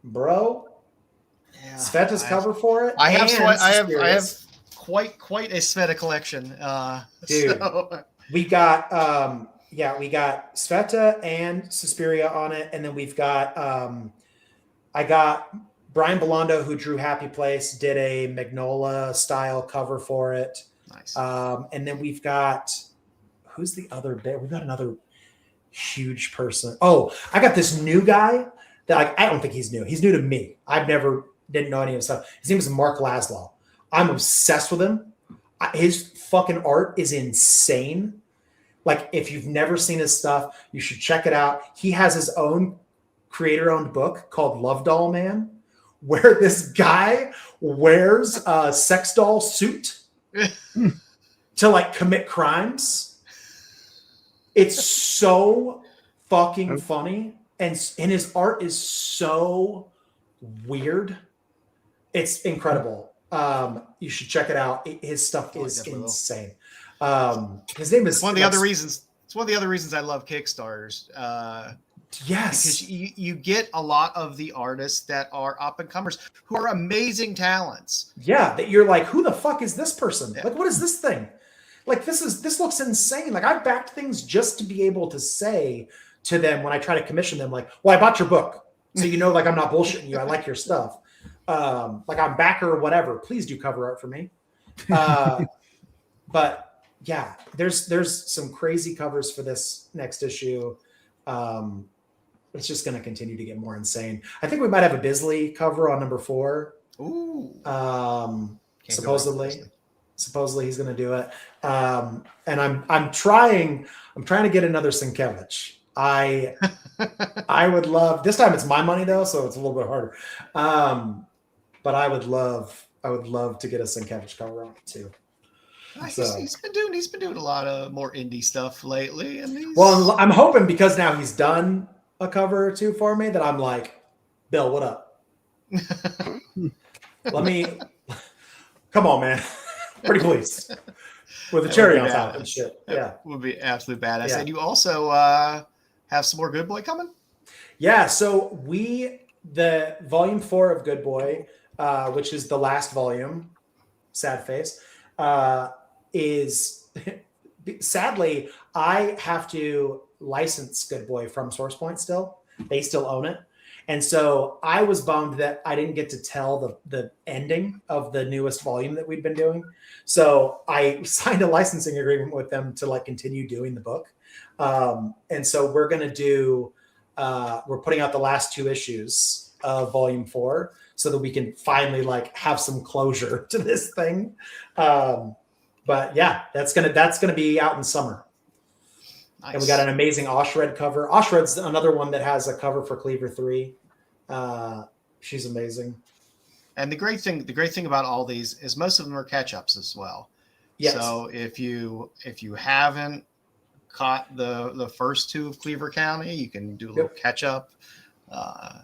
bro. Yeah. Sveta's cover for it. I have quite a Sveta collection. Dude, so. we got Sveta and Suspiria on it, and then we've got I got Brian Belondo, who drew Happy Place, did a Magnola style cover for it. Nice. And then we've got, who's the other bit? We've got another huge person. Oh, I got this new guy that like, I don't think he's new. He's new to me. Didn't know any of his stuff. His name is Mark Laszlo. I'm obsessed with him. His fucking art is insane. Like, if you've never seen his stuff, you should check it out. He has his own creator-owned book called Love Doll Man, where this guy wears a sex doll suit to like commit crimes. It's so fucking funny, and his art is so weird. It's incredible. You should check it out. His stuff is insane. His name is one of the other reasons. It's one of the other reasons I love Kickstarters. Yes, because you get a lot of the artists that are up and comers who are amazing talents. Yeah, that you're like, who the fuck is this person? Yeah. Like, what is this thing? Like, this looks insane. Like, I backed things just to be able to say to them when I try to commission them, like, well, I bought your book, so you know, like, I'm not bullshitting you. I like your stuff. Like, I'm backer or whatever. Please do cover art for me. But yeah, there's some crazy covers for this next issue. It's just going to continue to get more insane. I think we might have a Bisley cover on number 4. Ooh. Supposedly he's going to do it. And I'm trying to get another Sienkiewicz. I would love, this time it's my money though, so it's a little bit harder. But I would love to get a Sienkiewicz cover on it too. So. He's been doing a lot of more indie stuff lately, and well, I'm hoping because now he's done a cover or two for me that I'm like, Bill, what up? Come on, man, pretty please, with a cherry on top and shit. Yeah, would be absolute badass. Yeah. And you also have some more Good Boy coming. Yeah, so the volume 4 of Good Boy, which is the last volume, sad face. Is sadly I have to license Good Boy from Source Point still. They still own it. And so I was bummed that I didn't get to tell the ending of the newest volume that we'd been doing. So I signed a licensing agreement with them to like continue doing the book. And so we're going to do, we're putting out the last 2 issues of volume 4 so that we can finally like have some closure to this thing. But yeah, that's gonna be out in summer. Nice. And we got an amazing Oshred cover. Oshred's another one that has a cover for Cleaver 3. She's amazing. And the great thing about all these is most of them are catch-ups as well. Yes. So if you haven't caught the first 2 of Cleaver County, you can do a little catch-up.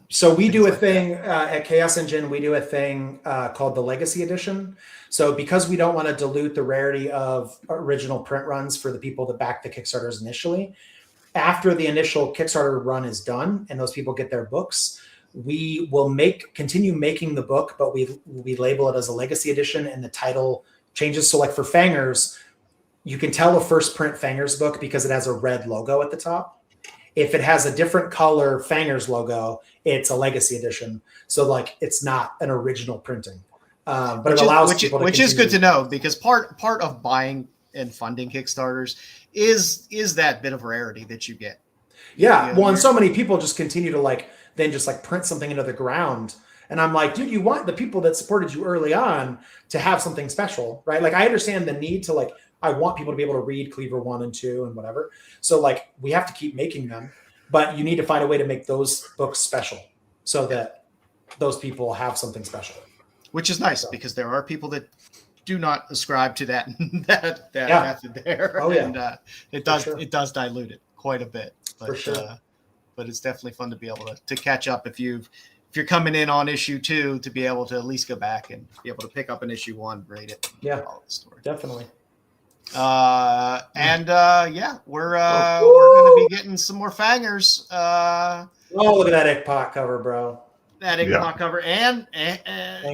So we do a thing at Chaos Engine. We do a thing called the Legacy Edition. So because we don't want to dilute the rarity of original print runs for the people that back the Kickstarters initially, after the initial Kickstarter run is done and those people get their books, we will continue making the book, but we label it as a Legacy Edition and the title changes. So like for Fangers, you can tell a first print Fangers book because it has a red logo at the top. If it has a different color Fangers logo, it's a Legacy Edition. So like it's not an original printing, but it allows people to. Which is good to know because part of buying and funding Kickstarters is that bit of rarity that you get. Yeah, well, and so many people just continue to then just print something into the ground, and I'm like, dude, you want the people that supported you early on to have something special, right? Like I understand the need to I want people to be able to read Cleaver 1 and 2 and whatever. So we have to keep making them, but you need to find a way to make those books special so that those people have something special. Which is nice because there are people that do not ascribe to that method there. Oh, yeah. And it does dilute it quite a bit. But, for sure. But it's definitely fun to be able to catch up if you're coming in on issue 2 to be able to at least go back and be able to pick up an issue 1, read it. Yeah, follow the story. Definitely. We're going to be getting some more Fangers. Look at that Ickpot cover, bro. That Ickpot cover and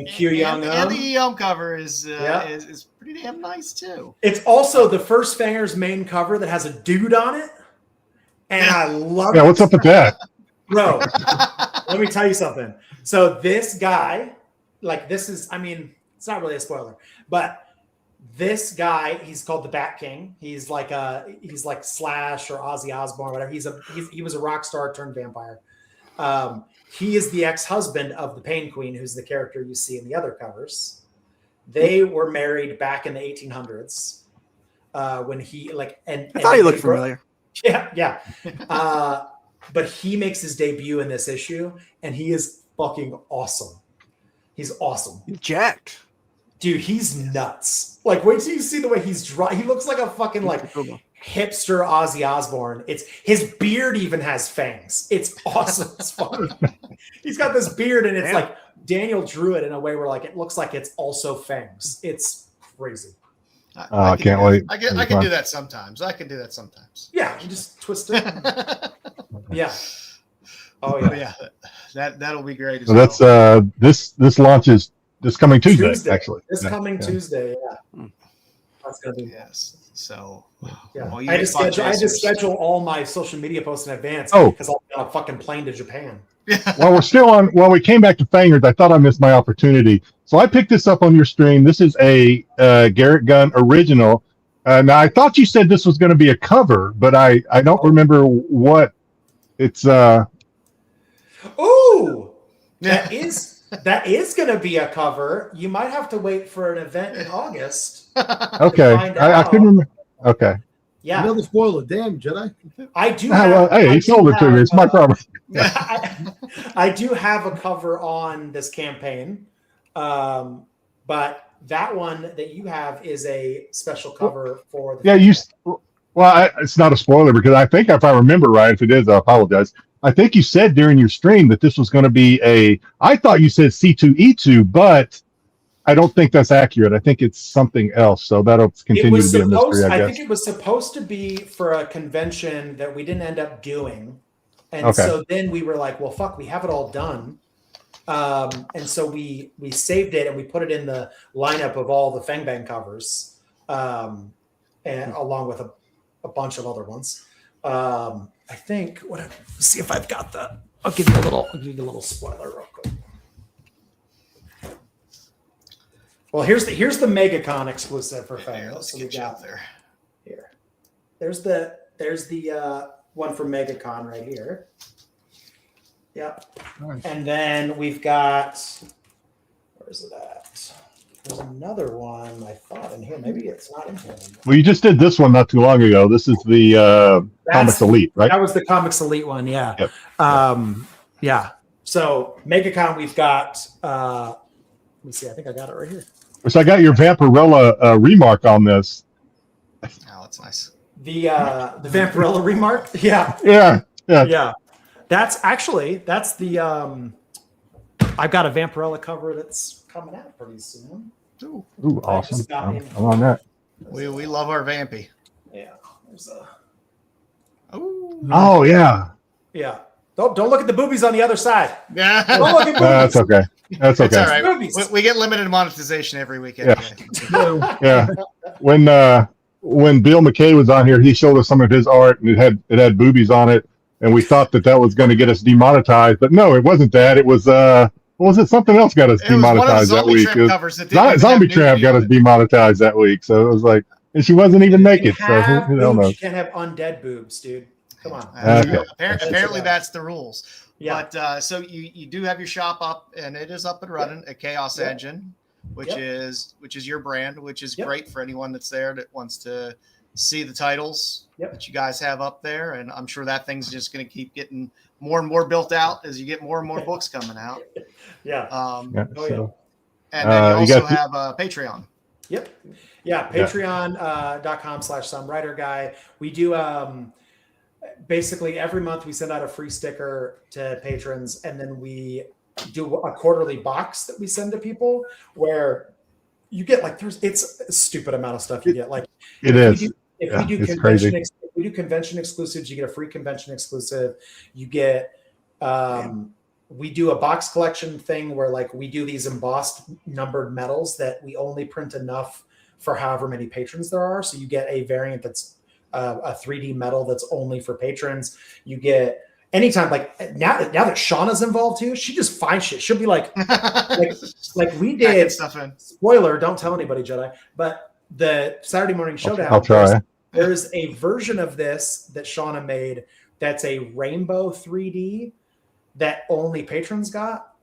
Q Young and the Young cover is pretty damn nice too. It's also the first Fangers main cover that has a dude on it, and I love it. Yeah, what's up with that, bro? Let me tell you something. So this guy, it's not really a spoiler, but. This guy, he's called the Bat King. He's like Slash or Ozzy Osbourne, whatever. He was a rock star turned vampire. he is the ex-husband of the Pain Queen, who's the character you see in the other covers. They were married back in the 1800s when he I thought he looked familiar. Yeah. But he makes his debut in this issue, and he is fucking awesome. He's awesome. He's jacked. Dude, he's nuts. Like, wait till you see the way he's drawn. He looks like a fucking hipster Ozzy Osbourne. It's his beard even has fangs. It's awesome as fuck. He's got this beard, and it's like Daniel drew it in a way where like it looks like it's also fangs. It's crazy. I can't wait. I can do that sometimes. Yeah, you just twist it. Yeah. Oh yeah. But yeah, that'll be great. As So well. that's this launches this coming Tuesday. Actually. This coming Tuesday. Yeah. That's gonna be Yes. So yeah. well, I had to schedule all my social media posts in advance Oh. because I'll be on a fucking plane to Japan. While we're still on, while we came back to Fangers, I thought I missed my opportunity. So I picked this up on your stream. This is a Garrett Gunn original. Now I thought you said this was going to be a cover, but I don't remember what it's. Ooh, that is going to be a cover. You might have to wait for an event in August. Okay, I couldn't remember. Okay. Yeah, Another spoiler. Damn, Jedi. I do. Hey, he sold it to me. It's my problem. I do have a cover on this campaign, but that one that you have is a special cover for the it's not a spoiler because I think if I remember right, if it is, I apologize. I think you said during your stream that this was going to be I thought you said C2E2, but I don't think that's accurate. I think it's something else. So that'll continue to be a mystery, I guess. think it was supposed to be for a convention that we didn't end up doing. And so then we were like, well, fuck, we have it all done. And so we saved it and we put it in the lineup of all the Fang Bang covers, and along with a bunch of other ones. I think let's see if I've got that. I'll give you a little spoiler real quick. Well, here's the MegaCon exclusive for Fang. Let's So get you out there. Here. There's the one from MegaCon right here. Yep. Nice. And then we've got, where's it at? There's another one I thought in here. Maybe it's not in here anymore. Well, you just did this one not too long ago. This is the Comics Elite, right? That was the Comics Elite one, yeah. Yep. Yeah. So MegaCon, we've got, let me see, I think I got it right here. So I got your Vampirella remark on this. Oh, that's nice. The Vampirella remark? Yeah. Yeah. That's the I've got a Vampirella cover that's coming out pretty soon. Ooh, Awesome. I'm on that. we love our Vampy. Yeah. There's a Ooh. Oh, yeah. yeah. Don't look at the boobies on the other side. Yeah. Don't look at boobies. That's okay. That's It's okay. all right. Movies. We get limited monetization every week. Yeah. Anyway. Yeah. When Bill McKay was on here, he showed us some of his art, and it had boobies on it, and we thought that was going to get us demonetized, but no, it wasn't that. It was what was it? Something else got us demonetized that week. Zombie Tramp got us demonetized that week, so it was like, and she wasn't even naked. So who knows? You can't have undead boobs, dude. Come on. Okay. Apparently that's the rules. Yeah. But so you do have your shop up, and it is up and running at Chaos Yep. Engine, which is your brand, which is great for anyone that's there that wants to see the titles that you guys have up there. And I'm sure that thing's just going to keep getting more and more built out as you get more and more books coming out. Yeah. So, And then you also have Patreon. Yep. Yeah. Patreon.com/somewriterguy. We do basically every month we send out a free sticker to patrons, and then we do a quarterly box that we send to people where you get like it's a stupid amount of stuff you get. Like it is. If we do convention exclusives, you get a free convention exclusive. You get we do a box collection thing where like we do these embossed numbered medals that we only print enough for however many patrons there are. So you get a variant that's a 3D medal that's only for patrons. You get anytime, like now that Shauna's involved too, she just finds shit. She'll be like we did. Stuff in. Spoiler, don't tell anybody, Jedi. But the Saturday Morning Showdown. I'll try. There's a version of this that Shauna made that's a rainbow 3D that only patrons got.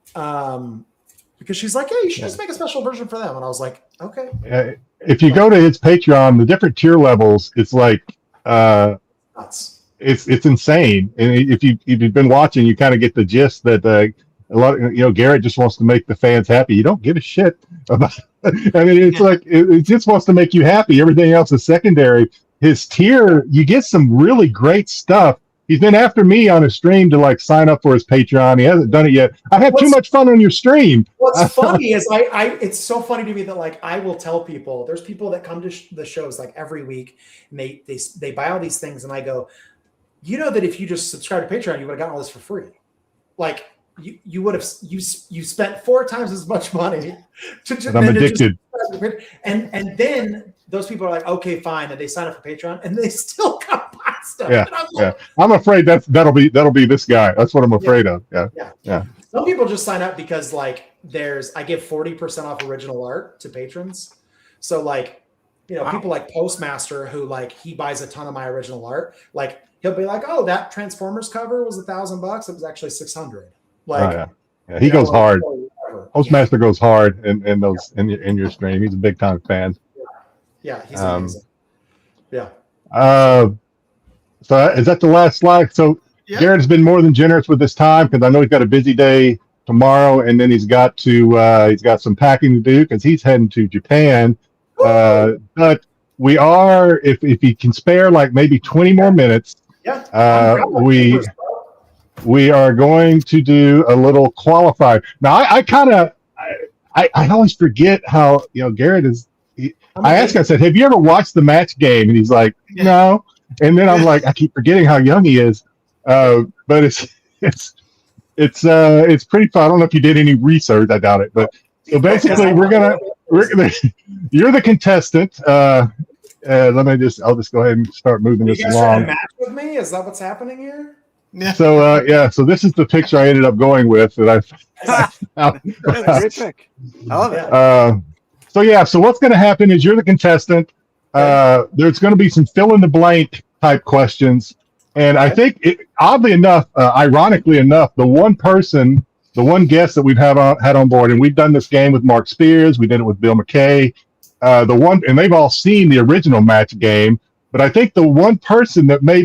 Because she's like, hey, you should just make a special version for them. And I was like, okay. If you go to his Patreon, the different tier levels, it's like Nuts. it's insane. And if you've been watching, you kind of get the gist that a lot of, Garrett just wants to make the fans happy. You don't give a shit about. I mean, it's like it just wants to make you happy. Everything else is secondary. His tier, you get some really great stuff. He's been after me on a stream to like sign up for his Patreon. He hasn't done it yet. I've had too much fun on your stream. What's funny is it's so funny to me that like I will tell people, there's people that come to the shows like every week and they buy all these things and I go, you know that if you just subscribe to Patreon, you would have gotten all this for free. Like you would have you spent 4 times as much money I'm addicted. And then those people are like, okay, fine, and they sign up for Patreon and they still come buy stuff. Yeah. I'm afraid that'll be this guy. That's what I'm afraid of. Yeah. Some people just sign up because like I give 40% off original art to patrons. So like, people like Postmaster who like he buys a ton of my original art. Like he'll be like, oh, that Transformers cover was $1,000. It was actually 600. Like, he goes hard. Postmaster goes hard in those in your stream. He's a big time fan. Yeah, he's amazing. Yeah. So is that the last slide? So Garrett has been more than generous with his time because I know he's got a busy day tomorrow, and then he's got some packing to do because he's heading to Japan. But we are, if he can spare like maybe 20 more minutes, we are going to do a little qualifier. Now I always forget how Garrett is. I asked him, I said, have you ever watched the match game? And he's like, no. And then I'm like, I keep forgetting how young he is. But it's pretty fun. I don't know if you did any research. I doubt it. But so basically we're gonna you're the contestant. I'll just go ahead and start moving this along. You guys trying to match with me? Is that what's happening here? Yeah. So so this is the picture I ended up going with that I found. Great pick. I love it. So what's going to happen is you're the contestant. There's going to be some fill in the blank type questions, and I think oddly enough, ironically enough, the one guest that we've had on board, and we've done this game with Mark Spears, we did it with Bill McKay, and they've all seen the original match game, but I think the one person that may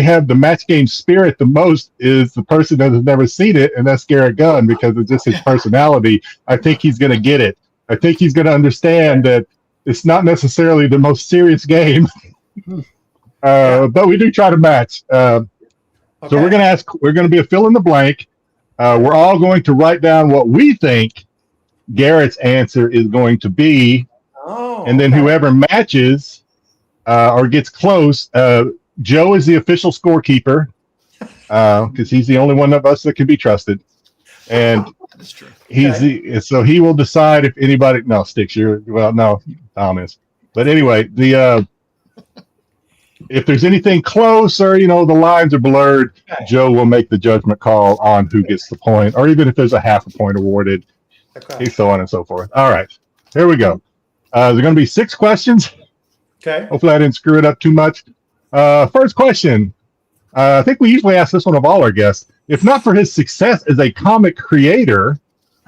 have the match game spirit the most is the person that has never seen it, and that's Garrett Gunn, because of just his personality. I think he's going to get it. I think he's going to understand that it's not necessarily the most serious game, but we do try to match. So we're going to be a fill in the blank. We're all going to write down what we think Garrett's answer is going to be. And then whoever matches or gets close, Joe is the official scorekeeper because he's the only one of us that can be trusted. And that's true. So he will decide if anybody. No, Styx, Tom is. But anyway, if there's anything close or the lines are blurred, Joe will make the judgment call on who gets the point, or even if there's a half a point awarded, so on and so forth. All right, here we go. There's going to be 6 questions. Okay. Hopefully I didn't screw it up too much. First question. I think we usually ask this one of all our guests. If not for his success as a comic creator,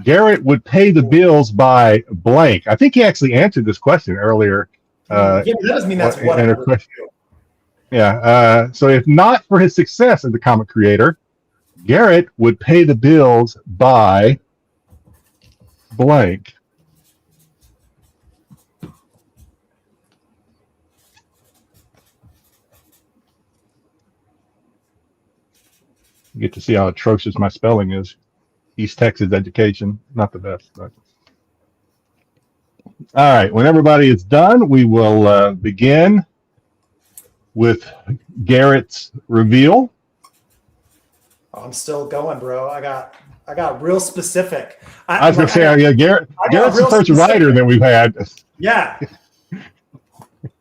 Garrett would pay the bills by blank. I think he actually answered this question earlier. That doesn't mean that's what I would do. Yeah. So if not for his success as a comic creator, Garrett would pay the bills by blank. You get to see how atrocious my spelling is. East Texas education, not the best. But. All right, when everybody is done, we will begin with Garrett's reveal. I'm still going, bro. I got real specific. I was going to say, Garrett's the first writer that we've had. Yeah.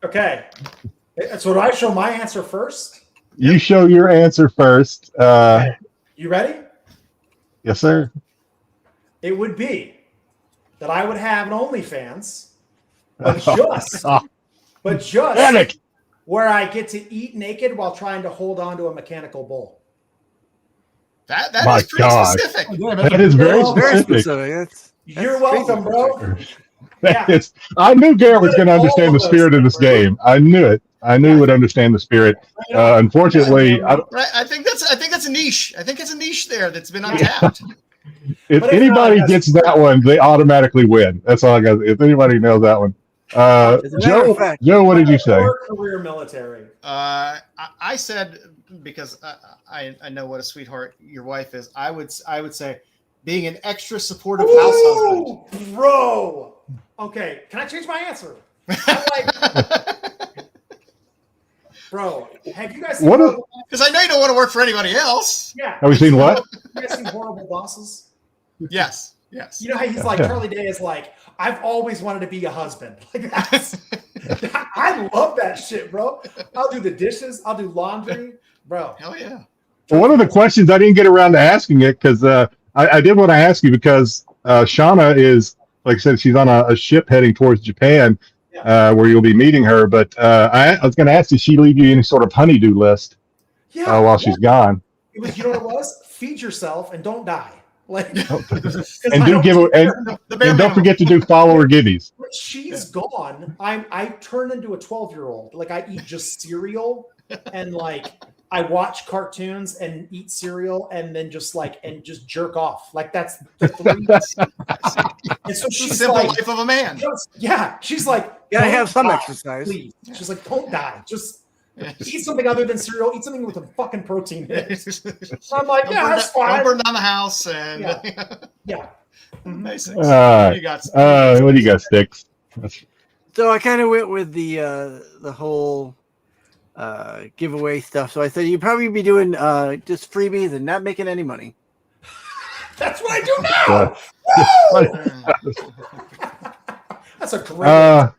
Okay. So do I show my answer first? You show your answer first. Okay. You ready? Yes, sir. It would be that I would have an OnlyFans, but just where I get to eat naked while trying to hold on to a mechanical bull. That My is pretty God. specific. That is very Very specific. specific. You're welcome, bro. It's, I knew Garrett was going to understand the spirit of this game. I knew it. I knew he would understand the spirit. Unfortunately, I think that's a niche. I think it's a niche there that's been untapped. if anybody gets that one, they automatically win. That's all I got. If anybody knows that one, Joe, what did you say? Career military. I said, because I know what a sweetheart your wife is. I would say being an extra supportive house husband. Bro. Okay, can I change my answer? Bro, have you guys seen because I know you don't want to work for anybody else. Yeah. Have we seen what? You guys seen Horrible Bosses? Yes. You know how he's like, Charlie Day is like, I've always wanted to be a husband. Like that's I love that shit, bro. I'll do the dishes, I'll do laundry, bro. Hell yeah. Well, one of the questions I didn't get around to asking it because I did want to ask you because Shauna is, like I said, she's on a ship heading towards Japan, where you'll be meeting her. But I was going to ask, did she leave you any sort of honeydew list while she's gone? It was, you know what it was? Feed yourself and don't die. Like, and don't forget to do follower gibbies. When she's gone, I turn into a 12-year-old. Like I eat just cereal and like I watch cartoons and eat cereal and then just jerk off. Like that's the three. And so she's the simple like, life of a man. She's like, gotta have some exercise. Please. She's like, don't die. Just eat something other than cereal. Eat something with a fucking protein in it. So I'm like, that's fine. Don't burn down the house and Nice. What do you got, Styx? So I kind of went with the whole giveaway stuff. So I said you'd probably be doing just freebies and not making any money. That's what I do now. That's a great.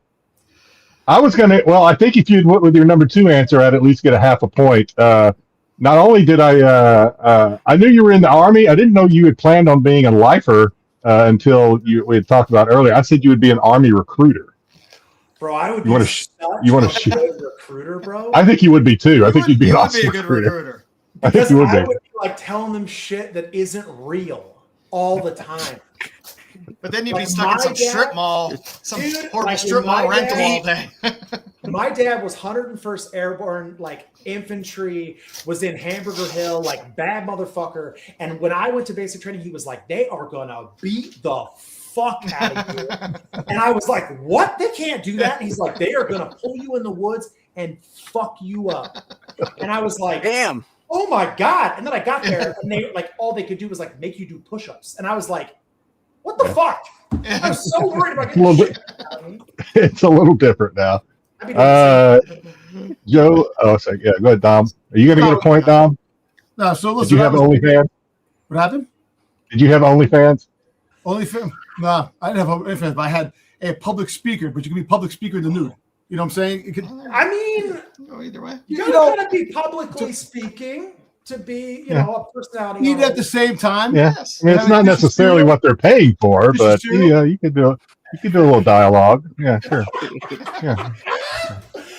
I was gonna. Well, I think if you went with your number 2 answer, I'd at least get a half a point. Not only did I knew you were in the Army. I didn't know you had planned on being a lifer until we had talked about earlier. I said you would be an Army recruiter. Bro, I would. You want to good recruiter, bro? I think you would be too. I think you'd be an awesome good recruiter. I think you would be. I would be like telling them shit that isn't real all the time. But then you'd be stuck in some strip mall, horrible strip mall rental all day. My dad was 101st Airborne, like infantry, was in Hamburger Hill, like bad motherfucker. And when I went to basic training, he was like, they are gonna beat the fuck out of you. And I was like, what? They can't do that. And he's like, they are gonna pull you in the woods and fuck you up. And I was like, damn. Oh my God. And then I got there and they like all they could do was like make you do push-ups. And I was like, what the fuck? I was so worried about getting shit out of me. It's a little different now. Joe, sorry, go ahead, Dom. Are you going to get a point, Dom? No, so listen. Did you have OnlyFans? What happened? Did you have OnlyFans? OnlyFans? No, I didn't have OnlyFans, but I had a public speaker, but you can be public speaker in the nude. You know what I'm saying? It could, I mean, go either way. You gotta be publicly speaking to be, a personality. Eat at the same time. Yeah, yes. I mean, it's not necessarily what they're paying for, but you could do a little dialogue. Yeah, sure. Yeah.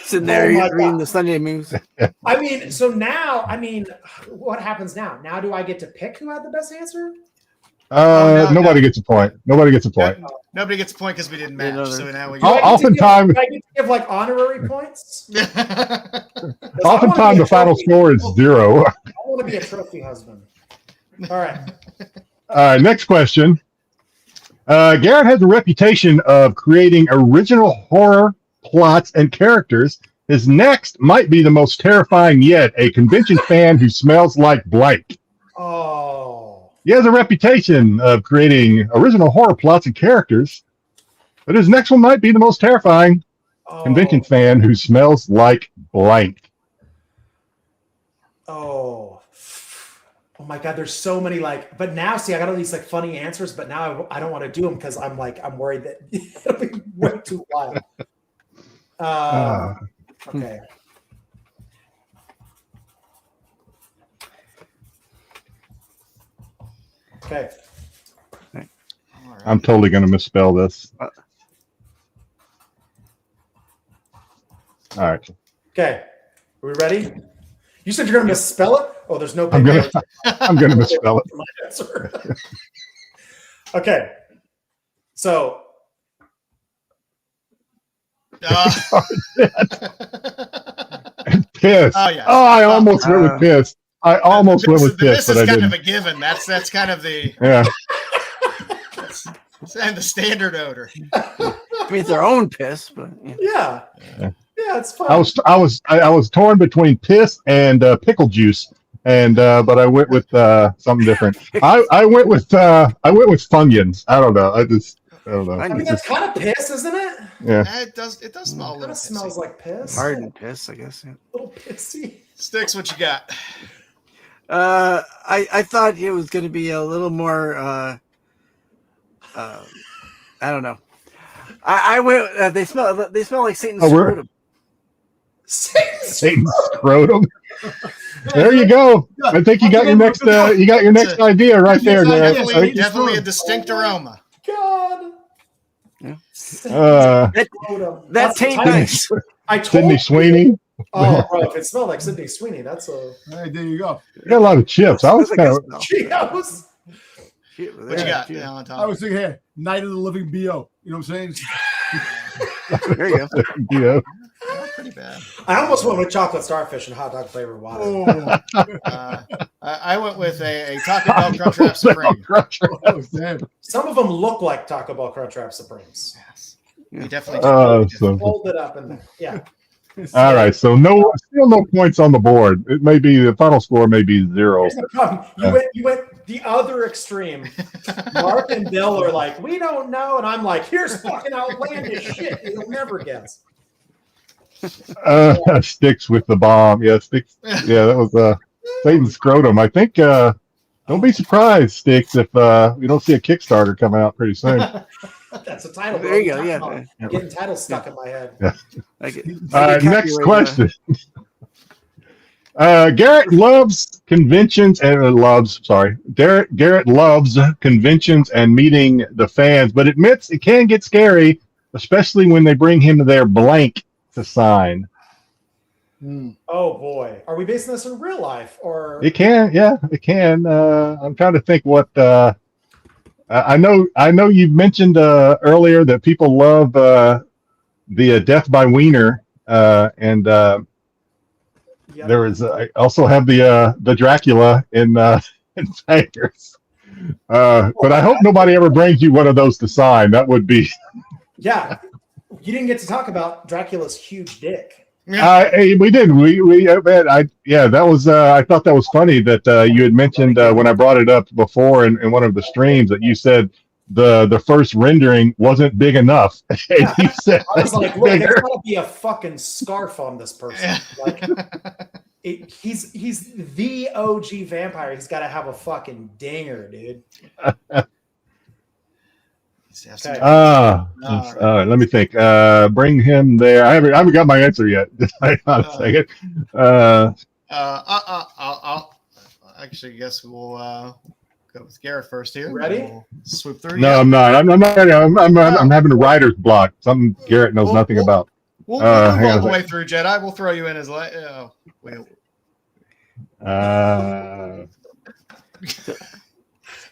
Sitting there reading the Sunday news. I mean, so now, what happens now? Now do I get to pick who had the best answer? Nobody gets a point. Nobody gets a point. Nobody gets a point because we didn't match. So now we oftentimes I get to give like honorary points. Oftentimes the final score is 0. I want to be a trophy husband. All right. All right. Next question. Garrett has a reputation of creating original horror plots and characters. His next might be the most terrifying yet. A convention fan who smells like blank. Oh. He has a reputation of creating original horror plots and characters, but his next one might be the most terrifying. Convention fan who smells like blank. Oh my God, there's so many but now see, I got all these funny answers, but now I don't want to do them because I'm worried that it'll be way too wild. Okay. Okay. I'm totally going to misspell this. All right. Okay. Are we ready? You said you're going to misspell it? Oh, there's no. I'm gonna misspell it. My answer. Okay, so Piss. Oh, yeah. Oh, I almost went with piss. I almost went with piss, This but is I kind didn't. of a given. That's kind of the Yeah. and the standard odor. I mean, it's their own piss, but yeah, it's fine. I was torn between piss and pickle juice, and but I went with something different. I went with Funyuns. I don't know. I don't know. I mean, that's kind of piss, isn't it? Yeah. It does smell a It little kind of smells pissy. like piss. hardened piss, I guess. Yeah. A little pissy. Sticks, what you got? I thought it was going to be a little more. I don't know. I went. They smell like Satan's scrotum. Satan's scrotum. There you go. I think you got your next. You got your next idea right there, Garrett. Definitely a distinct aroma. God. Yeah. That's ain't nice. I told Sydney you. Sweeney. Oh, bro, if it smelled like Sydney Sweeney, that's a. All right, there you go. You got a lot of chips. I was kind of. Cheetos. What you got? I was thinking here, Night of the Living BO. You know what I'm saying? There you go. Yeah. Pretty bad. I almost went with chocolate starfish and hot dog flavored water. Oh, I went with a Taco Bell Crunchwrap Supreme. oh damn. Some of them look like Taco Bell Crunchwrap Supremes. Yes. You definitely So, Fold it up and yeah. all right. So still no points on the board. It may be the final score may be 0. Here's the problem. You went the other extreme. Mark and Bill are like, we don't know, and I'm like, here's fucking outlandish shit you'll never guess. Sticks with the bomb. Yeah, Sticks. Yeah, that was Satan's scrotum. I think. Don't be surprised, Sticks, if we don't see a Kickstarter coming out pretty soon. That's a title. There you go. Yeah. I'm getting titles stuck in my head. Yeah. I get Next copyright, question. Garrett loves conventions and Garrett loves conventions and meeting the fans, but admits it can get scary, especially when they bring him their blank to sign. Oh boy, are we basing this in real life or? It can, yeah, it can. I'm trying to think what. I know you mentioned earlier that people love the Death by Wiener, and Yep. there is. I also have the Dracula in Fangers. But I hope nobody ever brings you one of those to sign. That would be. Yeah, you didn't get to talk about Dracula's huge dick. We did. That was. I thought that was funny that you had mentioned when I brought it up before in one of the streams that you said the first rendering wasn't big enough. And you said I was like, look, there's gotta be a fucking scarf on this person. Like, he's the OG vampire. He's got to have a fucking dinger, dude. Okay. All right, let me think. Bring him there. I haven't got my answer yet. Hang on a second. I'll actually guess we'll go with Garrett first here. Ready? We'll swoop through. No, I'm not. I'm not ready. I'm having a writer's block. Something Garrett knows nothing about. We'll hang move on all a the way second. through, Jedi. We'll throw you in as like.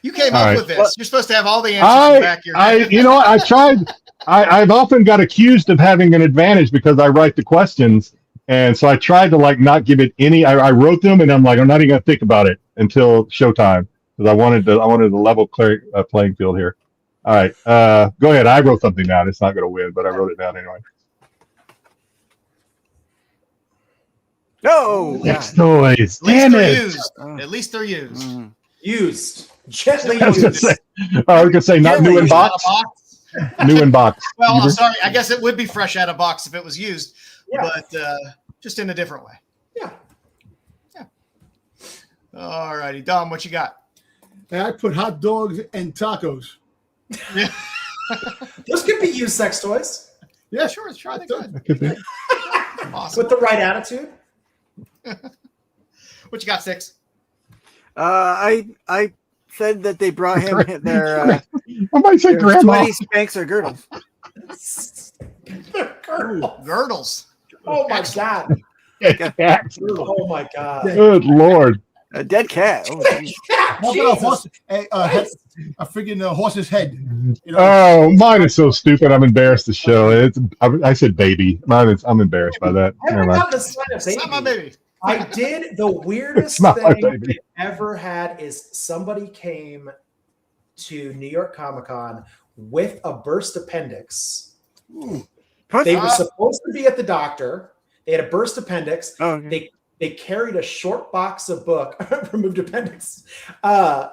You came All up right. with this. You're supposed to have all the answers in the back of your head. You know, I tried. I've often got accused of having an advantage because I write the questions, and so I tried to like not give it any. I wrote them, and I'm like, I'm not even gonna think about it until showtime because I wanted a level playing field here. All right, go ahead. I wrote something down. It's not gonna win, but I wrote it down anyway. No. Next noise. At least Damn they're it. used. At least they're used. Used. Gently I was used. gonna say not new in box. New in box. Well, I'm sorry. I guess it would be fresh out of box if it was used, Yeah. but just in a different way. Yeah. All righty, Dom, what you got? And I put hot dogs and tacos. Those could be used sex toys Yeah, Sure, it's try the good. That could be. Awesome. with the right attitude. What you got, Six? I said that they brought him their I might say their grandma. 20 spanks or girdles. Girdles. Oh my god. Yeah. Oh my god. Good Lord. A dead cat. Oh, geez. How about a horse? A freaking horse's head. You know? Oh, mine is so stupid. I'm embarrassed to show it. I said baby. I'm embarrassed by that. I Never haven't mind. gotten to sign a It's not my baby. baby. I did. The weirdest not my thing baby. I ever had is somebody came to New York Comic Con with a burst appendix. They were supposed to be at the doctor. They had a burst appendix. Oh, okay. They carried a short box of book, removed appendix. They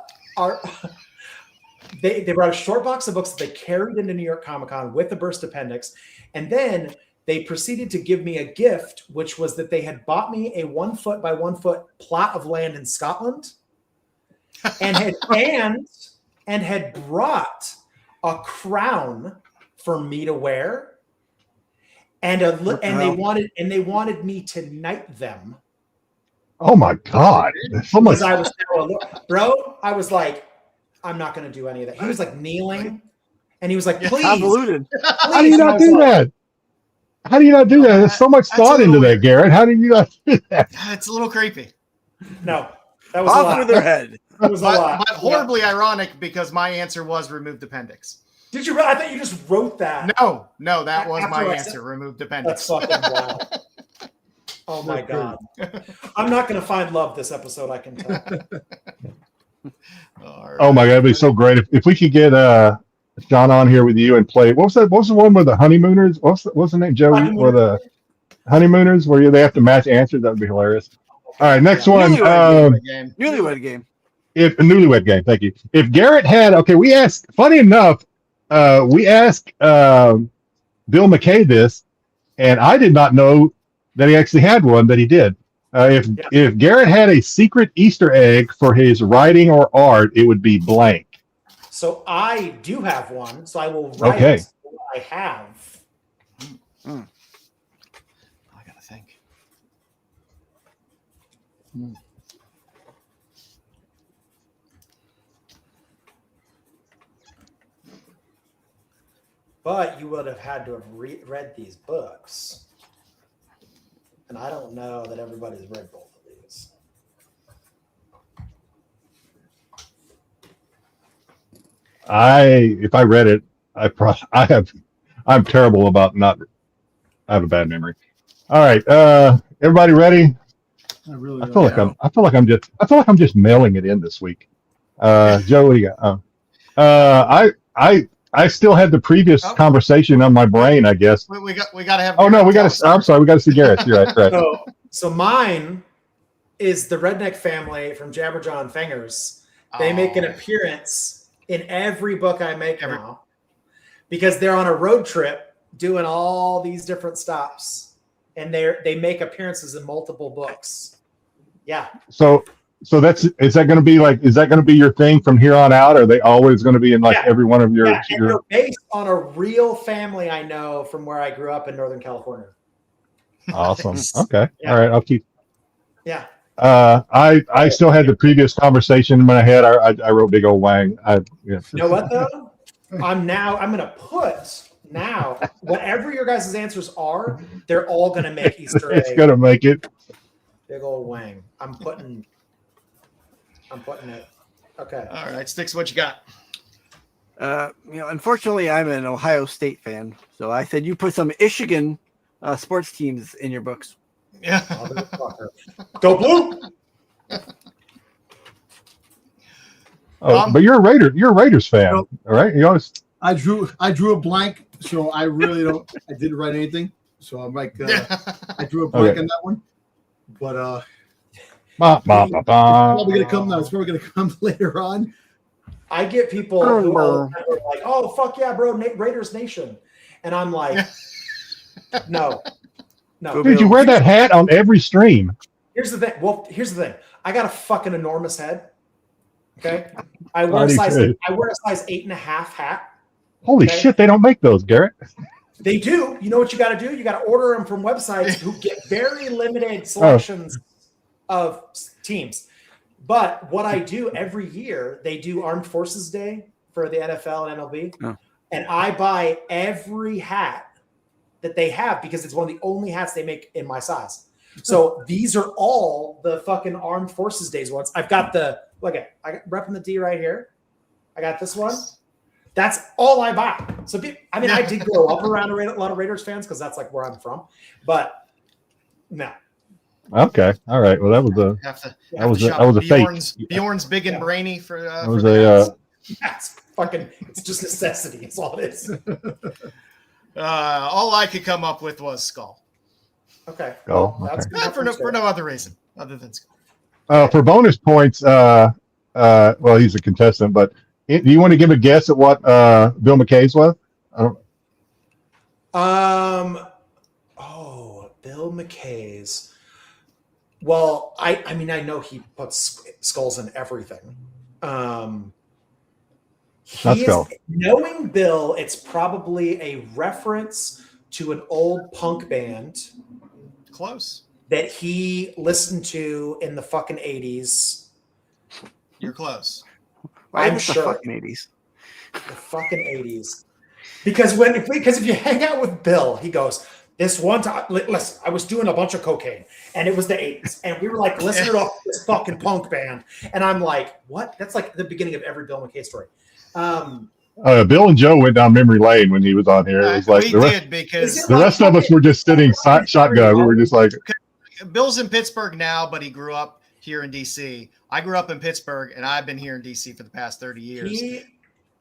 brought a short box of books that they carried into New York Comic Con with a burst appendix. And then they proceeded to give me a gift, which was that they had bought me a 1 foot by 1 foot plot of land in Scotland and had brought a crown for me to wear. And they wanted me to knight them. Oh my God! So much. Because I was like, I'm not going to do any of that. He was like kneeling, and he was like, please. Convoluted. How do you not do that? How do you not do that? There's so much thought into that, Garrett. How do you not do that? It's a little creepy. No, that was Off a lot. with their head. That was a lot. But horribly ironic because my answer was removed appendix. Did you? I thought you just wrote that. No, that was After my I answer. said- Removed appendix. That's fucking wild. Oh my God. I'm not going to find love this episode, I can tell. Oh my God, it'd be so great if we could get Shauna on here with you and play. What was the one with the honeymooners? What's the name, Joey? Or the honeymooners where they have to match answers? That would be hilarious. All right, next one. Newlywed game. If a newlywed game, thank you. If Garrett had, we asked. Funny enough, we asked Bill McKay this, and I did not know that he actually had one. That he did. If Garrett had a secret Easter egg for his writing or art, it would be blank. So I do have one. So I will write what I have. I gotta think. But you would have had to have read these books. And I don't know that everybody's read both of these. If I read it, I'm terrible about not. I have a bad memory. All right, everybody ready? I feel like I'm just mailing it in this week. Joe, what do you got? I still had the previous conversation on my brain, I guess. We got to have. Oh no, we got to. I'm sorry, we got to see Garrett. You're right. So mine is the Redneck family from Jabberjaw Fangers. They make an appearance in every book I make now because they're on a road trip doing all these different stops, and they make appearances in multiple books. Yeah. So is that going to be your thing from here on out? Or are they always going to be in every one of your? Yeah, and they're based on a real family I know from where I grew up in Northern California. Awesome. Okay. Yeah. All right. I'll keep. Yeah. I still had the previous conversation in my head. I wrote big old Wang. You know what though? I'm going to put whatever your guys' answers are, they're all going to make Easter egg. It's going to make it. Big old Wang. I'm putting it. Okay. All right, Styx, what you got? Unfortunately, I'm an Ohio State fan, so I said you put some Michigan sports teams in your books. Yeah. Go Blue. But you're a Raider. You're a Raiders fan, all right? You always. I drew a blank, so I really don't. I didn't write anything, so I'm like, I drew a blank on that one. But it's probably gonna come now. It's probably gonna come later on. I get people who are like, "Oh fuck yeah, bro, Raiders Nation," and I'm like, "No." Dude, you wear that hat on every stream. Here's the thing. I got a fucking enormous head. Okay, I wear a size 8.5 hat. Holy shit, they don't make those, Garrett. They do. You know what you got to do? You got to order them from websites who get very limited selections of teams. But what I do every year, they do Armed Forces Day for the NFL and MLB, and I buy every hat that they have because it's one of the only hats they make in my size. So these are all the fucking Armed Forces Days ones. I've got I got repping the D right here. I got this one. That's all I buy. So I mean, I did grow up around a lot of Raiders fans because that's like where I'm from. But no. Okay. All right. Well, that was a fake. Bjorn's big and brainy for. That was That's fucking. It's just necessity. It's all it is. All I could come up with was Skull. Okay. Oh, well, okay. That's For no other reason other than Skull. For bonus points, well, he's a contestant, but do you want to give a guess at what Bill McKay's was? Bill McKay's. Well, I mean, I know he puts skulls in everything. Knowing Bill, it's probably a reference to an old punk band. Close. That he listened to in the fucking 80s. You're close. I'm sure. The fucking 80s. The fucking 80s. Because if you hang out with Bill, he goes, this one time, listen, I was doing a bunch of cocaine and it was the 80s. And we were like listening to this fucking punk band. And I'm like, what? That's like the beginning of every Bill McKay story. Bill and Joe went down memory lane when he was on here. It was like the rest of us were just sitting shotgun. We were just like, Bill's in Pittsburgh now, but he grew up here in DC. I grew up in Pittsburgh, and I've been here in DC for the past 30 years. Him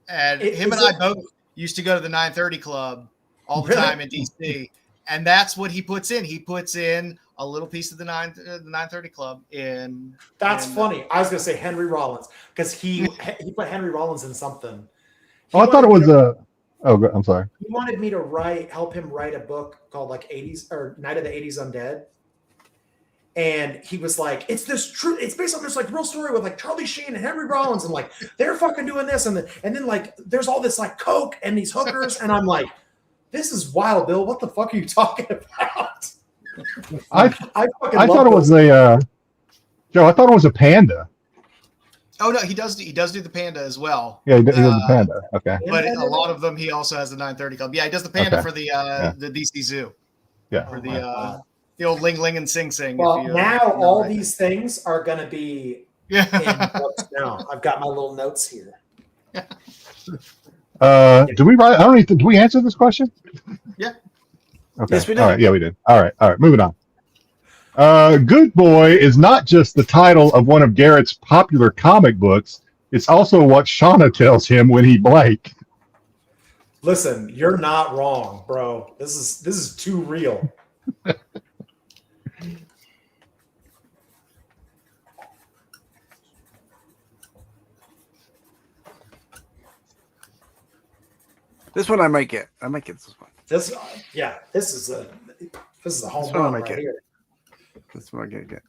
and I both used to go to the 930 Club all the time in DC, and that's what he puts in. He puts in a little piece of the 930 Club in. That's funny. I was going to say Henry Rollins because he put Henry Rollins in something. I thought it was a. Oh, I'm sorry. He wanted me to help him write a book called like 80s or Night of the 80s Undead. And he was like, it's based on this like real story with like Charlie Sheen and Henry Rollins and like they're fucking doing this and then like there's all this like coke and these hookers and I'm like, this is wild, Bill. What the fuck are you talking about? I thought it was Joe. I thought it was a panda. Oh no, he does do the panda as well. Yeah, he does the panda. Okay, but a lot of them he also has the 930 Club. Yeah, he does the panda for the DC Zoo. Yeah, for the old Ling Ling and Sing Sing. Well, now all these things are going to be in books now. I've got my little notes here. Do we write? I don't even. Do we answer this question? Yeah. Okay. Yes, we did. All right. Yeah, we did. All right. Moving on. Good Boy is not just the title of one of Garrett's popular comic books. It's also what Shauna tells him when he blank. Listen, you're not wrong, bro. This is too real. This one I might get. I might get this one. This is a home run right here. This one I get.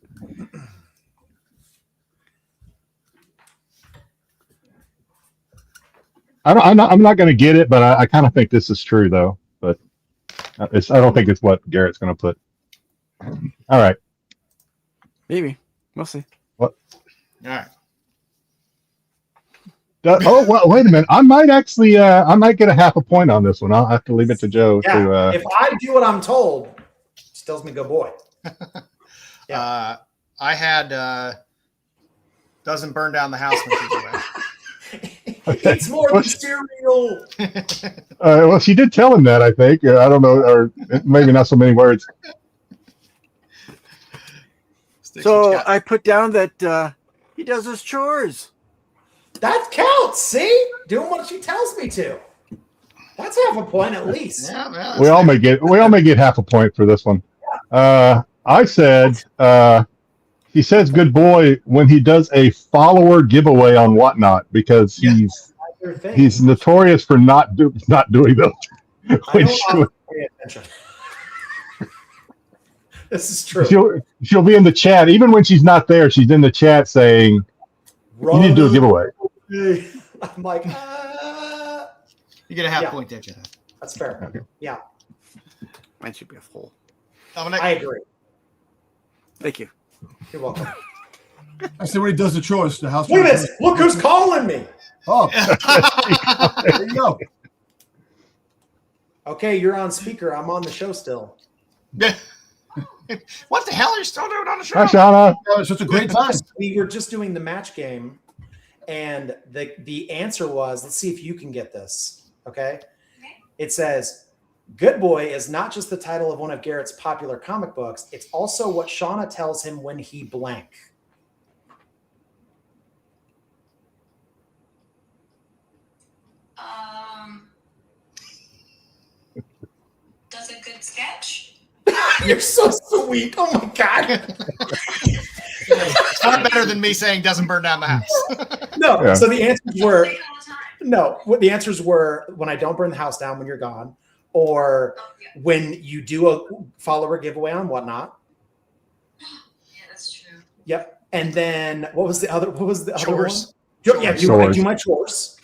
I'm not going to get it, but I kind of think this is true though. But I don't think it's what Garrett's going to put. All right. Maybe we'll see. What? All right. Well, wait a minute. I might actually, I might get a half a point on this one. I'll have to leave it to Joe. Yeah, if I do what I'm told, it tells me go boy. Yeah. I had doesn't burn down the house when she's away. It's more than cereal. Well, she did tell him that, I think. I don't know, or maybe not so many words. So I put down that he does his chores. That counts. See, doing what she tells me to. That's half a point at least. Yeah, man, we all may get half a point for this one. I said he says "good boy" when he does a follower giveaway on Whatnot because he's notorious for not doing those. Pay attention. This is true. She'll be in the chat even when she's not there. She's in the chat saying, "You need to do a giveaway." I'm like, you get a half point, don't you? That's fair. Okay. Yeah, Mine should be a full. I agree. Thank you. You're welcome. I said when he does the chores, the house. Wait a minute! Look who's calling me. Oh, there you go. Okay, you're on speaker. I'm on the show still. What the hell are you still doing on the show? Hi, Shauna. That was such a great time. We were just doing the match game, and the answer was, let's see if you can get this. Okay. It says, Good Boy is not just the title of one of Garrett's popular comic books. It's also what Shauna tells him when he blank. Does a good sketch? You're so sweet. Oh my God. It's not better than me saying doesn't burn down the house. No. Yeah. So the answers were, Say it all the time. no, what the answers were when I don't burn the house down when you're gone, or when you do a follower giveaway on Whatnot. Yeah, that's true. Yep. And then what was the other Chores. one? Yeah, I Chores. do my chores.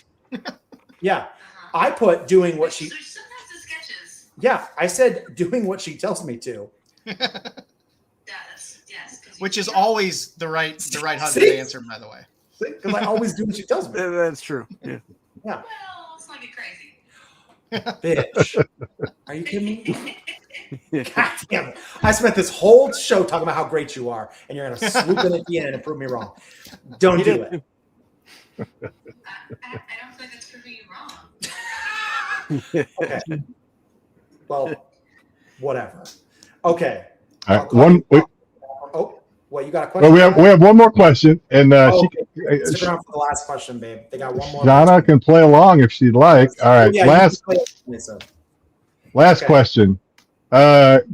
Yeah. I put doing what she, There's sometimes the sketches. yeah, I said doing what she tells me to. Yeah, that's, yes. 'Cause you Which is know. always the right husband See? answer, by the way. Because I always do what she tells me. That's true. Yeah. Yeah. Well, let's not get crazy. Bitch. Are you kidding me? God damn it. I spent this whole show talking about how great you are, and you're going to swoop in at the end and prove me wrong. Don't do it. I don't think that's proving you wrong. Okay. Well, whatever. Okay. All right, Oh, well, you got a well, question? we have one more question, and Stick around for the last question, babe. They got one more. Shauna can play along if she'd like. All right, Yeah, last Okay. question.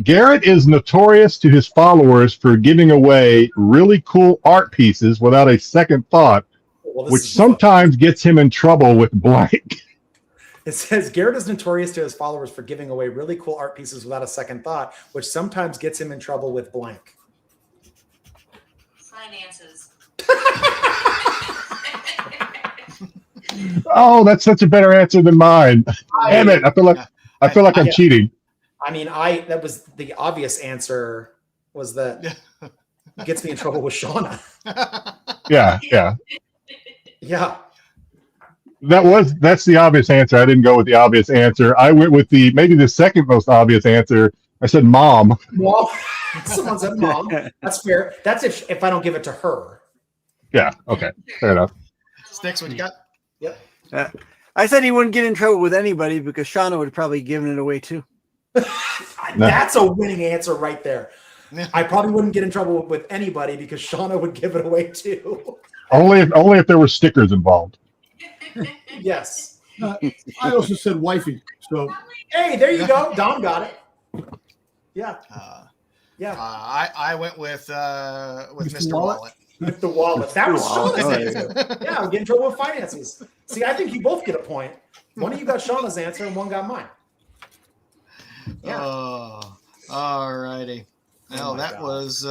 Garrett is notorious to his followers for giving away really cool art pieces without a second thought, Well, this which is- sometimes gets him in trouble with blank. It says Garrett is notorious to his followers for giving away really cool art pieces without a second thought, which sometimes gets him in trouble with blank. Finances. Oh, that's such a better answer than mine. Damn it! I feel like I'm cheating. I mean, that was the obvious answer, was that gets me in trouble with Shauna. Yeah. Yeah. That's the obvious answer. I didn't go with the obvious answer. I went with maybe the second most obvious answer. I said mom. Mom. Someone said mom. That's fair. That's if I don't give it to her. Yeah. Okay. Fair enough. Styx, what you got? Yep. I said he wouldn't get in trouble with anybody because Shauna would have probably given it away too. That's a winning answer right there. I probably wouldn't get in trouble with anybody because Shauna would give it away too. Only if there were stickers involved. Yes. I also said wifey. So Hey, there you go. Dom got it. Yeah. Yeah. I went with Mr. Wallet? Wallet. With the wallet. That was Wallet. Shauna's Oh, yeah. answer. Yeah, I'm getting in trouble with finances. See, I think you both get a point. One of you got Shauna's answer and one got mine. Yeah. Oh, all righty. Oh Well, my that God. was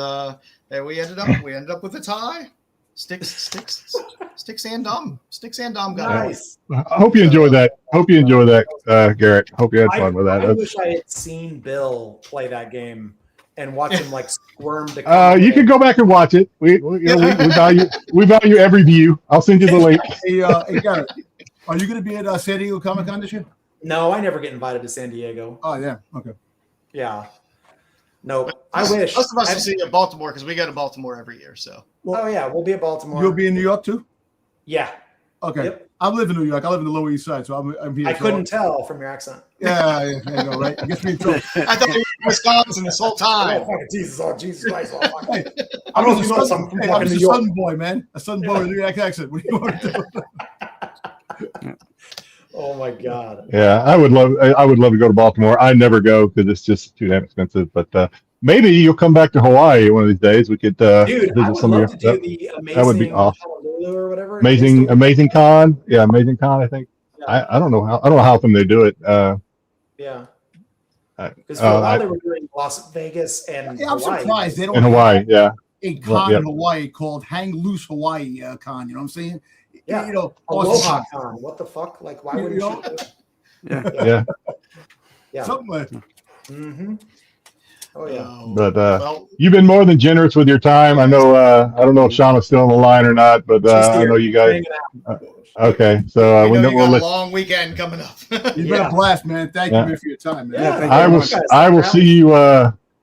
we ended up with a tie. Sticks and Dom. Sticks and Dom got it. Nice. I hope you enjoyed that. Garrett. Hope you had fun with that. I wish I had seen Bill play that game and watch him like squirm to come You can go back and watch it. We value every view. I'll send you the link. hey Garrett, are you going to be at San Diego Comic Con this year? No, I never get invited to San Diego. Oh yeah, okay. Yeah. No, I wish. Most of us will see you in Baltimore because we go to Baltimore every year. So Oh yeah, we'll be at Baltimore. You'll be in New York too? Yeah. Okay. Yep. I live in New York. I live in the Lower East Side, so I'm here. I couldn't tell from your accent. Yeah, there you go, right? It gets me in trouble. I thought you were in Wisconsin this whole time. Oh, fucking Jesus! Oh, Jesus Christ! Oh, fuck. Hey, I don't know if was you a know Southern- something from hey, I fucking was New a York. Southern boy, man. A Southern boy with a New York accent. What do you want to do? Oh my God. Yeah, I would love to go to Baltimore. I never go because it's just too damn expensive. But maybe you'll come back to Hawaii one of these days. We could Dude, I visit would some love of to your do the amazing that would be awesome. Honolulu or whatever. Amazing Con. Yeah, Amazing Con. I think. Yeah. I don't know how often they do it. Yeah. I- Because for a while I- they were doing Las Vegas and Yeah, I'm Hawaii. surprised they don't in Hawaii. Yeah. have a con Yeah. in Hawaii called Hang Loose Hawaii Con. You know what I'm saying? Yeah. You know, Aloha Con. What the fuck? Like, why You wouldn't know? you? Do it? Yeah. Yeah. Yeah. something like Mm-hmm. Oh yeah. But Well, you've been more than generous with your time. I know. I don't know if Shauna's still on the line or not, but She's I here, know you guys. hanging out. Okay, so we know you we'll got a let. long weekend coming up. You've been Yeah. a blast, man. Thank Yeah. you for your time, man. Yeah, thank I you will. guys. I will see you.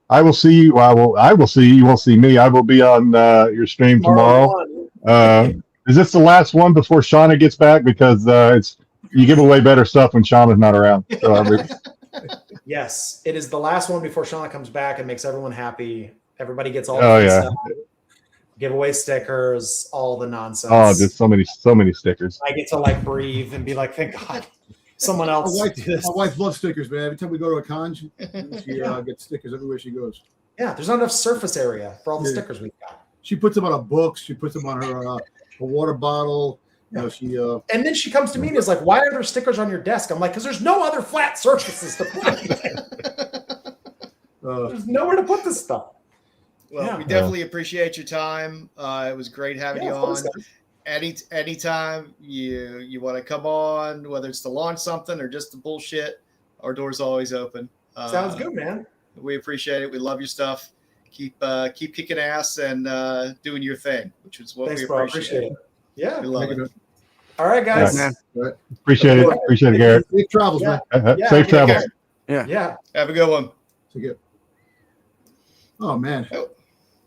I will see you. I will see you. You won't see me. I will be on your stream tomorrow. Is this the last one before Shauna gets back? Because you give away better stuff when Shauna's not around. So, yes, it is the last one before Shauna comes back and makes everyone happy. Everybody gets all the stuff. Giveaway stickers, all the nonsense. Oh, there's so many stickers. I get to like breathe and be like, thank God, someone else. My wife loves stickers, man. Every time we go to a con, she gets stickers everywhere she goes. Yeah, there's not enough surface area for all the stickers we've got. She puts them on her books. She puts them on her water bottle. You know, and then she comes to me and is like, "Why are there stickers on your desk?" I'm like, "Because there's no other flat surfaces to put anything. There's nowhere to put this stuff." Well, we definitely appreciate your time. It was great having you on. Anytime you want to come on, whether it's to launch something or just to bullshit, our door's always open. Sounds good, man. We appreciate it. We love your stuff. Keep kicking ass and doing your thing, which is what we appreciate. It. Yeah, we love it. All right, guys. Right. Appreciate it. Appreciate it, Garrett. Safe travels, man. Safe travels. Yeah. Have a good one. Oh man.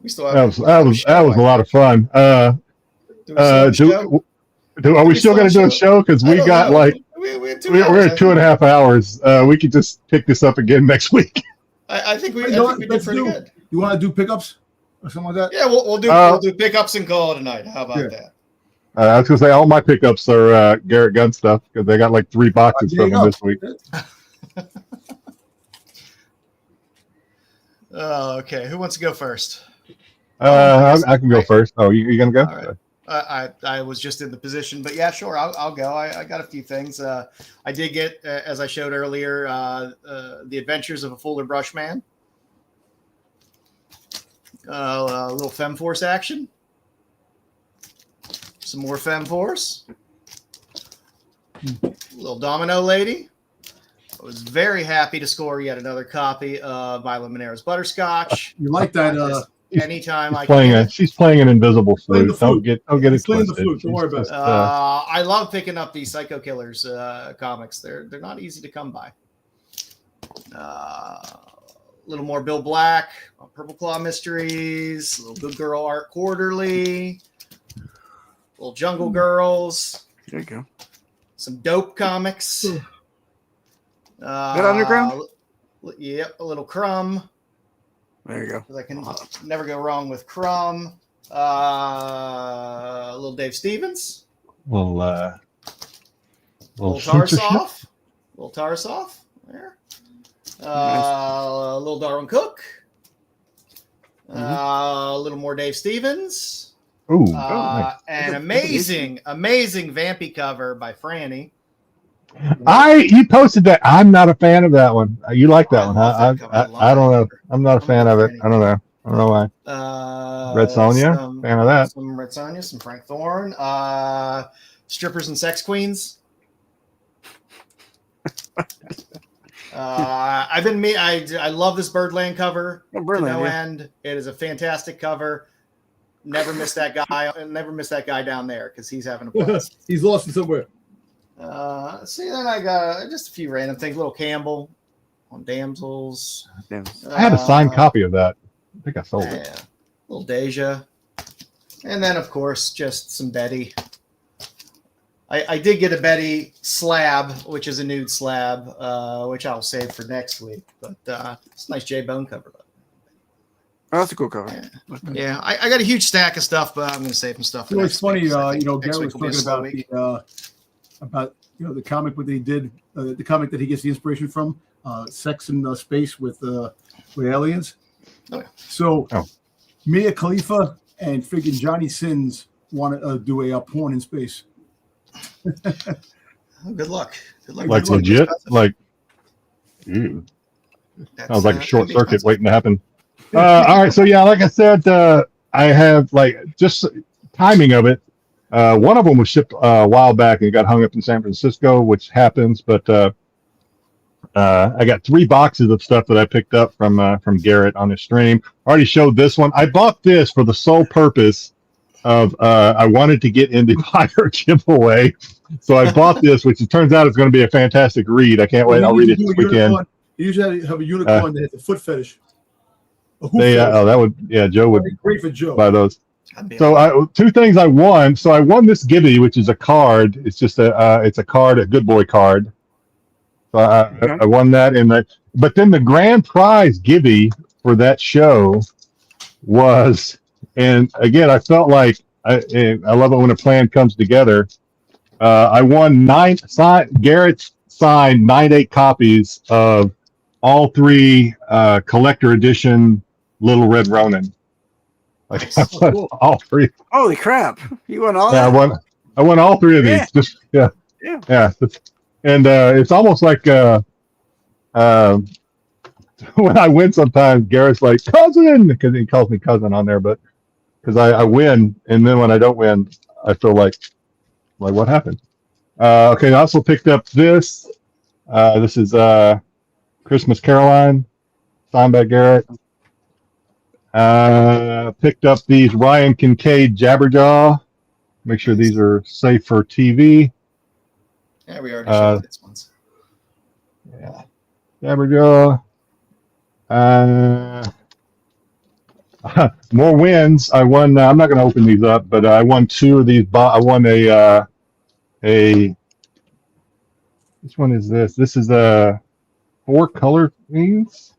We still have that was a lot of fun. Are we still going to do a show? Because we got we're at 2.5 hours. We could just pick this up again next week. I think we did pretty good. You want to do pickups or something like that? Yeah, we'll do pickups and call it a night. How about that? I was going to say all my pickups are Garrett Gunn stuff because they got like 3 boxes from him this week. Okay. Who wants to go first? I can go first. Oh, you gonna go? All right. I was just in the position, but yeah, sure. I'll go. I got a few things. I did get, as I showed earlier, The Adventures of a Fuller Brush Man. A little FemForce action. Some more FemForce. Little Domino Lady. I was very happy to score yet another copy of Milo Monero's Butterscotch. You like that? Anytime I can. She's playing an invisible flute. Don't get it twisted. Don't worry about it. I love picking up these Psycho Killers comics. They're not easy to come by. A little more Bill Black, Purple Claw Mysteries, a little Good Girl Art Quarterly, little Jungle Girls. There you go. Some dope comics. Good Underground? Yep, a little Crumb. There you go. I can never go wrong with Crumb. A little Dave Stevens. Little Tarsoff. Little Tarsoff. There. Little Darwin Cook. A little more Dave Stevens. Ooh. Nice. An amazing Vampy cover by Franny. You posted that. I'm not a fan of that one. You like that one, huh? I don't know. I'm not a fan of it. I don't know why. Red Sonja, fan of that. Some Red Sonja, some Frank Thorne, Strippers and Sex Queens. I love this Birdland cover to no end. It is a fantastic cover. Never miss that guy. Never miss that guy down there because he's having a blast. He's lost it somewhere. See, then I got just a few random things. Little Campbell on Damsels. I had a signed copy of that. I think I sold it. Yeah. Little Deja. And then, of course, just some Betty. I did get a Betty slab, which is a nude slab, which I'll save for next week. But it's a nice J-Bone cover. Oh, that's a cool cover. Yeah. I got a huge stack of stuff, but I'm going to save some stuff. It's funny, Garrett was talking about the comic book that he did, the comic that he gets the inspiration from, Sex in Space with aliens. Oh, yeah. So Mia Khalifa and freaking Johnny Sins want to do a porn in space. Good luck. Like legit? Like, sounds like a short circuit waiting to happen. All right, so yeah, like I said, I have just timing of it. One of them was shipped a while back and got hung up in San Francisco, which happens. But I got 3 boxes of stuff that I picked up from Garrett on his stream. I already showed this one. I bought this for the sole purpose of I wanted to get in the buyer giveaway. So I bought this, which it turns out is going to be a fantastic read. I can't wait. I'll read it this weekend. You usually have a unicorn that has a foot fetish. Joe would be great for Joe. buy those. So two things I won. So I won this Gibby, which is a card. It's just it's a card, a Good Boy card. So I won that but then the grand prize Gibby for that show was, and again, I felt like I love it when a plan comes together. I won Garrett signed 98 copies of all 3 collector edition Little Red Ronin. Like all 3. Holy crap! You won all Yeah, that? I won all 3 of these. Just yeah. And it's almost like when I win sometimes, Garrett's like, cousin, because he calls me cousin on there, but because I win, and then when I don't win, I feel like what happened? Okay, I also picked up this. This is Christmas Caroline, signed by Garrett. Picked up these Ryan Kincaid Jabberjaw. Make sure these are safe for TV. Yeah, we already showed this ones. Yeah, Jabberjaw. More wins. I won. I'm not going to open these up, but I won 2 of these. I won a. Which one is this? This is 4 color things.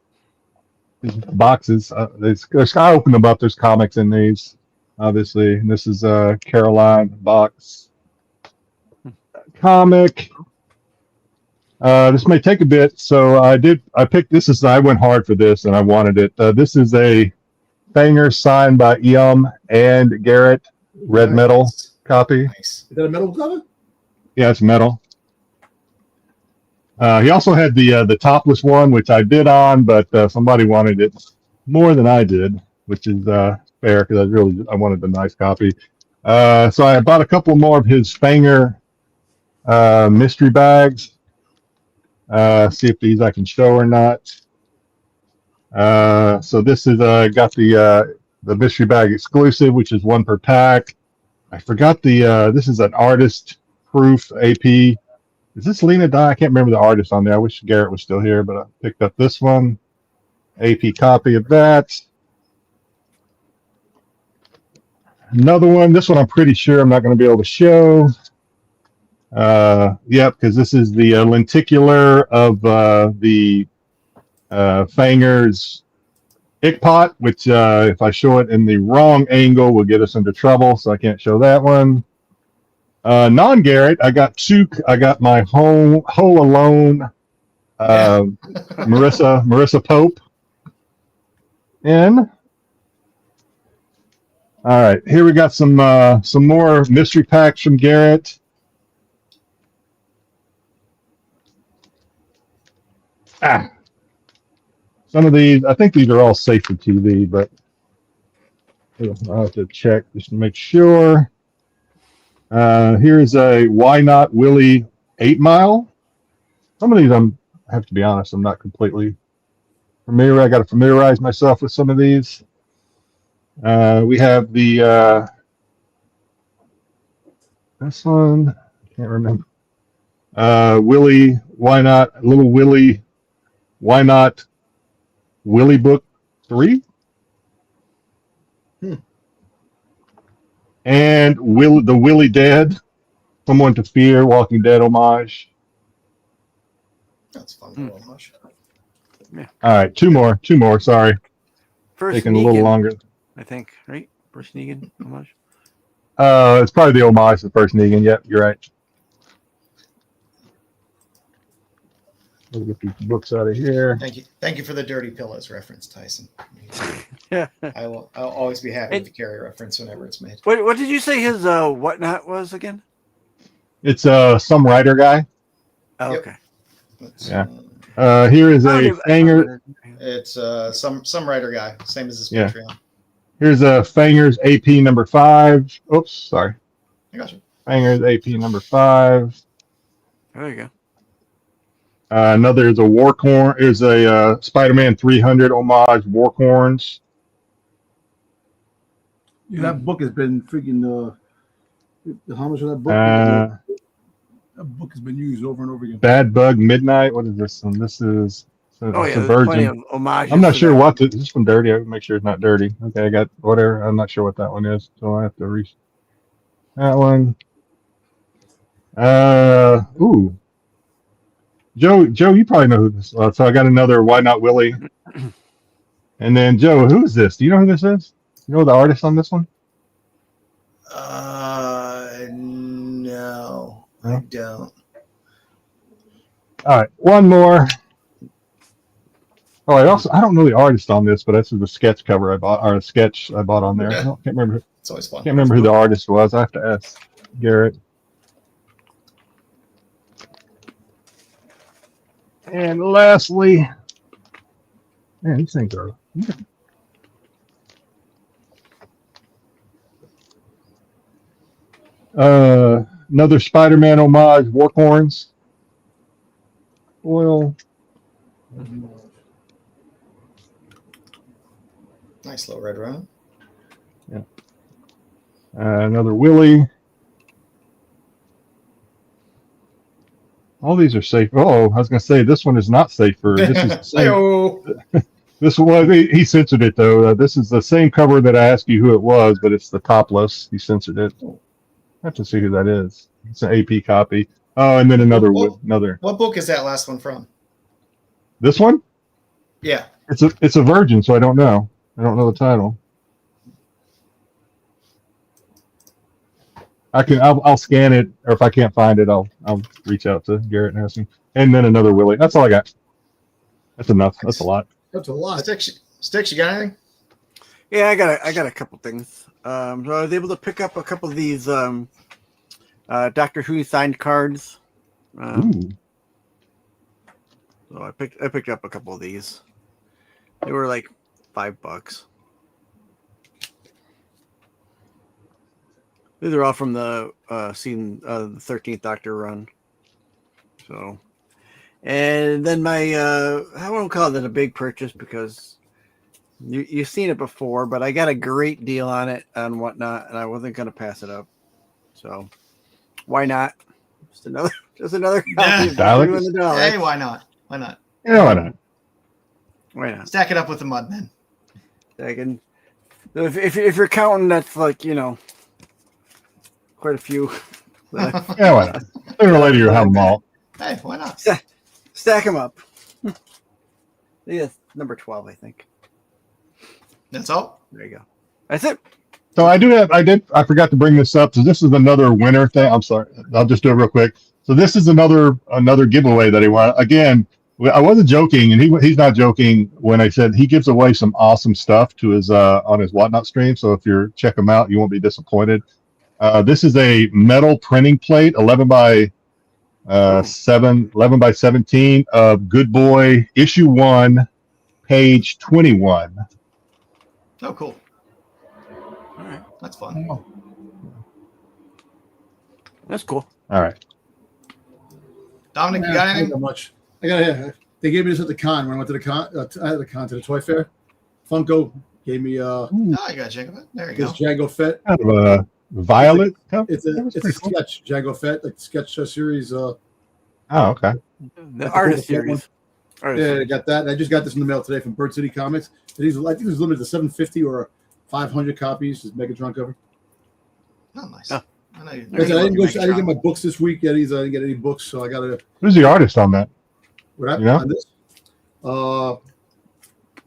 These boxes. I opened them up. There's comics in these, obviously. And this is a Caroline box comic. This may take a bit, so I picked this. I went hard for this, and I wanted it. This is a Fangers signed by and Garrett, red metal copy. Nice. Is that a metal cover? Yeah, it's metal. He also had the topless one, which I bid on, but somebody wanted it more than I did, which is fair because I wanted the nice copy. So I bought a couple more of his Fanger mystery bags. See if these I can show or not. So this is got the mystery bag exclusive, which is 1 per pack. I forgot this is an artist proof AP. Is this Lena Dye? I can't remember the artist on there. I wish Garrett was still here, but I picked up this one. AP copy of that. Another one. This one I'm pretty sure I'm not going to be able to show. Yep, because this is the lenticular of the Fangers Ickpot, which if I show it in the wrong angle will get us into trouble, so I can't show that one. Non-Garrett, I got 2. I got my Home Alone Marissa Pope in. All right, here we got some more mystery packs from Garrett. Some of these, I think these are all safe for TV, but I'll have to check just to make sure. Here's a Why Not Willie 8 Mile. Some of these I have to be honest, I'm not completely familiar. I got to familiarize myself with some of these. We have the this one, I can't remember. Willie, Why Not, Little Willie, Why Not Willie Book 3? And the Willie Dead, Someone to Fear, Walking Dead homage. That's fun. Yeah. All right, two more. Sorry, First taking Negan, a little longer. I think, right? First Negan homage. It's probably the homage to the first Negan. Yep, you're right. Let me get these books out of here. Thank you for the Dirty Pillows reference, Tyson. Yeah. I'll always be happy to carry a reference whenever it's made. What did you say his whatnot was again? It's some writer guy. Oh, Yep. okay. Yeah. Here is a Fanger. It's some writer guy, same as his Yeah. Patreon. Here's a Fangers AP number 5. Oops, sorry. I got you. Fangers AP number 5. There you go. Another is a Warhorn. Is a Spider-Man 300 homage Warhorns. Yeah, that book has been freaking. How much of that book? That book has been used over and over again. Bad Bug Midnight. What is this one? This is Oh yeah, It's a there's plenty virgin. of homages. I'm not to sure that. what this is from dirty. I would make sure it's not dirty. Okay, I got whatever. I'm not sure what that one is, so I have to reach that one. Ooh. Joe, you probably know who this is. So I got another Why Not Willie. And then Joe, who is this? Do you know who this is? You know the artist on this one? No, I No? don't. All right, one more. Oh, I don't know the artist on this, but this is the sketch cover I bought, or a sketch I bought on there. I can't remember. It's always fun. Can't remember who the artist was. I have to ask Garrett. And lastly, man, these things are. Another Spider-Man homage, Warhorns. Oil. Nice little red run. Yeah. Another Willie. All these are safe. Oh, I was going to say this one is not safer. This is the same. Hey-o. This one, he censored it though. This is the same cover that I asked you who it was, but it's the topless. He censored it. I have to see who that is. It's an AP copy. Oh, and then another. What book is that last one from? This one? Yeah. It's a virgin, so I don't know. I don't know the title. I'll scan it, or if I can't find it, I'll reach out to Garrett and ask him. And then another Willie. That's all I got. That's enough. That's a lot. That's a lot. Styx, you got anything? Yeah, I got a couple things. So I was able to pick up a couple of these Doctor Who signed cards. Ooh. So I picked up a couple of these. They were like $5. These are all from the season the 13th Doctor run. So, and then my I won't call it a big purchase because you've seen it before, but I got a great deal on it and whatnot, and I wasn't gonna pass it up. So why not? Just another copy of Doctor Who and the Daleks. Hey, why not? Why not? Yeah, why not? Why not? Stack it up with the Mudmen. If you're counting, that's like, quite a few. Yeah, why not? Sooner or later you'll have them all. Hey, why not? Stack them up. Yeah, number 12, I think. That's all? There you go. That's it. So I forgot to bring this up. So this is another winner thing. I'm sorry. I'll just do it real quick. So this is another giveaway that he won. Again, I wasn't joking, and he's not joking when I said he gives away some awesome stuff to his on his Whatnot stream. So if you check him out, you won't be disappointed. This is a metal printing plate, 11 by 17 of Good Boy issue 1, page 21. Oh, cool. All right. That's fun. That's cool. All right. Dominic, you got anything? Not much. I got. They gave me this at the con when I went to the con. To the toy fair. Funko gave me Oh, you got to check it out. There you this go. Jango Fett. Kind of a violet cup. It's a sketch Jango Fett, like the sketch series. Oh, okay. The artist series. Yeah, I got that. I just got this in the mail today from Bird City Comics. I think it was limited to 750 or 500 copies. This Megatron cover. Oh, nice. Oh. I didn't get my books this week yet. I didn't get any books, so I got to. Who's the artist on that? What You know? on this?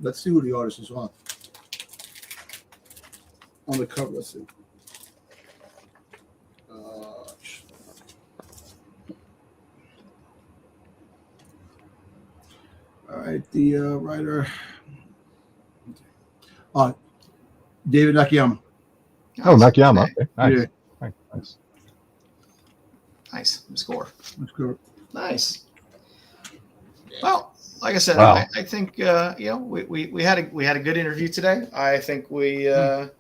Let's see who the artist is on. On the cover, let's see. All right, the writer. David Nakayama. Oh, Nakayama. Okay. Nice. Yeah. Nice. Nice. Score. That's good. Nice. Well, like I said, Wow. I think we had a good interview today. I think we'll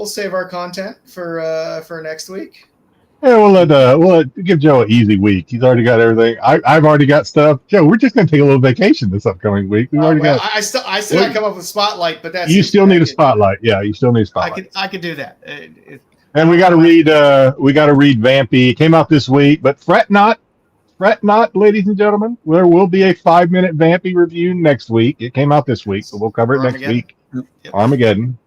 save our content for next week. Yeah, we'll give Joe an easy week. He's already got everything. I've already got stuff. Joe, we're just gonna take a little vacation this upcoming week. We've already got. I still got to come up with Spotlight, but that's You still need a spotlight. Yeah, you still need a spotlight. I could do that. And we got to read. We got to read Vampy. It came out this week, but fret not, fret not, ladies and gentlemen. There will be a 5-minute Vampy review next week. It came out this week, but we'll cover it next week. Yep. Armageddon.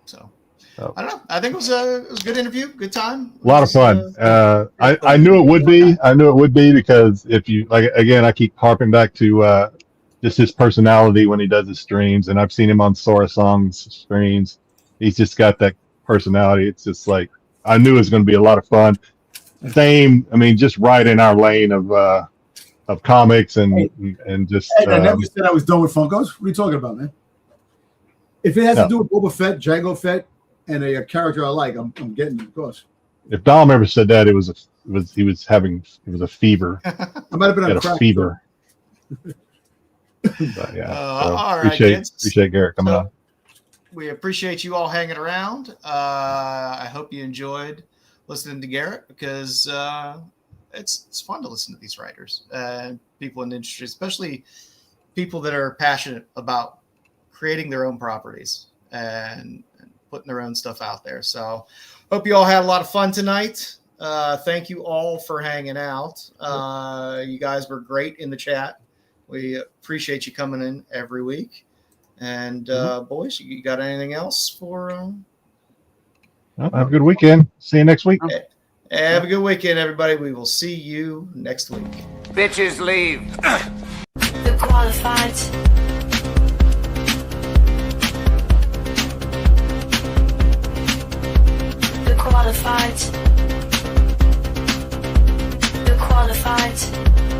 So I don't know. I think it was a good interview, good time. A lot of fun. I knew it would be. I knew it would be because if you like, again, I keep harping back to just his personality when he does his streams, and I've seen him on Sora Song's streams. He's just got that personality. It's just like I knew it was going to be a lot of fun. Same, I mean, just right in our lane of comics and just. I never said I was done with Funkos. What are you talking about, man? If it has to do with Boba Fett, Jango Fett, and a character I like, I'm getting it, of course. If Dom ever said that, it was a fever. I might have been on a fever. But yeah, all right, appreciate Garrett coming on. We appreciate you all hanging around. I hope you enjoyed listening to Garrett because it's fun to listen to these writers and people in the industry, especially people that are passionate about creating their own properties and putting their own stuff out there. So hope you all had a lot of fun tonight. Thank you all for hanging out. You guys were great in the chat. We appreciate you coming in every week. And boys, you got anything else for? Well, have a good weekend. See you next week. Have a good weekend, everybody. We will see you next week. Bitches leave. The qualified. The qualified. The qualified.